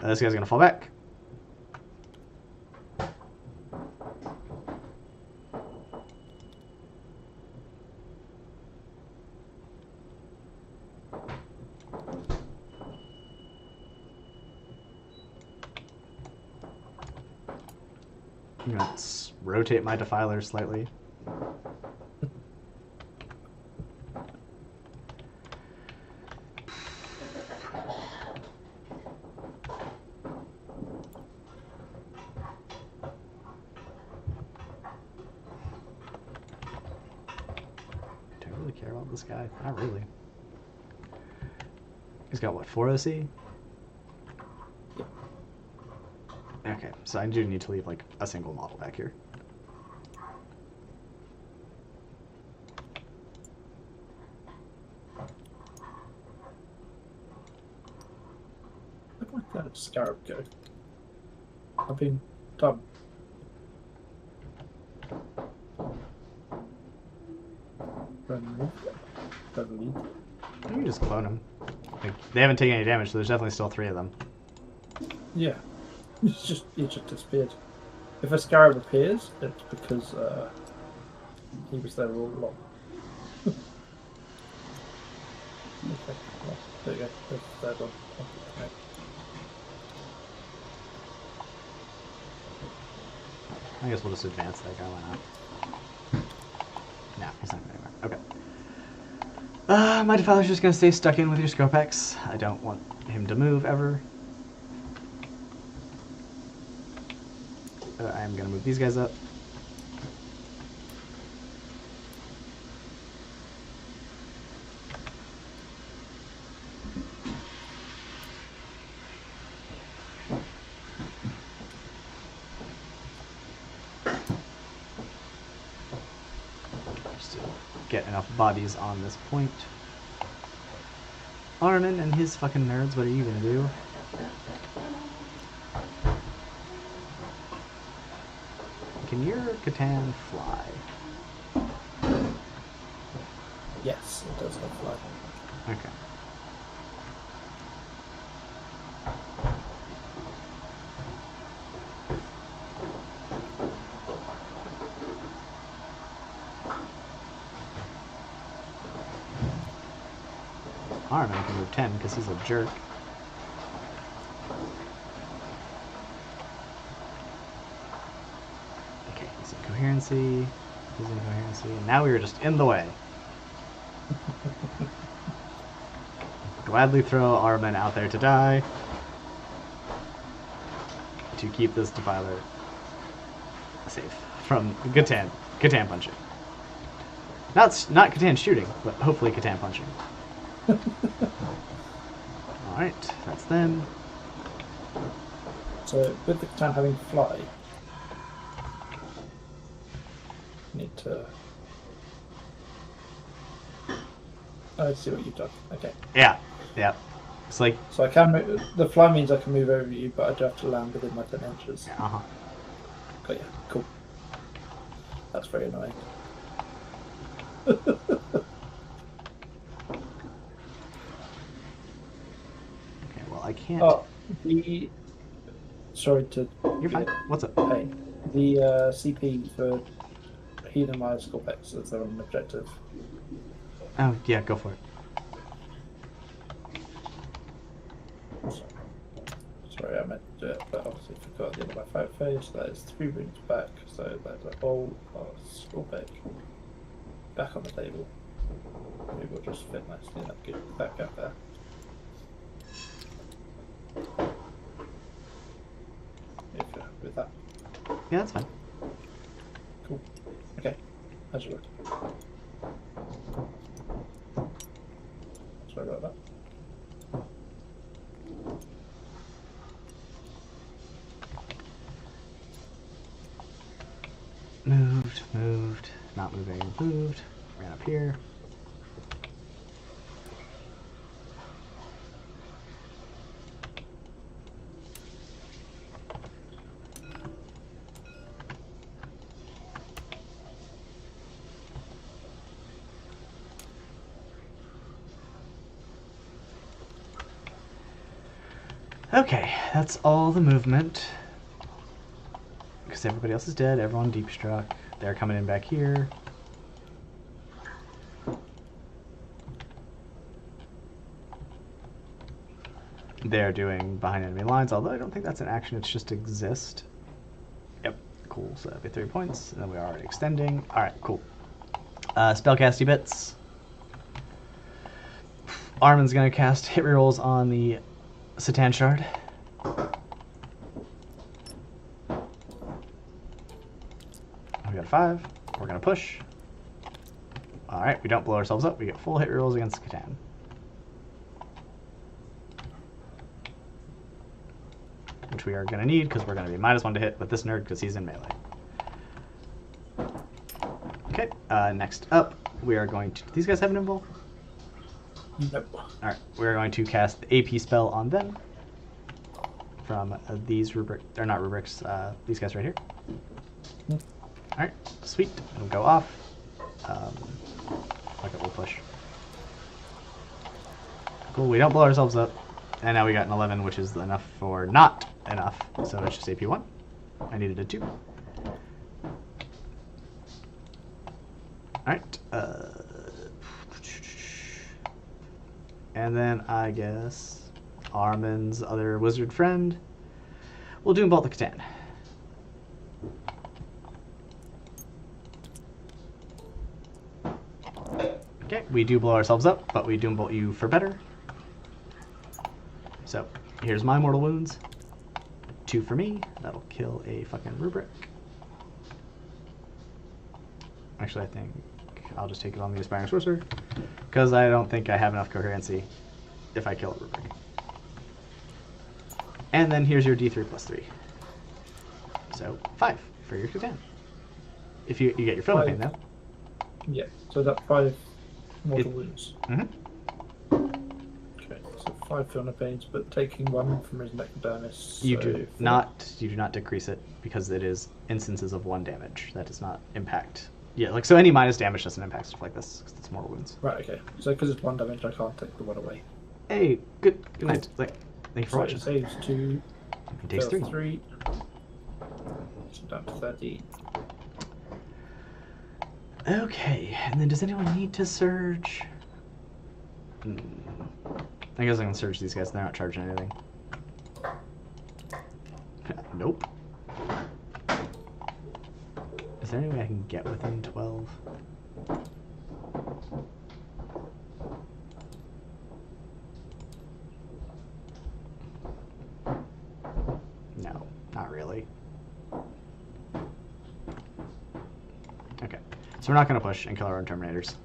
This guy's gonna fall back. I'm gonna rotate my defiler slightly. Do I really care about this guy? Not really. He's got what, 4 OC? Okay, so I do need to leave like a single model back here. Where might that scarab go? I've been done. You can just clone him. Like, they haven't taken any damage, so there's definitely still 3 of them. Yeah. He just disappeared. If a scarab appears, it's because he was there all along. Okay, well, there you go. There's the third one. Okay. I guess we'll just advance that guy. Why not? No, he's not going anywhere. Okay. My defiler's just going to stay stuck in with your Scopex. I don't want him to move ever. I'm going to move these guys up. Just to get enough bodies on this point. Armin and his fucking nerds, what are you going to do? Can your Catan fly? Yes, it does have fly. Okay. Armin can move 10 because he's a jerk. Okay, he's in coherency. He's in coherency. And now we are just in the way. Gladly throw Armin out there to die. To keep this defiler safe from Catan punching. Not Catan shooting, but hopefully Catan punching. Alright, that's them. So, with the Catan having fly, need to... Oh, I see what you've done. Okay. Yeah. It's like... So I can move... The fly means I can move over you, but I do have to land within my 10 inches. Uh-huh. But yeah, cool. That's very annoying. Okay, well, I can't... Oh, the sorry to. You're fine. What's up? Hey, the CP for healing my Scorpex as an objective. Oh, yeah, go for it. Sorry, I meant to do it, but obviously forgot the end of my fight phase. So that is 3 rooms back, so that's a whole Scorpex back on the table. We will just fit nicely and get back up there. If you're happy with that. Yeah, that's fine. Cool. Okay. As you were. Sorry about that. Moved, not moving, moved. Ran up here. Okay, that's all the movement. Because everybody else is dead, everyone deep struck. They're coming in back here. They're doing behind enemy lines, although I don't think that's an action, it's just exist. Yep, cool, so that'd be 3 points, and then we are already extending. Alright, cool. Spellcasty bits. Armin's gonna cast hit rerolls on the Satan Shard. We got a 5. We're gonna push. Alright, we don't blow ourselves up. We get full hit rerolls against Catan. Which we are gonna need because we're gonna be -1 to hit with this nerd because he's in melee. Okay, next up, we are going to... Do these guys have an invul? Nope. Alright, we're going to cast the AP spell on them. From these rubric... They're not rubrics, these guys right here. Alright, sweet. It'll go off. Okay, we'll push. Cool, we don't blow ourselves up. And now we got an 11, which is enough for not enough. So it's just AP1. I needed a 2. Alright. And then I guess Armin's other wizard friend will Doombolt the Catan. Okay, we do blow ourselves up, but we Doombolt you for better. So, here's my mortal wounds. 2 for me. That'll kill a fucking rubric. Actually, I think I'll just take it on the Aspiring Sorcerer, because I don't think I have enough coherency if I kill a rubric. And then here's your D3 plus 3. So, 5 for your Catan. If you get your Film Pain, though. Yeah, so that's 5 mortal wounds. Mm-hmm. Okay, so 5 Film Pains, but taking 1 from his Necrodermis. You so do 4. not decrease it because it is instances of 1 damage. That does not impact. Yeah, like so any minus damage doesn't impact stuff like this because it's mortal wounds. Right. Okay. So because it's 1 damage, I can't take the 1 away. Hey, good night. Thank you for So watching. it saves 2. It takes 3. 3. So down to 13. Okay, and then does anyone need to surge? I guess I can surge these guys. They're not charging anything. Nope. Is there any way I can get within 12? No, not really. Okay, so we're not going to push and kill our own Terminators.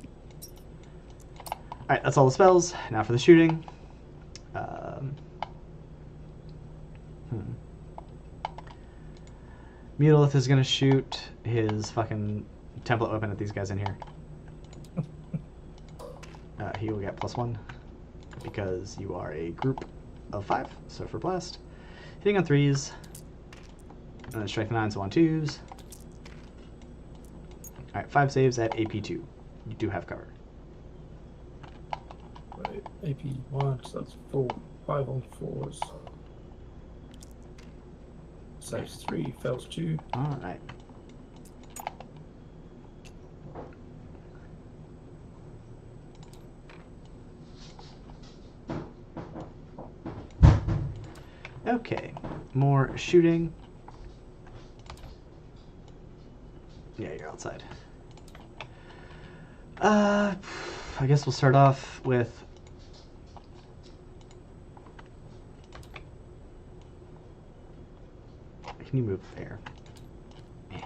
Alright, that's all the spells. Now for the shooting. Mutalith is going to shoot his fucking template weapon at these guys in here. He will get +1 because you are a group of 5. So for blast, hitting on 3s, and then strike 9s on 2s. Alright, 5 saves at AP2. You do have cover. Right, AP1, so that's 4. 5 on 4s. Saves 3, fails 2. All right. Okay, more shooting. Yeah, you're outside. I guess we'll start off with... Can you move there? Eh.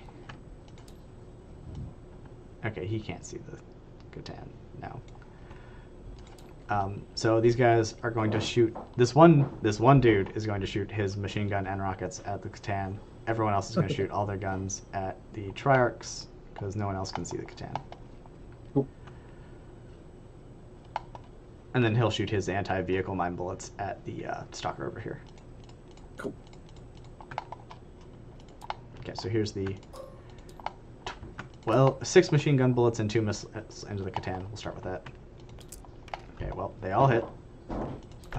Okay, he can't see the Catan. No. So these guys are going to shoot. This one dude is going to shoot his machine gun and rockets at the Catan. Everyone else is going to shoot all their guns at the Triarchs because no one else can see the Catan. Cool. And then he'll shoot his anti-vehicle mine bullets at the Stalker over here. Cool. Okay, so here's the 6 machine gun bullets and 2 missiles into the Catan. We'll start with that. Okay, well, they all hit.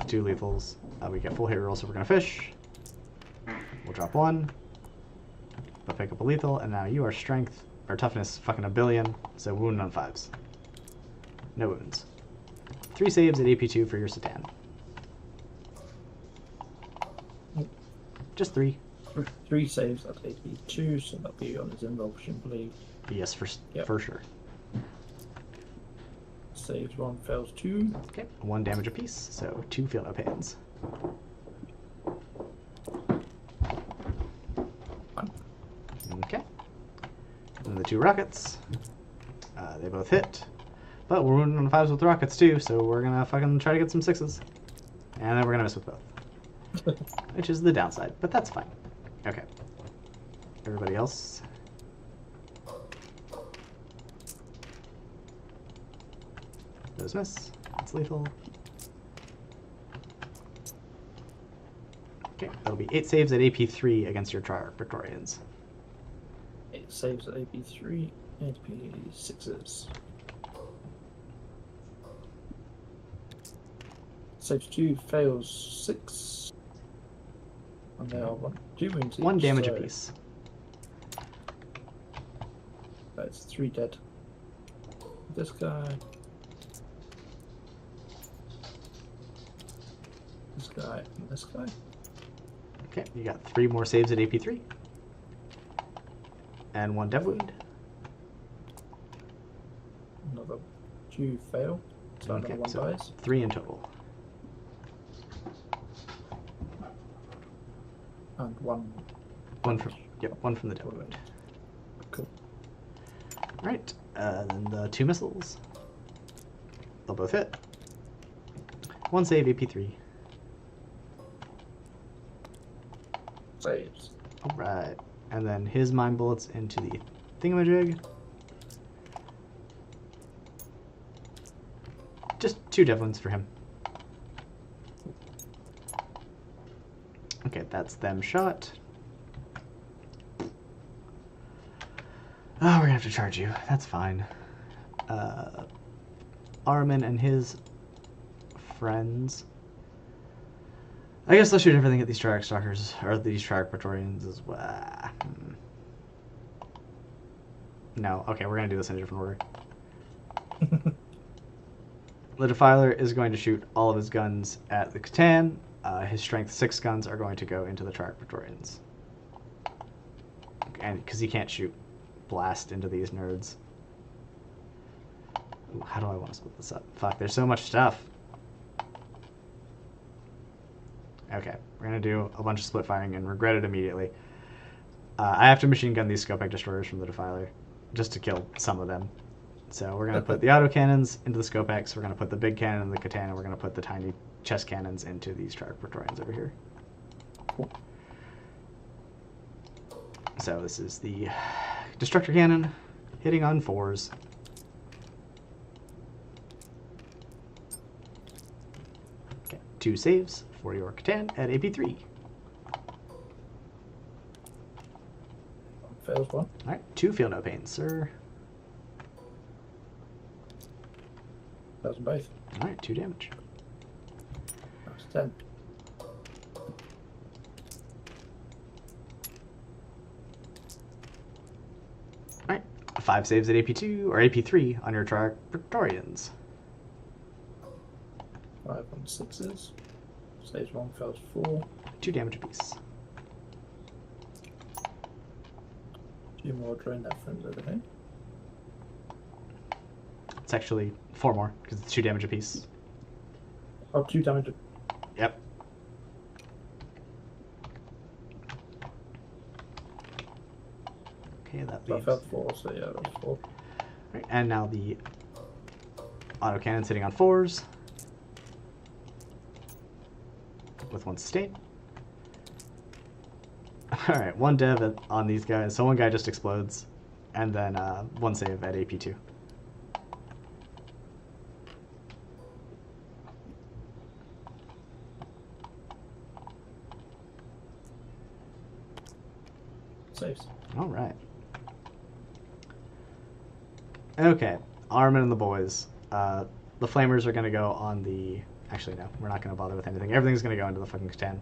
2 lethals. We get full hit roll, so we're going to fish. We'll drop 1. But pick up a lethal, and now you are strength, or toughness fucking 1 billion, so wound on 5s. No wounds. 3 saves at AP2 for your Satan. Just 3. 3 saves at AP2, so that'll be on his invulsion, I believe. Yes, for sure. Saves 1, fails 2. Okay, 1 damage apiece, so 2 feel no pains. Okay. And the 2 rockets. They both hit. But we're wounded on 5s with rockets too, so we're gonna fucking try to get some 6s. And then we're gonna miss with both. Which is the downside, but that's fine. Okay. Everybody else? Those miss. It's lethal. Okay, that'll be 8 saves at AP3 against your Triarch Victorians. 8 saves at AP3, AP6s. Saves 2, fails 6. And they are 2 wounds each. 1 damage so apiece. That's 3 dead. This guy. This guy and this guy. Okay, you got 3 more saves at AP3. And 1 dev wound. Another 2 fail. So Okay, another 1 so dies. 3 in total. And 1. 1 from one from the dev wound. Cool. Alright, then the 2 missiles. They'll both hit. 1 save, AP3. Saves. Alright, and then his mine bullets into the thingamajig. Just 2 dev wounds for him. Okay, that's them shot. Oh, we're gonna have to charge you. That's fine. Armin and his friends. I guess they'll shoot everything at these Triarch Stalkers, or these Triarch Praetorians as well. No, okay, we're gonna do this in a different order. The Defiler is going to shoot all of his guns at the Catan. His strength 6 guns are going to go into the Triarch Praetorians. And because he can't shoot blast into these nerds. Ooh, how do I want to split this up? Fuck, there's so much stuff. Okay, we're going to do a bunch of split firing and regret it immediately. I have to machine gun these Scopex destroyers from the Defiler just to kill some of them. So we're going to put the autocannons into the Scopex, we're going to put the big cannon in the Katana, we're going to put the tiny chest cannons into these Triarch Praetorians over here. Cool. So this is the Destructor Cannon, hitting on 4s. Okay, 2 saves for your Catan at AP3. Fails 1. Alright, 2 feel no pain, sir. Fails them both. Alright, 2 damage. That's 10. 5 saves at AP2 or AP3 on your Triarch Praetorians. 5 on 6s. Saves 1, fails 4. 2 damage apiece. 2 more, drain that from over here. It's actually 4 more because it's 2 damage apiece. Oh, 2 damage. Yep. Okay, that So I leaves. failed 4, so yeah, that's 4. Right, and now the autocannon sitting on 4s with 1 sustain. Alright, 1 dev on these guys, so 1 guy just explodes, and then 1 save at AP2. Saves. Alright. Okay, Armin and the boys. The flamers are going to go on the... Actually, no, we're not going to bother with anything. Everything's going to go into the fucking Catan.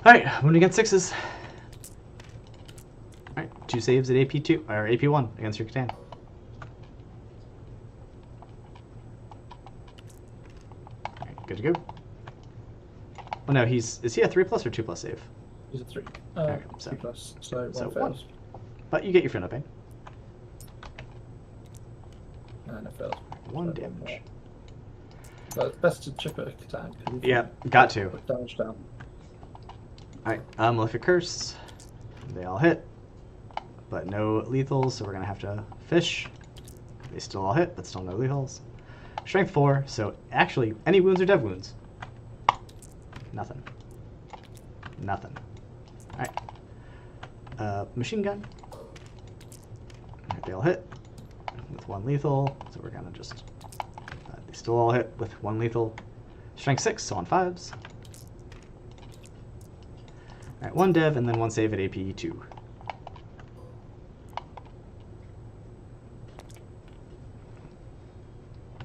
Alright, when we get 6s. Alright, 2 saves at AP2, or AP1 against your Catan. Alright, good to go. Oh no, is he a 3+ or 2+ save? He's a 3. Okay, so- 3 plus, so 1 so fails. But you get your Philopane. And it fails. 1 So damage. more. But it's best to chip it a Catan. Yeah, got to. Put damage down. Alright, Malefic Curse. They all hit. But no lethals, so we're going to have to fish. They still all hit, but still no lethals. Strength 4, so actually, any wounds or dev wounds? Nothing. Nothing. Alright. Machine gun. Alright, they all hit with 1 lethal, so we're going to just... they still all hit with 1 lethal. Strength 6, so on 5s. Alright, 1 dev and then 1 save at AP 2.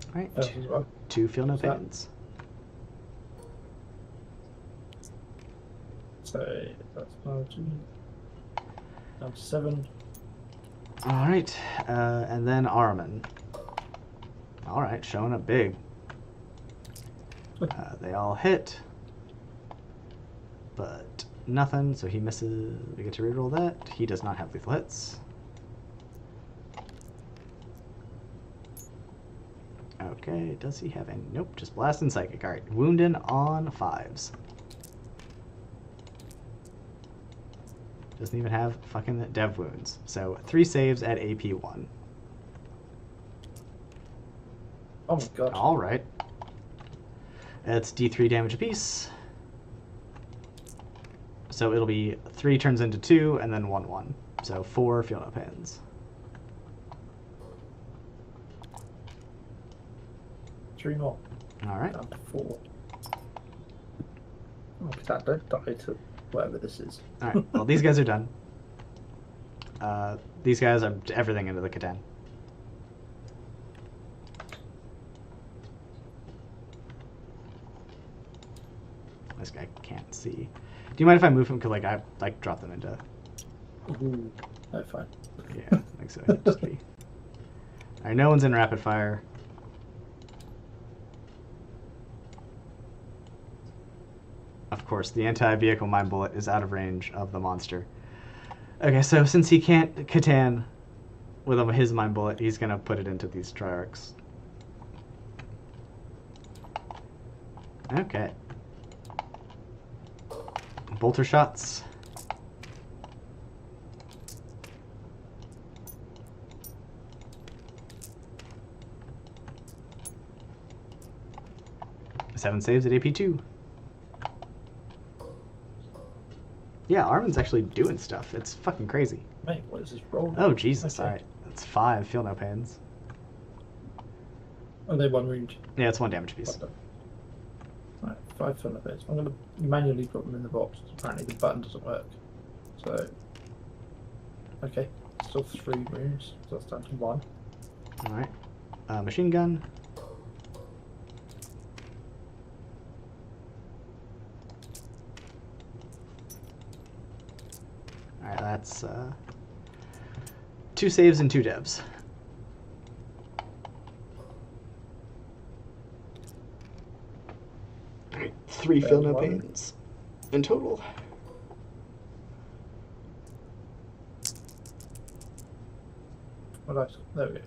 Alright, Fails as well. 2 feel no What's that? pains. So that's 2. Down to 7. Alright, and then Armin. Alright, showing up big. They all hit. But nothing, so he misses. We get to reroll that. He does not have lethal hits. Okay, does he have any? Nope, just blast and psychic. Alright, wounded on 5s. Doesn't even have fucking dev wounds. So 3 saves at AP1. Oh my god. Alright. It's D3 damage apiece. So it'll be 3 turns into 2 and then 1/1. So 4 feel no pains. 3 more. Alright. Down to 4. Oh, Catan, don't die to whatever this is. Alright, well these guys are done. These guys are everything into the Catan. This guy can't see. Do you mind if I move him? Cause like I drop them into. Ooh. No, fine. Yeah, I think so. He'd just be. Alright, no one's in rapid fire. Of course, the anti-vehicle mine bullet is out of range of the monster. Okay, so since he can't Catan with his mine bullet, he's gonna put it into these Triarchs. Okay. Bolter shots. Seven saves at AP2. Yeah, Armin's actually doing stuff. It's fucking crazy. Mate, what is this roll? Oh, Jesus. Okay. Alright. That's 5. Feel no pains. Oh, they 1 wound. Yeah, it's 1 damage piece. Right, 5 filler bits. I'm going to manually put them in the box. Apparently the button doesn't work. So, okay. Still 3 wounds. So that's down to 1. Alright. Machine gun. Alright, that's 2 saves and 2 devs. Alright, 3 feel no one. pains in total. Well, there we go.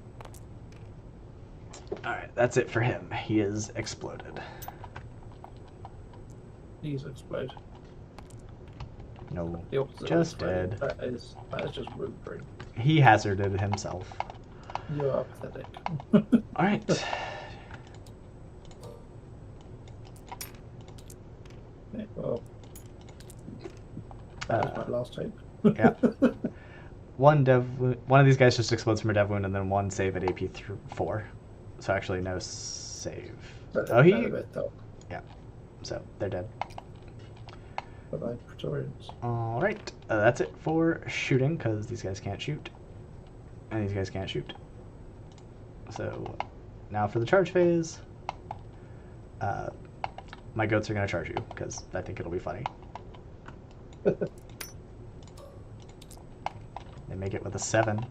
Alright, that's it for him. He is exploded. These explode. No, The opposite. just explode. dead. That is just whimpering. He hazarded himself. You are pathetic. Alright. Yeah, well, that was my last hope. Yeah. One of these guys just explodes from a dev wound, and then 1 save at AP 4. So actually, no save. Oh, he. Yeah. So they're dead. Bye-bye, Praetorians. All right. That's it for shooting, because these guys can't shoot, and these guys can't shoot. So now for the charge phase. My goats are gonna charge you because I think it'll be funny. They make it with a 7.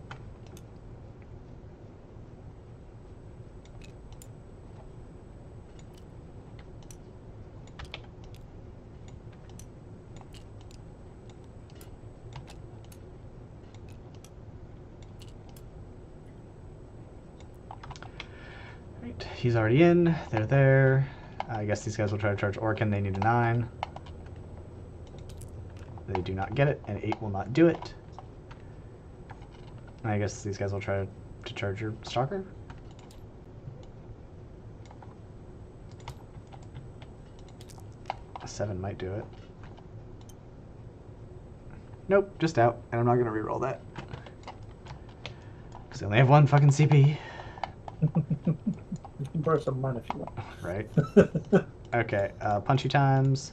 Right, he's already in. They're there. I guess these guys will try to charge Orkin. They need a 9. They do not get it, and 8 will not do it. I guess these guys will try to charge your Stalker. A 7 might do it. Nope, just out, and I'm not going to reroll that. Because I only have 1 fucking CP. You can borrow some mine if you want. Right. Okay, punchy times.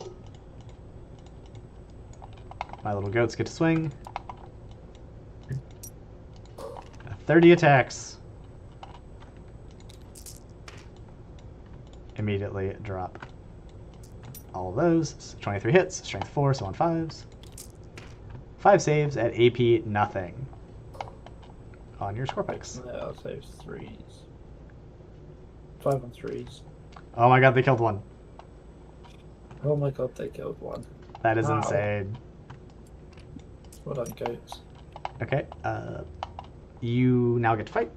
My little goats get to swing. 30 attacks. Immediately drop all of those. 23 hits, strength 4, so on 5s. 5 saves at AP nothing on your score pikes. Yeah, I'll save 3s. 5 on 3s. Oh my god, they killed 1. Oh my god, they killed 1. That is Wow. insane. Well done, goats. Okay, you now get to fight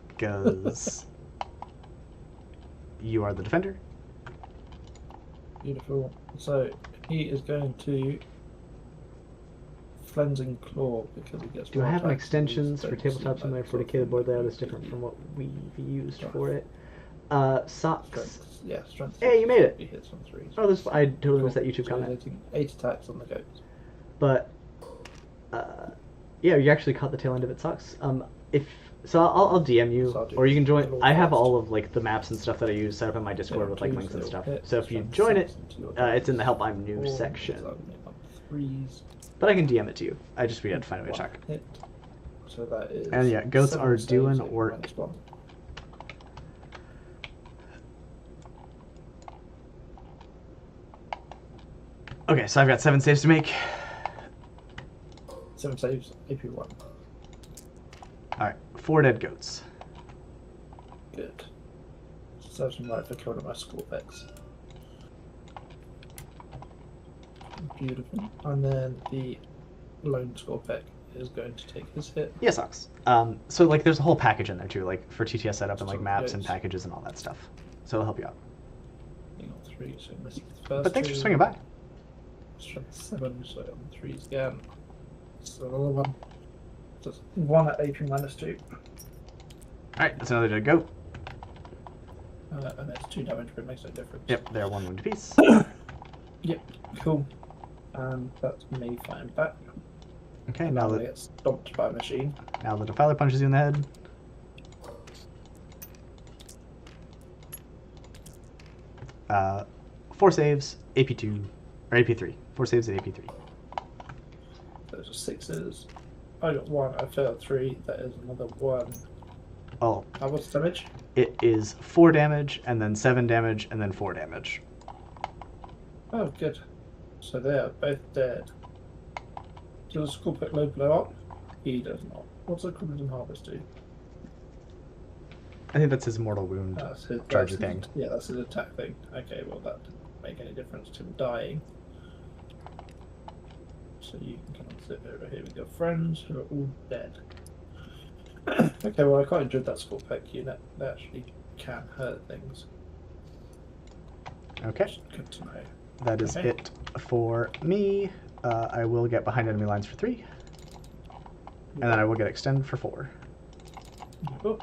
because you are the defender. Beautiful. So he is going to Flensing Claw because he gets. Do I more have an attacks. extensions for Don't Tabletop see Simulator that 40K? The board layout is sort different of from what we've used Strength. for it. Socks. Strength. Yeah, strength. Hey, you made it. He hits on 3s. Oh, this I totally Cool. missed that YouTube So comment. he's hitting 8 attacks on the goats. But yeah, you actually caught the tail end of it. Socks. If so, I'll DM you, So I'll do or you can join. little I have first. all of like the maps and stuff that I use set up in my Discord Yeah, with like choose links and little stuff. hit, So if you strength join it, 6 into your it's in the dice. Help I'm New 4, section. so on 3s. But I can DM it to you. I just we had to find a way to 1 check. hit. So that is. And yeah, goats 7 are saves doing at work. -1. Okay, so I've got 7 saves to make. 7 saves, AP1. Alright, 4 dead goats. Good. Serves him right for killing my Scorpex. Beautiful. And then the lone Scorpec is going to take his hit. Yeah, sucks. So like there's a whole package in there too, like for TTS setup and like So, maps and yes. packages and all that stuff. So it'll help you out. Being on 3, so missing the first But thanks for 2. swinging by. Strength 7, so on 3s again. So another one. Just 1 at AP -2. Alright, that's another dead goat. And it's 2 damage, but it makes no difference. Yep, they're 1 wound apiece. Yep, cool. And that's me fighting back. Okay, Now now they the get stomped by a machine. defiler punches you in the head. Uh, 4 saves, AP2 or AP3. 4 saves at AP3. Those are 6s. I got 1, I failed 3, that is another 1. Oh, What's the damage? it is 4 damage and then 7 damage and then 4 damage. Oh, good. So they are both dead. Does a school pick load blow up? He does not. What's a Crimson Harvest do? I think that's his mortal wound That's charge his, thing. Yeah, that's his attack thing. Okay, well that didn't make any difference to him dying. So you can come and sit over here with your friends who are all dead. Okay, well I quite enjoyed that school pick unit. They actually can hurt things. Okay, Which is good to know. that is Okay. it for me. I will get behind enemy lines for 3, and then I will get extend for 4. Oh.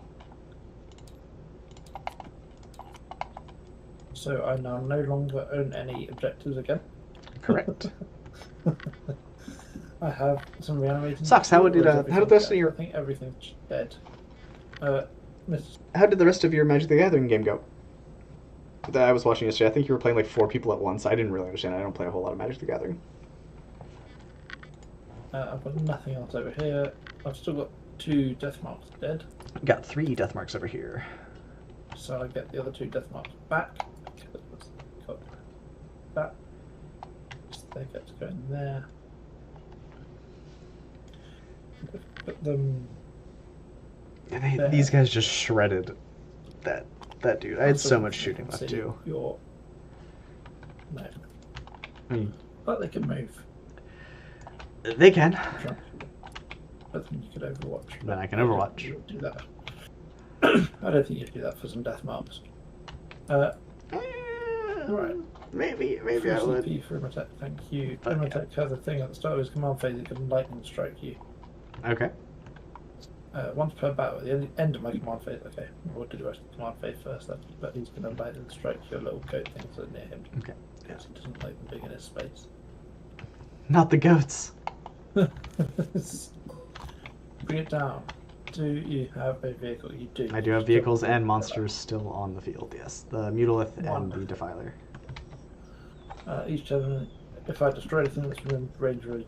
So I now no longer own any objectives again. Correct. I have some reanimating. Sucks, how did, or is how did everything the rest of dead? your- I think everything's dead. Miss. How did the rest of your Magic the Gathering game go? That I was watching yesterday. I think you were playing like 4 people at once. I didn't really understand. I don't play a whole lot of Magic the Gathering. I've got nothing else over here. I've still got 2 death marks dead, Got 3 death marks over here. so I get the other 2 death marks back. Got that. They get to go in there. Put them. These guys just shredded that dude. I had so much shooting left too. No, I mean, but they can move. they can. But then you could Overwatch. Then I can Overwatch. You would do that. I don't think you'd do that for some death marks. Right. Maybe I Free would. CP for Imatech, thank you. But, yeah. Imatech has a thing at the start of his command phase, it can lightning strike you. Okay. Once per battle, at the end of my command phase, okay, we'll do the rest of the command phase first then, but he's going to lightning strike your little goat things that are near him. Okay. Because he doesn't like them being in his space. Not the goats. Bring it down. Do you have a vehicle? You do. I do have vehicles and monsters still on the field. Yes, the Mutalith and the Defiler. Each gentleman, if I destroy anything that's within range of an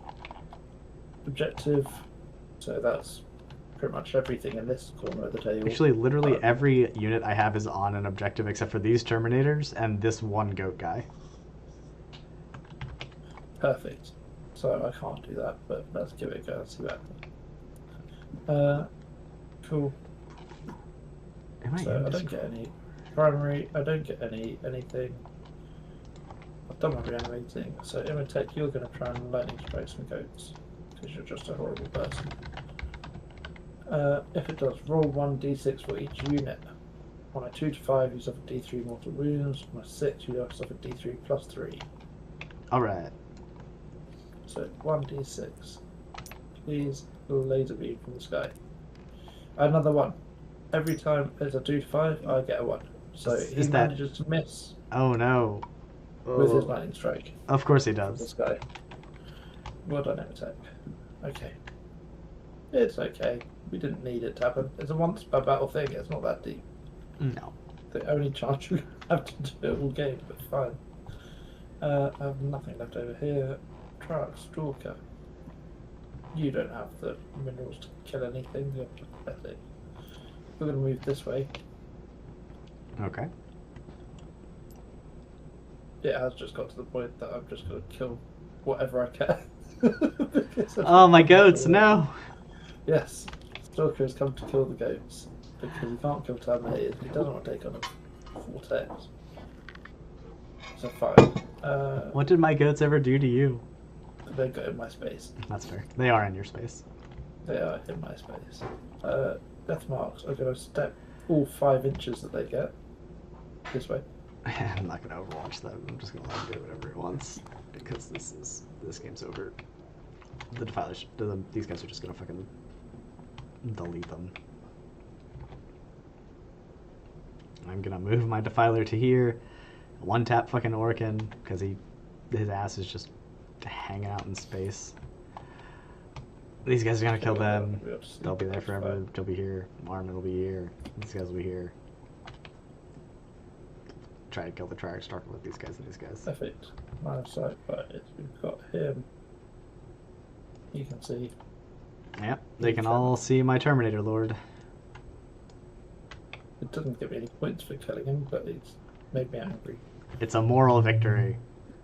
objective, so that's pretty much everything in this corner of the table. Actually, literally every unit I have is on an objective except for these Terminators and this one goat guy. Perfect. So I can't do that, but let's give it a go and see what happens. Cool. Am I So in I this? don't get any primary. I don't get anything. I've done my reanimating. So Imatech, you're going to try and lightning strike some goats because you're just a horrible person. If it does, roll 1d6 for each unit. On a 2 to 5, you suffer d3 mortal wounds. On a 6, you suffer d3 plus 3. Alright. So 1d6. Please laser beam from the sky. Another 1. Every time there's a 2 to 5, I get a 1. So Is he that- manages to miss Oh no. with his Oh. lightning strike. Of course he This does. guy. Well done, Imatech. Okay. It's okay. We didn't need it to happen. It's a once per battle thing. It's not that deep. No. The only chance you have to do it all game, but fine. I have nothing left over here. Truck, Stalker. You don't have the minerals to kill anything. You're pathetic. We're going to move this way. Okay. It has just got to the point that I'm just going to kill whatever I can. Because Oh my goats, no. Yes, Stalker has come to kill the goats because he can't kill Terminators. He doesn't want to take on a Vortex. So fine. What did my goats ever do to you? They got in my space. That's fair. They are in your space. They are in my space. Death marks are going to step all 5 inches that they get this way. I'm not gonna overwatch them. I'm just gonna let him do whatever he wants because this game's over. The Defilers, these guys are just gonna fucking delete them. I'm gonna move my Defiler to here, one tap fucking Orkin because his ass is just hanging out in space. These guys are gonna kill them. They'll be there forever. They'll be here. Marmon will be here. These guys will be here. Try to kill the Triarch Stalker with these guys and these guys. Perfect. Line of sight, but we've got him. You can see. Yep, they can all see my Terminator Lord. It doesn't give me any points for killing him, but it's made me angry. It's a moral victory.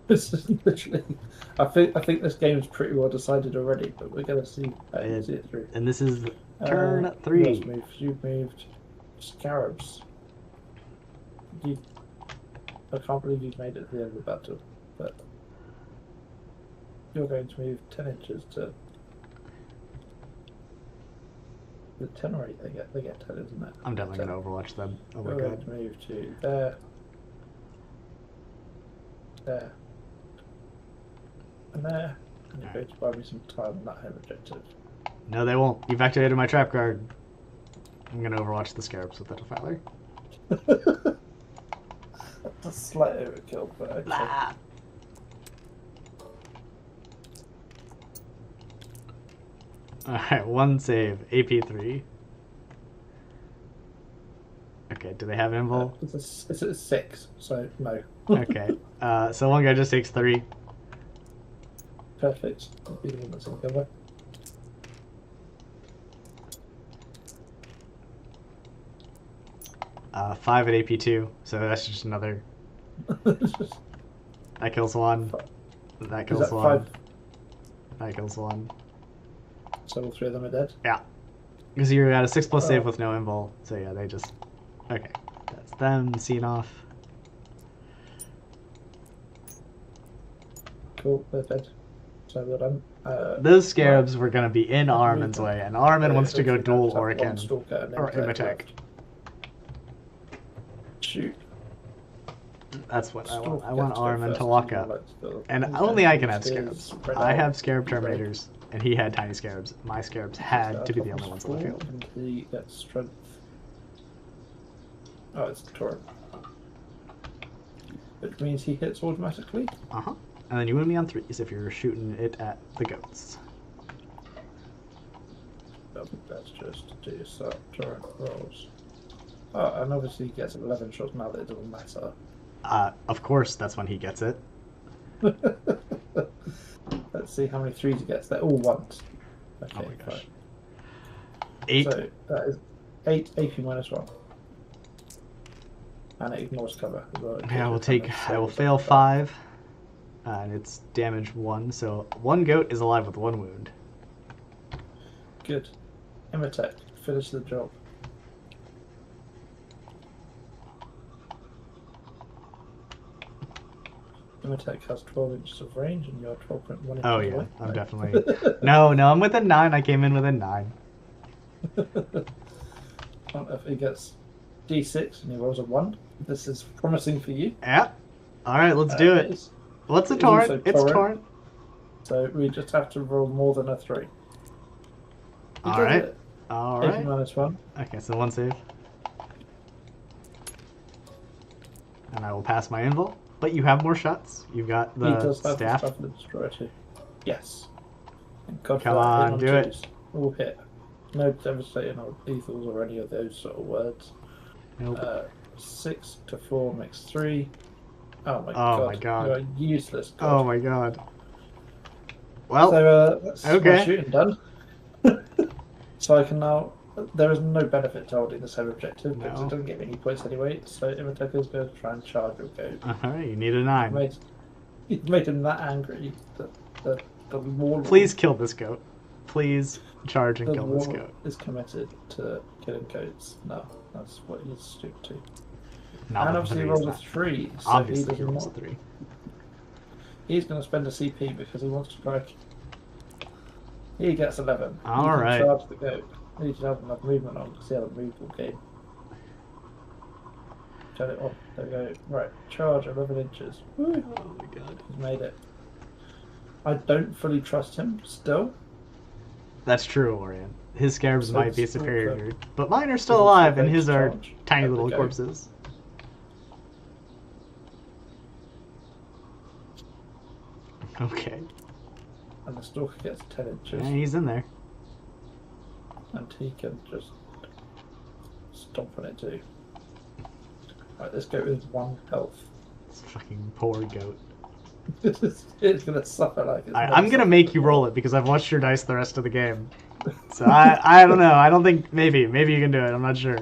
This is literally. I think this game is pretty well decided already, but we're gonna see see it through. And this is turn Who 3. else moved? You've moved scarabs. You, I can't believe you've made it to the end of the battle, but you're going to move 10 inches to the 10 or 8. They get 10, isn't it? I'm definitely 10. going to overwatch them. Oh my You're going god. to move to there, there, and there, and you're going to buy me some time on that home objective. No, they won't. You've activated my trap card. I'm going to overwatch the scarabs with that defiler. That's a slight overkill, but okay. Ah. Alright, one save. AP3. Okay, do they have invul? It's a 6, so no. Okay. So one guy just takes 3. Perfect. That'll be the one that's in cover. Five at AP2, so that's just another. That kills one. That Is kills that one. 5? That kills one. So all 3 of them are dead? Yeah. Because you got a 6+ save Oh. with no invul, so yeah, they just. Okay. That's them, scene off. Cool, they're dead. So well done. Those scarabs were going to be in I've Armin's moved way, and Armin wants to go hopefully dual have one Orican. stalker and then Or collect Imitek. left. Shoot. That's what I want. Stalker I want gets to go Armin first, to and lock you up. like to go- And he's only going I to can have use his scarabs. spread I out have scarab break. terminators, and he had tiny scarabs. My scarabs had to be the only ones on the field. And he gets strength. Oh, it's torrent. Which means he hits automatically. Uh-huh. And then you win me on 3s if you're shooting it at the goats. I think that's just to do some torrent rolls. Oh, and obviously he gets 11 shots now that it doesn't matter. Of course, that's when he gets it. Let's see how many 3s he gets. They're all 1s. Okay, Oh my gosh. fine. 8. So that is 8 AP minus 1. And it ignores cover as well. Okay, I will fail 5. And it's damage 1, so 1 goat is alive with 1 wound. Good. Imitek, finish the job. Imitek has 12 inches of range and you're 12.1 inches Oh away. yeah, I'm Right. definitely. No, I'm within 9. I came in within 9. If he gets D6 and he rolls a 1, this is promising for you. Yeah. All right, let's do it. is. What's a It is also torrent? It's torrent. torrent. So we just have to roll more than a 3. He All does right. it. All AP right. minus 1. Okay, so 1 save. And I will pass my invul. But you have more shots. You've got He the does have staff. the stuff of the destroyer too. Yes. Thank God for Come that. on, Hit do it. 2s. All hit. No devastating or lethals or any of those sort of words. Nope. 6 to 4 makes 3. Oh my Oh god. my God. You are useless. God. Oh my god. Well, So that's okay. my shooting done. So I can now. There is no benefit to holding this home objective because No. it doesn't give me any points anyway. So Imitek is going to try and charge your goat. alright, you need a 9. You've made him that angry that the warlord. Please kill this goat. Please charge and The kill this warlord goat. is committed to killing goats. No, that's what he's stupid to. Not And that obviously he he's rolls a not. 3. So Obviously, he he does rolls a not. 3. He's going to spend a CP because he wants to strike. He gets 11. All He can right. charge the goat. He should have enough movement on because he had a movable game. Turn it off. There we go. Right, charge 11 inches. Woo. Oh my god. He's made it. I don't fully trust him still. That's true, Orion. His scarabs So might be it's still superior, good. but mine are still It's alive, still and good his to are charge. tiny There we little go. corpses. Okay. And the stalker gets 10 inches. Yeah, he's in there. And he can just stomp on it too. Right, this goat is 1 health. This fucking poor goat. It's gonna suffer like it's I'm gonna make you roll it because I've watched your dice the rest of the game. So I don't know. I don't think maybe you can do it. I'm not sure.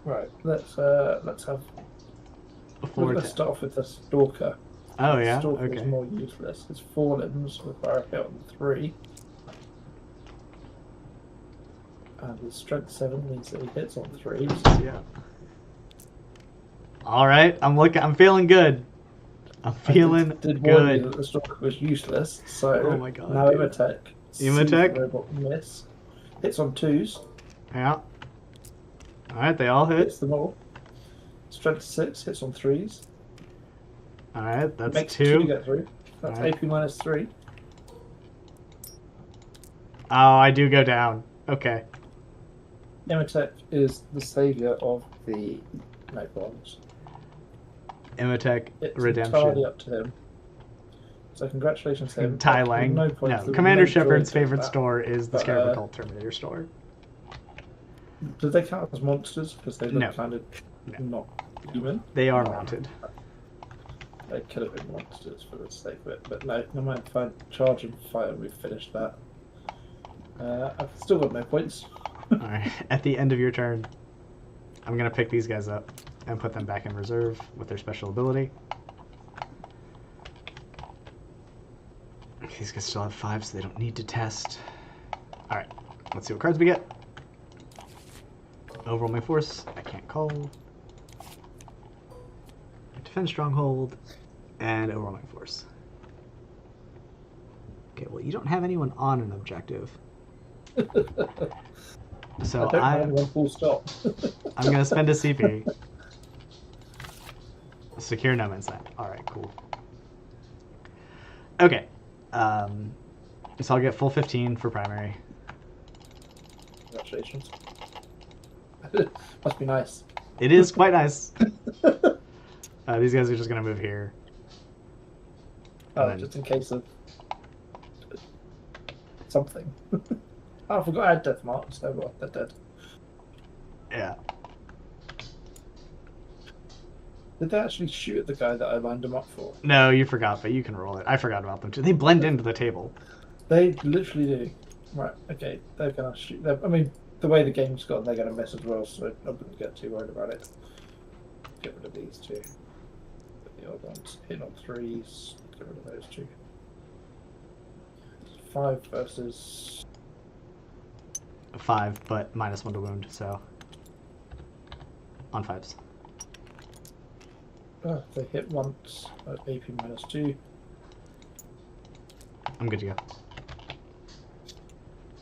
Right, let's have We're Before going to 10. start off with the Stalker. Oh, The yeah? Stalker is Okay. more useless. It's 4 limbs with fire hit on 3. And his strength 7 means that he hits on 3. Yeah. Alright, I'm feeling good. I'm feeling I did warn you good. that the Stalker was useless, so Oh my God, now dude. Imatech. Imatech? Robot miss. Hits on 2s, Yeah. Alright, they all hit. hits them all. Strength 6 hits on 3s. Alright, that's Makes 2. 2 get through. That's Alright. AP minus 3. Oh, I do go down. Okay. Imatech is the saviour of the Necrons. Imatech It's Redemption. entirely up to him. So congratulations to him. Tai With Lang. no No, points, there Commander was no joy Shepard's in doing favorite that. store is the But, Scarab Cult Terminator store. Do they count as monsters? Because they look No. kind of No. not human. They are mounted. They could have been monsters for the sake of it. But no mind if I charge and fight and we've finished that. I've still got no points. Alright, at the end of your turn, I'm going to pick these guys up and put them back in reserve with their special ability. Okay, these guys still have 5, so they don't need to test. Alright, let's see what cards we get. Overwhelming Force, I can't call. Defend Stronghold, and Overwhelming Force. Okay, well, you don't have anyone on an objective. So I don't have anyone full stop. I'm going to spend a CP. Secure no man's land. Alright, cool. Okay. So I'll get full 15 for primary. Congratulations. Must be nice. It is quite nice. These guys are just going to move here. Oh, then- just in case of something. Oh, I forgot I had death marks. Oh well, they're dead. Yeah. Did they actually shoot at the guy that I lined them up for? No, you forgot, but you can roll it. I forgot about them too. They blend into the table. They literally do. Right, okay, they're gonna shoot. I mean, the way the game's gone, they're gonna miss as well, so I wouldn't get too worried about it. Get rid of these two. Put the old ones hit on 3s. Get rid of those two. 5 versus. 5, but -1 to wound, so. On 5s. Oh, they hit once at AP minus 2. I'm good to go.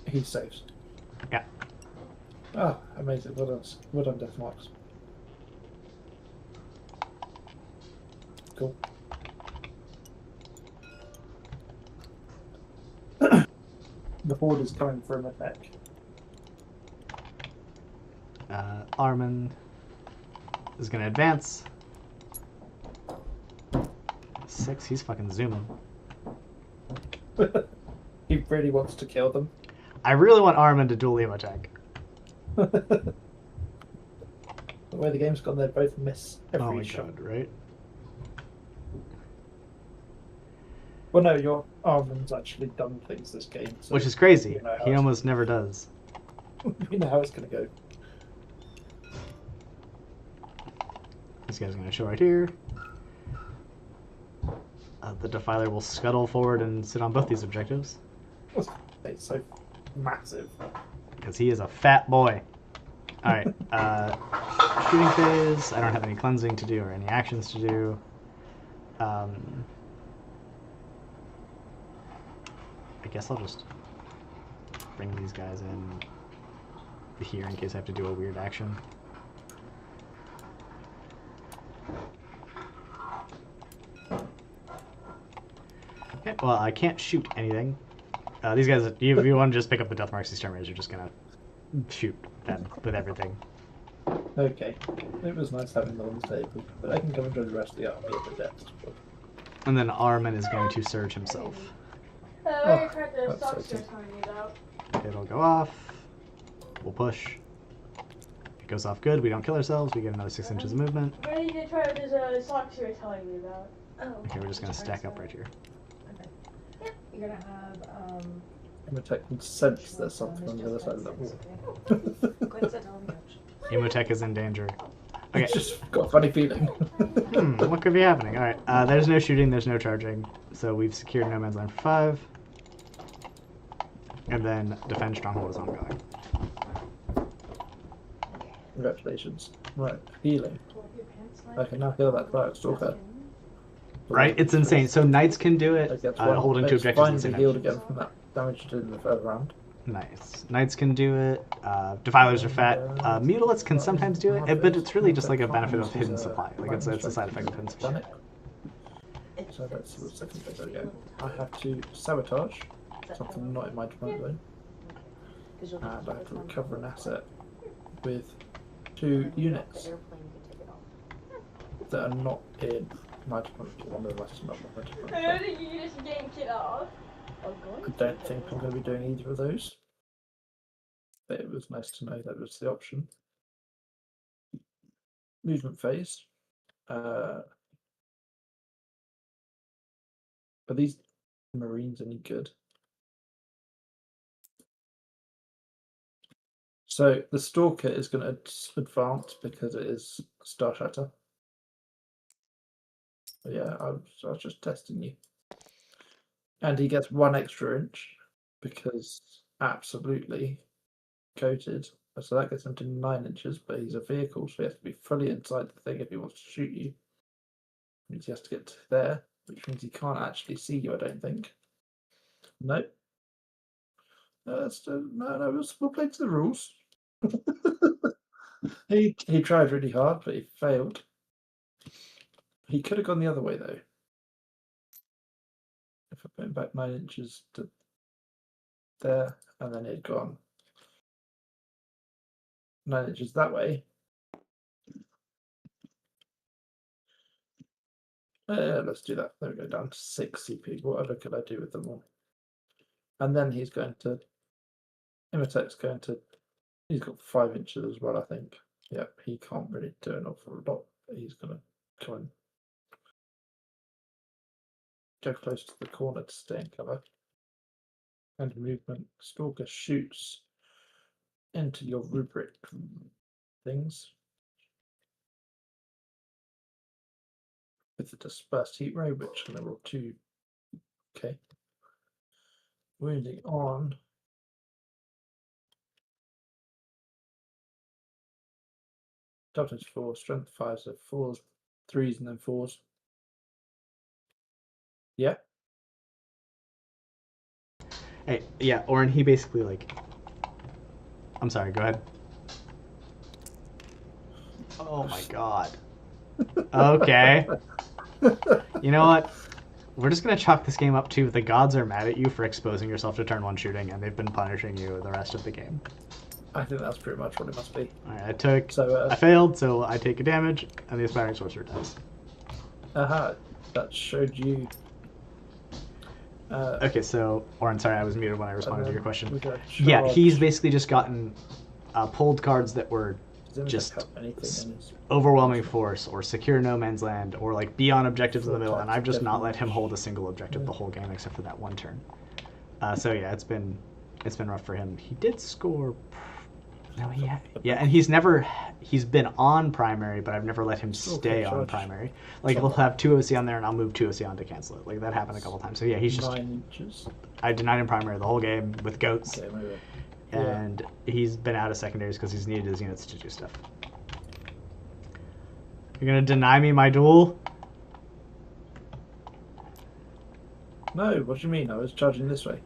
He saves. Yeah. Oh, amazing. Well done, Death Marks. Cool. The horde is coming for an attack. Armin is going to advance. 6, he's fucking zooming. He really wants to kill them. I really want Armin to dual emo attack. The way the game's gone, they both miss every Oh my shot. god, right? Well, no, your Armin's actually done things this game. So Which is crazy. you know how He it's- almost never does. you know how it's going to go. This guy's going to show right here. The Defiler will scuttle forward and sit on both these objectives. It's so massive. Because he is a fat boy. Alright, shooting phase. I don't have any cleansing to do or any actions to do. I guess I'll just bring these guys in here in case I have to do a weird action. Okay, well, I can't shoot anything. These guys, if you want to just pick up the Death Marks Exterminators, you're just gonna shoot them with everything. Okay. It was nice having them on the table, but I can come and join the rest of the army at the depth. And then Armin is going to surge himself. I already tried the that's socks so you're telling me about. It'll go off. We'll push. It goes off good. We don't kill ourselves. We get another 6 inches of movement. I already did try those socks you were telling me about. Oh. Okay, we're just gonna stack up right here. Okay. You're gonna have Imatech can sense there's something on the other side of that wall. Gwen sit down on the couch. Emotech is in danger. Okay. It's just got a funny feeling. What could be happening? All right. There's no shooting. There's no charging. So we've secured no man's land for 5. And then defend stronghold is ongoing. Congratulations. Right, healing. I can now heal that Dark Stalker. Right? It's insane. So knights can do it, holding 2 objectives at the finally same healed time. again from that damage you did in the third round. Nice. Knights can do it. Defilers are fat. Mutilates can sometimes do it, but it's really just like a benefit of hidden supply. Like it's a side effect of hidden supply. So that's the second phase again. I have to sabotage something not in my command zone, and I have to recover an asset with 2 units that are not in my command zone. One of them is not in my command I zone. don't think you just yanked it off. I don't think I'm going to be doing either of those. But it was nice to know that was the option. Movement phase. Are these Marines any good? So the Stalker is going to advance because it is Star Shatter. But yeah, I was just testing you. And he gets 1 extra inch because absolutely coated. So that gets him to 9 inches, but he's a vehicle, so he has to be fully inside the thing if he wants to shoot you. Means he has to get to there, which means he can't actually see you, I don't think. Nope. No, we'll play to the rules. He tried really hard, but he failed. He could have gone the other way though. If I put him back 9 inches to there, and then he'd gone 9 inches that way. Let's do that. There we go, down to 6 CP. Whatever could I do with them all? And then he's going to Imitek's going to. He's got 5 inches as well, I think. Yep, he can't really do an awful lot. But he's going to try and go close to the corner to stay in cover. And movement. Stalker shoots into your rubric things with the dispersed heat ray, which can roll 2. Okay. Wounding on. Toughness 4, strength 5, so 4s, 3s, and then 4s. Yeah. Hey, yeah, Oren, he basically like. I'm sorry. Go ahead. Oh my god. Okay. You know what? We're just gonna chalk this game up to the gods are mad at you for exposing yourself to turn 1 shooting, and they've been punishing you the rest of the game. I think that's pretty much what it must be. Alright, I failed, so I take a damage, and the aspiring sorcerer dies. That showed you. Okay, so Oren, sorry, I was muted when I responded to your question. we got Yeah, charge. he's basically just gotten pulled cards that were Does Imitek just have anything in his... overwhelming force, or secure no man's land, or like be on objectives in the middle, and I've just not let him Definitely. hold a single objective the whole game except for that 1 turn. So yeah, it's been rough for him. He did score. No, and he's been on primary, but I've never let him stay on charge. primary. Like he'll have 2 OC on there, and I'll move 2 OC on to cancel it. Like that happened a couple times. So yeah, he's just 9 inches. I denied him primary the whole game with goats, Okay, maybe. and he's been out of secondaries because he's needed his units to do stuff. You're gonna deny me my duel? No, what do you mean? I was charging this way.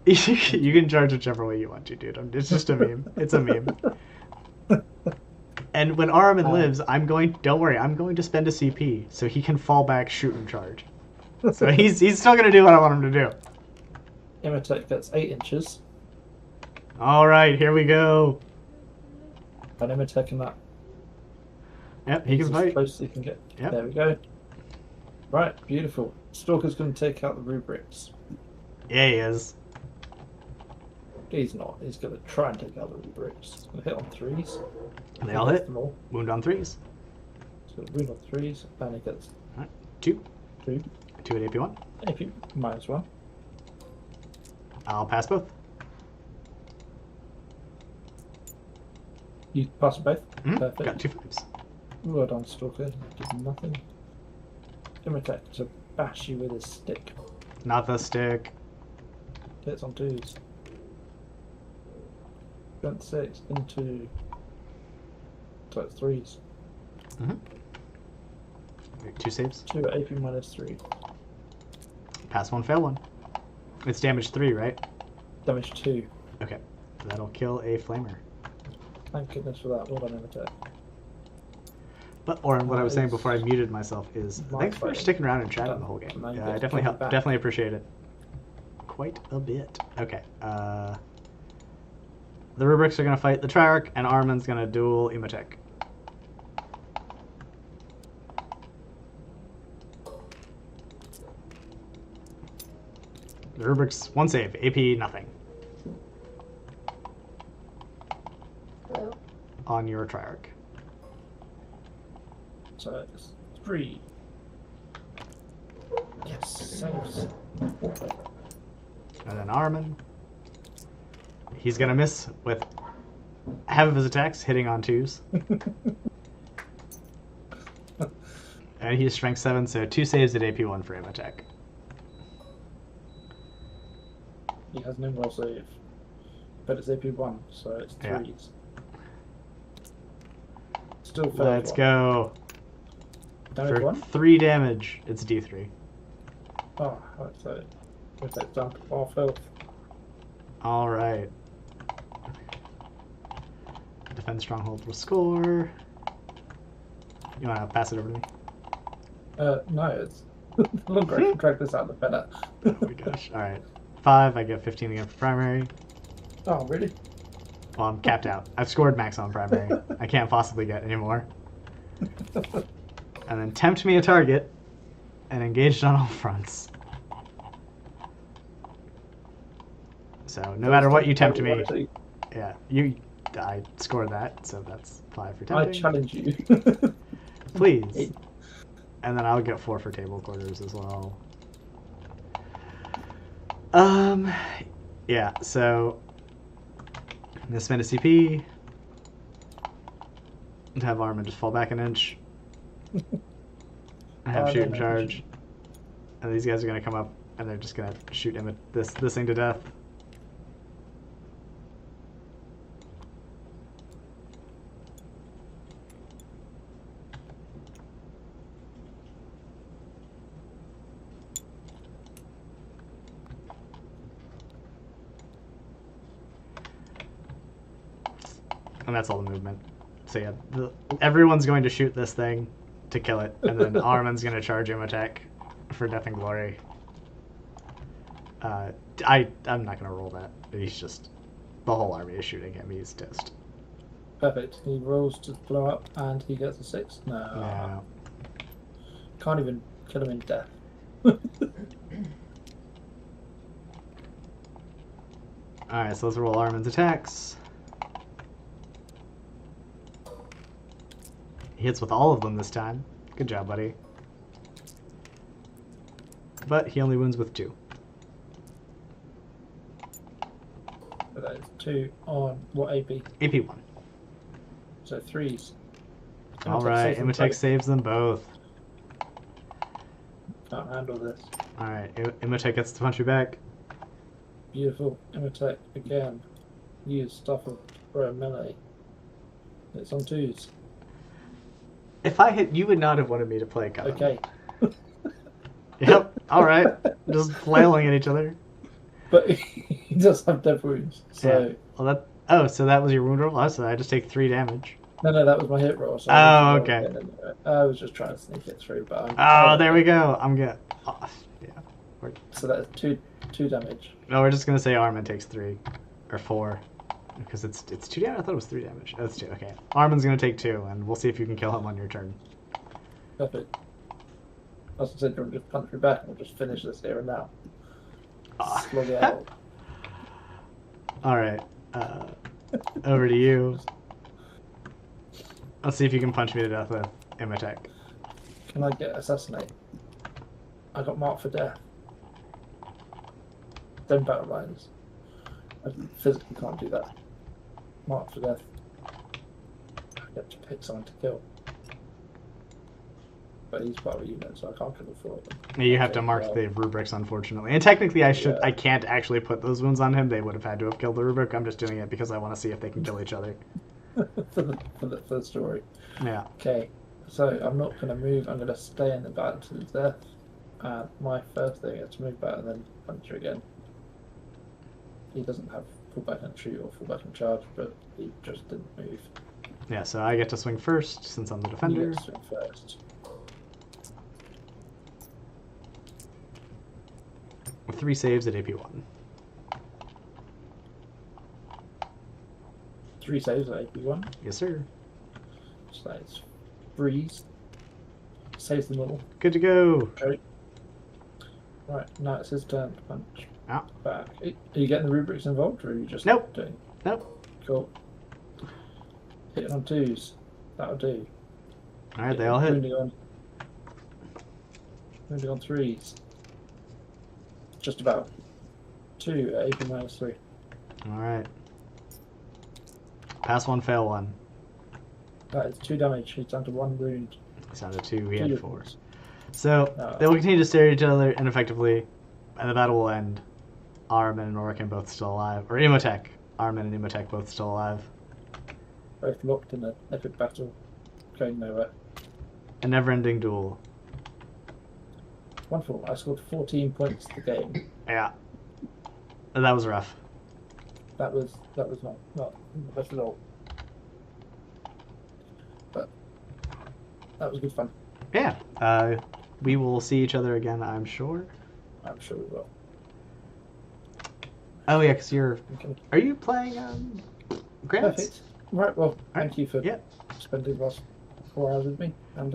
You can charge whichever way you want to, dude. It's just a meme. It's a meme. And when Araman lives, don't worry, I'm going to spend a CP so he can fall back, shoot, and charge. So he's still gonna do what I want him to do. Imitek gets 8 inches. All right, here we go. And Imitek in that. Yep, he can As fight. close as he can get. Yep. There we go. Right, beautiful. Stalker's going to take out the rubrics. Yeah, he is. He's not. He's going to try and take out the rubrics. He's going to hit on 3s. And they all He hit. gets them all. Wound on 3s. So wound on 3s, and he gets 2. 2. 2 at AP1. AP -1. I'll pass both. You pass both. Mhm. Perfect. Got 2 5s. Well done, Stalker. Did nothing. Imitate to bash you with his stick. Not the stick. Hits on 2s. Strength 6 into. So it's 3s. Mm-hmm. 2 saves. 2 AP minus 3. Pass 1, fail 1. It's damage 3, right? Damage 2. Okay. So that'll kill a flamer. Thank goodness for that. Well done, Imitate. But Oren, what I was saying before I muted myself is My thanks for fighting. sticking around and chatting the whole game. And I Yeah, get I definitely coming back. definitely appreciate it. Quite a bit. Okay. The Rubrics are gonna fight the Triarch, and Armin's gonna duel Imhotep. The Rubrics, 1 save, AP nothing. Hello. On your Triarch. So it's 3. Yes, saves. And then Armin. He's gonna miss with half of his attacks hitting on 2s. And he's strength 7, so 2 saves at AP 1 for him attack. He has no more save. But it's AP 1, so it's Yeah. 3s. Still fails. Let's go. Damage For 1? 3 damage, it's D3. Oh, right, so it's down to half health. Alright. Defend Stronghold will score. You wanna pass it over to me? No, it's the longer I can drag this out, the better. Oh my gosh. Alright. 5, I get 15 again for primary. Oh, really? Well, I'm capped out. I've scored max on primary. I can't possibly get any more. And then tempt me a target and engaged on all fronts. So no matter what you tempt me, yeah, I scored that, so that's 5 for I tempting. challenge you. Please. And then I'll get 4 for table quarters as well. Yeah, so I'm gonna spend a CP to have Armin just fall back an inch. I have Oh, shoot no, and no, charge. And these guys are gonna come up and they're just gonna shoot him at this thing to death. And that's all the movement. So yeah, everyone's going to shoot this thing to kill it, and then Armin's going to charge him attack for death and glory. I'm not going to roll that. He's just, the whole army is shooting at me. He's toast. Perfect. He rolls to blow up and he gets a 6. No. No. Can't even kill him in death. Alright, so let's roll Armin's attacks. He hits with all of them this time. Good job, buddy. But he only wounds with 2. So that is 2 on what AP? AP 1. So 3s. Alright, Imhotep saves them both. Can't handle this. Alright, Imhotep gets to punch you back. Beautiful. Imitate again. Use stuff for a melee. It's on 2s. If I hit, you would not have wanted me to play Coven. Okay. Yep, alright. Just flailing at each other. But he does have death wounds. So Yeah. Well, oh, so that was your wound roll? Oh, so I just take 3 damage. no, that was my hit roll. So Oh, okay. I was just trying to sneak it through, but Oh, there we go. I'm good. Oh, yeah. So that's two damage. No, we're just gonna say Armin takes 3 or 4 because it's 2 damage. I thought it was 3 damage. Oh, it's 2. Okay, Armin's gonna take 2, and we'll see if you can kill him on your turn. Perfect. As I said, you'll just punch me back and we'll just finish this here and now. Ah. Slug it out. All right, over to you. Let's see if you can punch me to death with Imhotep. Can I get assassinate? I got marked for death. Then battle lines. I physically can't do that. Marked for death. I get to pick someone to kill. but he's part of a unit, so I can't kill the 4 of them. You have to Okay, mark well, the rubrics, unfortunately. And technically, I Yeah. can't actually put those wounds on him. They would have had to have killed the rubric. I'm just doing it because I want to see if they can kill each other. for the story. Yeah. Okay, so I'm not going to move. I'm going to stay in the battle to the death. And my first thing is to move back and then puncture again. He doesn't have full back and shoot or full back and charge, but he just didn't move. Yeah, so I get to swing first since I'm the You defender. get to swing first. With 3 saves at AP1. 3 saves at AP1. Yes, sir. So that's freeze. Saves them all. Good to go. Okay. Right, now it's his turn to punch. Ah. Back. Are you getting the rubrics involved, or are you just Nope. doing? Nope. Cool. Hitting on 2s. That'll do. All right, they all hit. Wounding on 3s. Just about. 2 at AP minus 3. All right. Pass 1, fail 1. That is 2 damage. He's down to 1 wound. It's down to 2. We 2 had 4. wounds. So they will continue to stare at each other ineffectively, and the battle will end. Armin and Orican both still alive, or Imhotep. Armin and Imhotep both still alive. Both locked in an epic battle. Going nowhere. A never-ending duel. Wonderful. I scored 14 points the game. Yeah. That was rough. That was not the best at all. But that was good fun. Yeah. We will see each other again, I'm sure. I'm sure we will. Oh yeah, because you're. Okay. Are you playing Grants? Perfect. Right, well, thank you for Yeah. spending the last 4 hours with me, and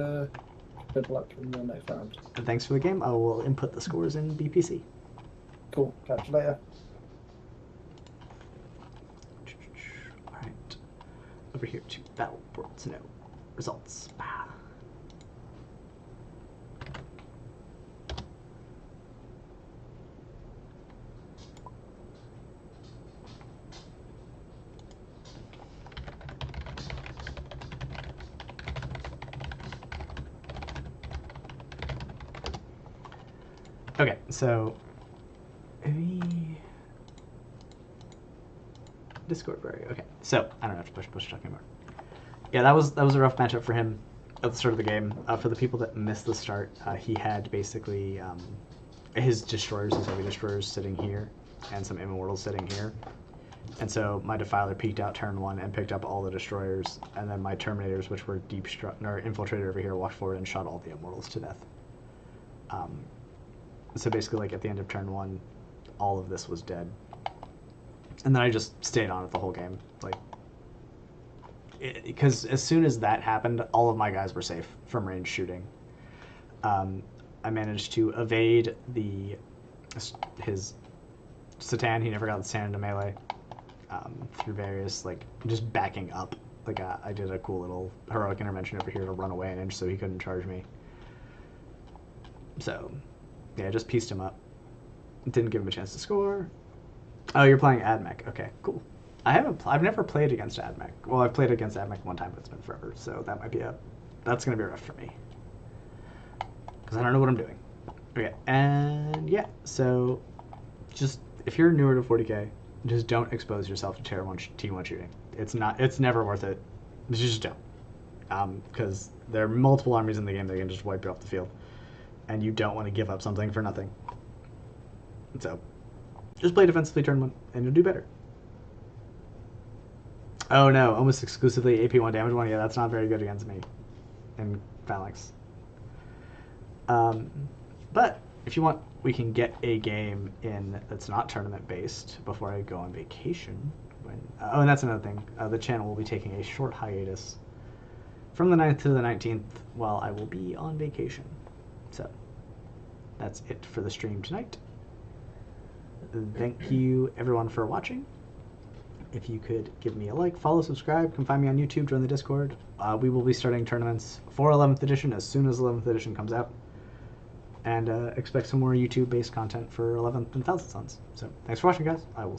good luck in the next round. And thanks for the game. I will input the scores in BPC. Cool. Catch you later. All right. Over here to Battle World to know results. Ah. Okay, so Discord very okay. So I don't have to push talking about. Yeah, that was a rough matchup for him at the start of the game. For the people that missed the start, he had basically his destroyers, his heavy destroyers, sitting here, and some immortals sitting here. And so my Defiler peeked out turn 1 and picked up all the destroyers, and then my Terminators, which were infiltrated over here, walked forward and shot all the immortals to death. So basically, like at the end of turn 1, all of this was dead, and then I just stayed on it the whole game, like, because as soon as that happened, all of my guys were safe from range shooting. I managed to evade his Satan. He never got the Satan into melee through various, like, just backing up. Like I did a cool little heroic intervention over here to run away an inch so he couldn't charge me. So yeah, I just pieced him up. Didn't give him a chance to score. Oh, you're playing Admech. Okay, cool. I've never played against Admech. Well, I've played against Admech one time, but it's been forever. So that might be that's gonna be rough for me because I don't know what I'm doing. Okay, and yeah, so just if you're newer to 40k, just don't expose yourself to Tier 1 T1 shooting. It's never worth it. Just don't, because there are multiple armies in the game that can just wipe you off the field, and you don't want to give up something for nothing. So just play defensively turn 1, and you'll do better. Oh no, almost exclusively AP1 damage 1. Yeah, that's not very good against me and Phalanx. But if you want, we can get a game in that's not tournament based before I go on vacation. Oh, and that's another thing. The channel will be taking a short hiatus from the 9th to the 19th while I will be on vacation. So that's it for the stream tonight. Thank you everyone for watching. If you could give me a like, follow, subscribe, come find me on YouTube, join the Discord. We will be starting tournaments for 11th edition as soon as 11th edition comes out. And expect some more YouTube-based content for 11th and 1000th Sons. So thanks for watching, guys. I will see